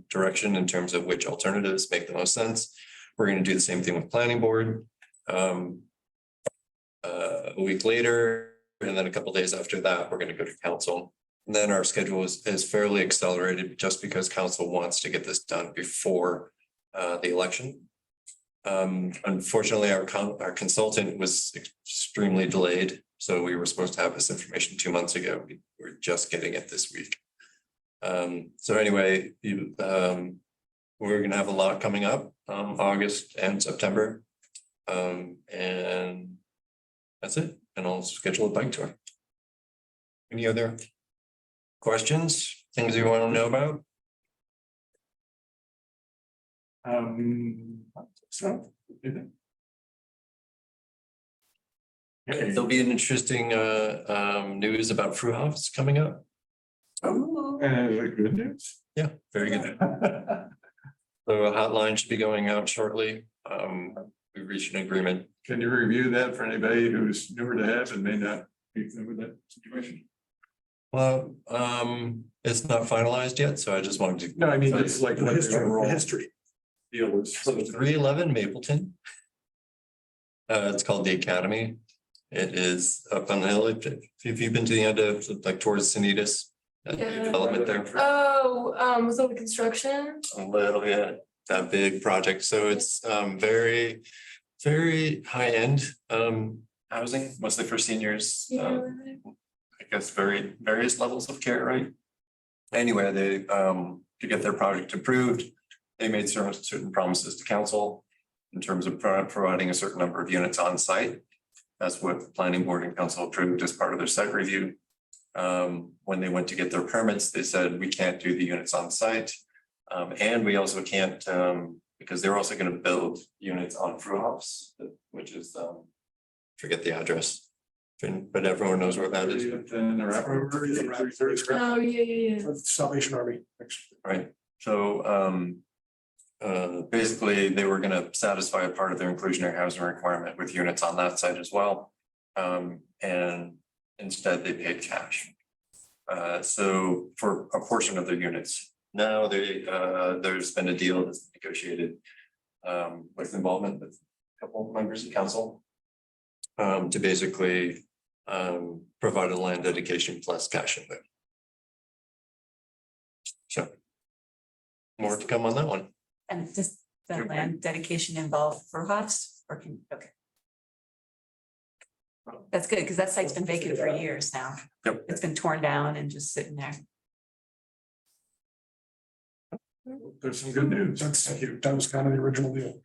[SPEAKER 6] direction in terms of which alternatives make the most sense. We're going to do the same thing with planning board. A week later, and then a couple days after that, we're going to go to council. And then our schedule is fairly accelerated just because council wants to get this done before the election. Unfortunately, our consultant was extremely delayed. So we were supposed to have this information 2 months ago. We're just getting it this week. So anyway, we're gonna have a lot coming up, August and September. And that's it. And I'll schedule a bike tour. Any other questions, things you want to know about?
[SPEAKER 2] So.
[SPEAKER 6] There'll be an interesting news about Fruhofs coming up.
[SPEAKER 2] Oh, good news.
[SPEAKER 6] Yeah, very good. So a hotline should be going out shortly. We reached an agreement.
[SPEAKER 2] Can you review that for anybody who's newer to have and may not be familiar with that situation?
[SPEAKER 6] Well, it's not finalized yet, so I just wanted to.
[SPEAKER 2] No, I mean, it's like
[SPEAKER 5] The history.
[SPEAKER 2] deal was.
[SPEAKER 6] So 311 Mapleton. It's called the Academy. It is up on the hill. If you've been to the end of, like, towards Sanitas. That new
[SPEAKER 1] Yeah.
[SPEAKER 6] development there.
[SPEAKER 1] With all the construction.
[SPEAKER 6] A little, yeah, that big project. So it's very, very high end housing, mostly for seniors. I guess various levels of care, right? Anyway, they to get their project approved, they made certain promises to council in terms of providing a certain number of units on site. That's what the planning board and council approved as part of their site review. When they went to get their permits, they said, we can't do the units on site. And we also can't, because they're also going to build units on Fruhofs, which is, forget the address. But everyone knows where that is,
[SPEAKER 1] Oh, yeah.
[SPEAKER 5] Salvation Army.
[SPEAKER 6] right? So basically, they were gonna satisfy a part of their inclusionary housing requirement with units on that site as well. And instead they paid cash. So for a portion of their units, now there's been a deal that's negotiated with involvement with a couple members of council to basically provide a land dedication plus cash in there. So more to come on that one.
[SPEAKER 7] And does the land dedication involve Fruhofs or can, okay. That's good, because that site's been vacant for years now.
[SPEAKER 6] Yep.
[SPEAKER 7] It's been torn down and just sitting there.
[SPEAKER 2] There's some good news.
[SPEAKER 5] That was kind of the original deal.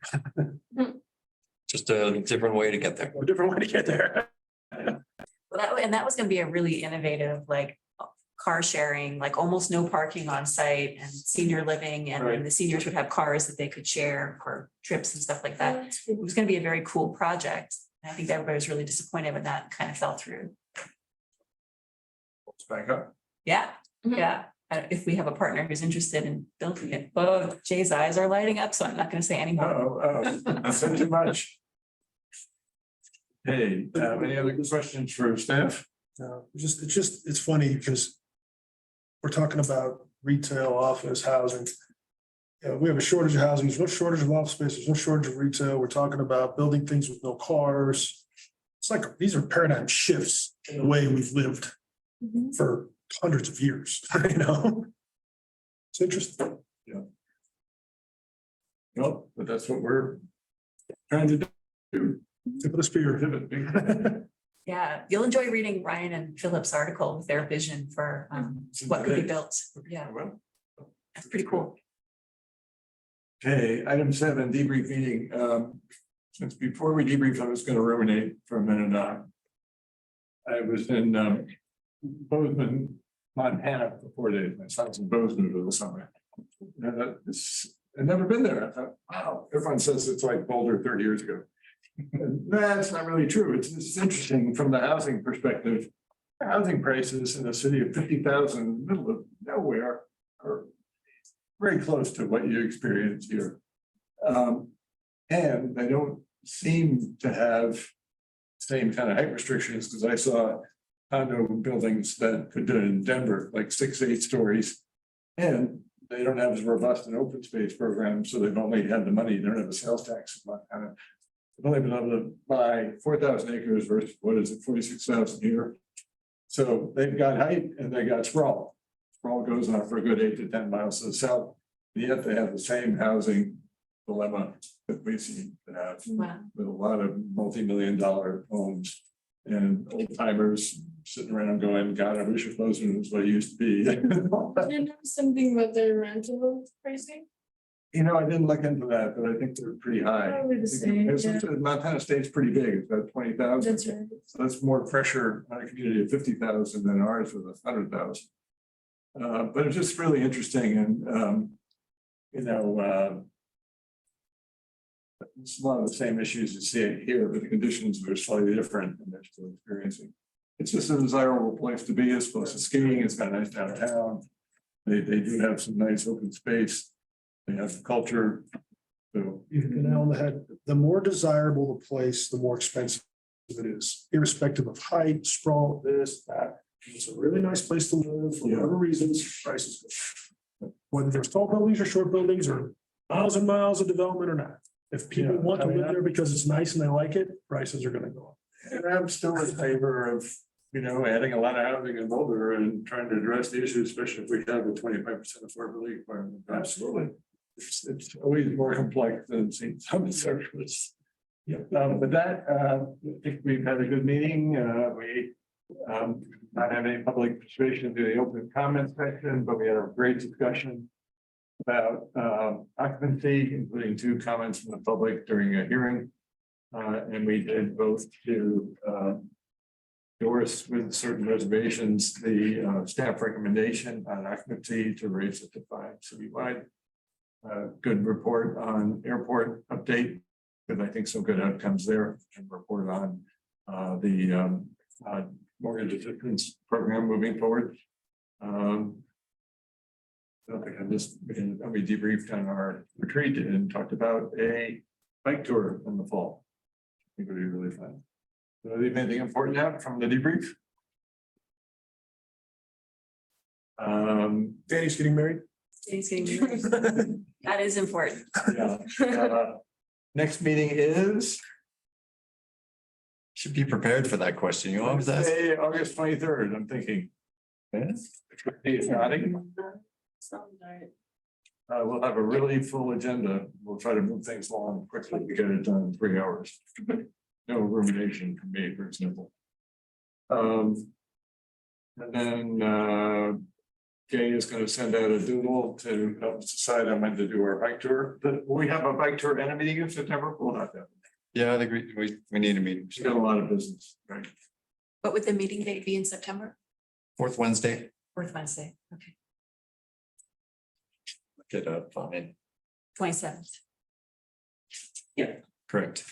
[SPEAKER 6] Just a different way to get there.
[SPEAKER 5] A different way to get there.
[SPEAKER 7] Well, that was gonna be a really innovative, like, car sharing, like almost no parking on site and senior living, and then the seniors would have cars that they could share for trips and stuff like that. It was gonna be a very cool project. And I think everybody was really disappointed when that kind of fell through.
[SPEAKER 2] It's back up.
[SPEAKER 7] Yeah,
[SPEAKER 1] Mhm.
[SPEAKER 7] yeah. If we have a partner who's interested in building it, oh, Jay's eyes are lighting up, so I'm not gonna say any more.
[SPEAKER 2] I said too much. Hey, any other questions for staff?
[SPEAKER 5] No, it's funny because we're talking about retail, office, housing. We have a shortage of housing. There's no shortage of office space. There's no shortage of retail. We're talking about building things with no cars. It's like, these are paradigm shifts in the way we've lived
[SPEAKER 1] Mhm.
[SPEAKER 5] for hundreds of years, you know? It's interesting.
[SPEAKER 2] No, but that's what we're trying to do.
[SPEAKER 5] Tip of the spear.
[SPEAKER 7] Yeah, you'll enjoy reading Ryan and Philip's article with their vision for what could be built. Yeah,
[SPEAKER 2] Well,
[SPEAKER 7] that's pretty cool.
[SPEAKER 2] okay, item 7, debrief meeting. Since before we debrief, I was gonna ruminate for a minute. I was in Bozeman, Montana for 4 days. My son's in Bozeman over the summer. I've never been there. I thought, wow, everyone says it's like Boulder 30 years ago. And that's not really true. It's interesting from the housing perspective. Housing prices in a city of 50,000 in the middle of nowhere are very close to what you experience here. And they don't seem to have same kind of height restrictions, because I saw condo buildings that could do it in Denver, like 6, 8 stories. And they don't have as robust an open space program, so they've only had the money, they don't have a sales tax. They've only been able to buy 4,000 acres versus, what is it, 46,000 here. So they've got height and they got sprawl. Sprawl goes on for a good 8 to 10 miles to the south, yet they have the same housing dilemma that we seem to have
[SPEAKER 7] Wow.
[SPEAKER 2] with a lot of multi-million-dollar homes and old timers sitting around going, God, I wish it Bozeman was what it used to be.
[SPEAKER 1] Did you know something about their rental pricing?
[SPEAKER 2] You know, I didn't look into that, but I think they're pretty high.
[SPEAKER 1] Probably the same,
[SPEAKER 2] Because
[SPEAKER 1] yeah.
[SPEAKER 2] Montana State's pretty big, it's about 20,000.
[SPEAKER 1] That's right.
[SPEAKER 2] So that's more pressure on a community of 50,000 than ours with 100,000. But it's just really interesting and, it's a lot of the same issues you see here, but the conditions are slightly different and they're still experiencing. It's just a desirable place to be. It's close to skiing. It's got a nice downtown. They do have some nice open space. They have culture. So
[SPEAKER 5] You hit the nail on the head. The more desirable the place, the more expensive it is, irrespective of height, sprawl, this, that. It's a really nice place to live for whatever reasons, prices go. Whether there's tall buildings or short buildings or miles and miles of development or not. If people
[SPEAKER 2] Yeah,
[SPEAKER 5] want to
[SPEAKER 2] I mean,
[SPEAKER 5] live there because it's nice and they like it, prices are gonna go up.
[SPEAKER 2] And I'm still in favor of, adding a lot of housing in Boulder and trying to address the issue, especially if we have a 25% affordability requirement. Absolutely. It's always more complex than it seems on the surface. Yeah, with that, I think we've had a good meeting. We not have any public participation to the open comment section, but we had a great discussion about occupancy, including 2 comments from the public during a hearing. And we did vote to endorse with certain reservations, the staff recommendation on occupancy to raise it to 5 citywide. Good report on airport update, because I think some good outcomes there, and report on the mortgage assistance program moving forward. I think we debriefed on our retreat and talked about a bike tour in the fall. I think it would be really fun. So, anything important out from the debrief?
[SPEAKER 5] Danny's getting married.
[SPEAKER 7] Jay's getting married. That is important.
[SPEAKER 2] Yeah. Next meeting is
[SPEAKER 6] Should be prepared for that question. You always ask.
[SPEAKER 2] Wednesday, August 23rd, I'm thinking.
[SPEAKER 6] Yes.
[SPEAKER 2] He's nodding. We'll have a really full agenda. We'll try to move things along quickly to get it done in 3 hours. No rumination from me, for example. And then Jay is going to send out a doodle to help us decide on when to do our bike tour. We have a bike tour and a meeting in September. We'll have that.
[SPEAKER 6] Yeah, I think we need a meeting.
[SPEAKER 2] We've got a lot of business, right?
[SPEAKER 7] What would the meeting date be in September?
[SPEAKER 6] 4th Wednesday.
[SPEAKER 7] 4th Wednesday, okay,
[SPEAKER 6] Look it up. Fine.
[SPEAKER 7] 27th.
[SPEAKER 6] Correct.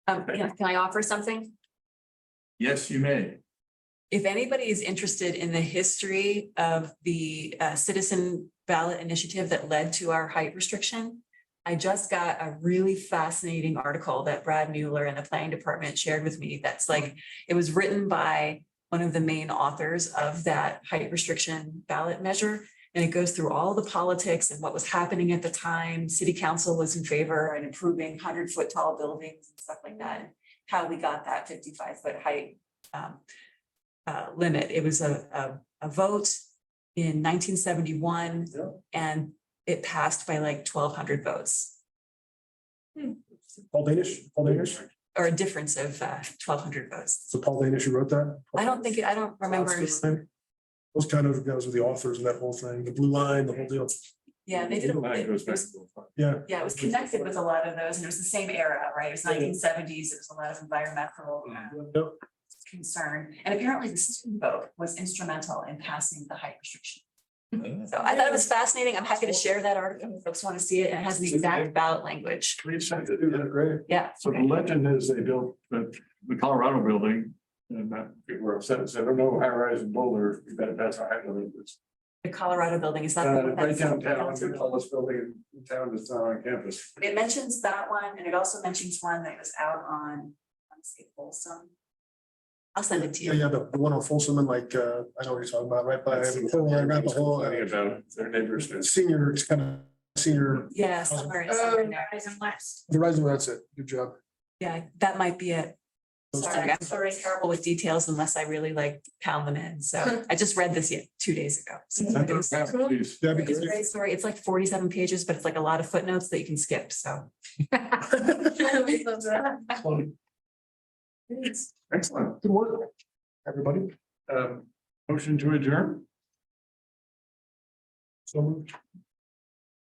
[SPEAKER 7] Can I offer something?
[SPEAKER 2] Yes, you may.
[SPEAKER 7] If anybody is interested in the history of the citizen ballot initiative that led to our height restriction, I just got a really fascinating article that Brad Mueller and the planning department shared with me. That's like, it was written by one of the main authors of that height restriction ballot measure. And it goes through all the politics and what was happening at the time. City council was in favor and improving 100-foot tall buildings and stuff like that. And how we got that 55-foot height limit. It was a vote in 1971 and it passed by like 1,200 votes,
[SPEAKER 5] Paul Danish,
[SPEAKER 7] or a difference of 1,200 votes.
[SPEAKER 5] so Paul Danish who wrote that?
[SPEAKER 7] I don't remember.
[SPEAKER 5] Those kind of guys were the authors of that whole thing, the blue line, the whole deal.
[SPEAKER 7] Yeah, they did.
[SPEAKER 2] That goes back.
[SPEAKER 5] Yeah.
[SPEAKER 7] Yeah, it was connected with a lot of those, and it was the same era, right? It was 1970s. It was a lot of environmental
[SPEAKER 5] Yep.
[SPEAKER 7] concern, and apparently the student vote was instrumental in passing the height restriction. So I thought it was fascinating. I'm happy to share that article if folks want to see it, and it has the exact ballot language.
[SPEAKER 2] Please send it. Yeah, great.
[SPEAKER 7] Yeah.
[SPEAKER 2] So the legend is they built the Colorado building and that people were upset and said, oh no, high rise in Boulder, we better pass a height limit. It's
[SPEAKER 7] The Colorado building, is that? the one
[SPEAKER 2] right
[SPEAKER 7] that's-
[SPEAKER 2] downtown, the tallest building in town that's not on campus.
[SPEAKER 7] It mentions that one, and it also mentions one that was out on, let's see, Folsom. I'll send it to
[SPEAKER 5] Yeah,
[SPEAKER 7] you.
[SPEAKER 5] yeah, the one on Folsom and like, I know what you're talking about, right by, Arapahoe,
[SPEAKER 2] Complaining about their neighbors.
[SPEAKER 5] senior, it's kind of senior,
[SPEAKER 7] Yeah, somewhere in there.
[SPEAKER 8] Horizon West.
[SPEAKER 5] Verizon, that's it, good job.
[SPEAKER 7] Yeah, that might be it.
[SPEAKER 5] Those
[SPEAKER 7] Sorry, I'm
[SPEAKER 5] two.
[SPEAKER 7] sorry, terrible with details unless I really like pound them in. So I just read this 2 days ago. So
[SPEAKER 2] Send it
[SPEAKER 7] it's
[SPEAKER 2] around, please.
[SPEAKER 5] That'd be
[SPEAKER 7] it's a
[SPEAKER 5] great.
[SPEAKER 7] great story. It's like 47 pages, but it's like a lot of footnotes that you can skip. So.
[SPEAKER 2] Excellent.
[SPEAKER 5] Good work, everybody.
[SPEAKER 2] Motion to adjourn.
[SPEAKER 5] So moved.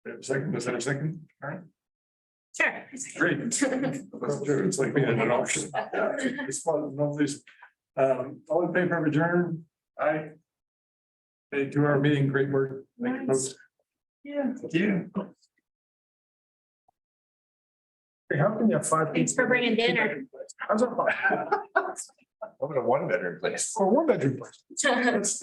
[SPEAKER 2] We have a second, is that a second? All right,
[SPEAKER 8] Sure.
[SPEAKER 2] great. It's like being in an auction. It's fun, no reason. All in favor of adjourn? Aye. Hey, to our meeting, great work. Thank you, folks.
[SPEAKER 8] Yeah.
[SPEAKER 2] Thank you.
[SPEAKER 5] Hey, how can you have five?
[SPEAKER 8] Thanks for bringing dinner.
[SPEAKER 5] How's that?
[SPEAKER 2] I'm in a one bedroom place.
[SPEAKER 5] Or one bedroom place.
[SPEAKER 2] That's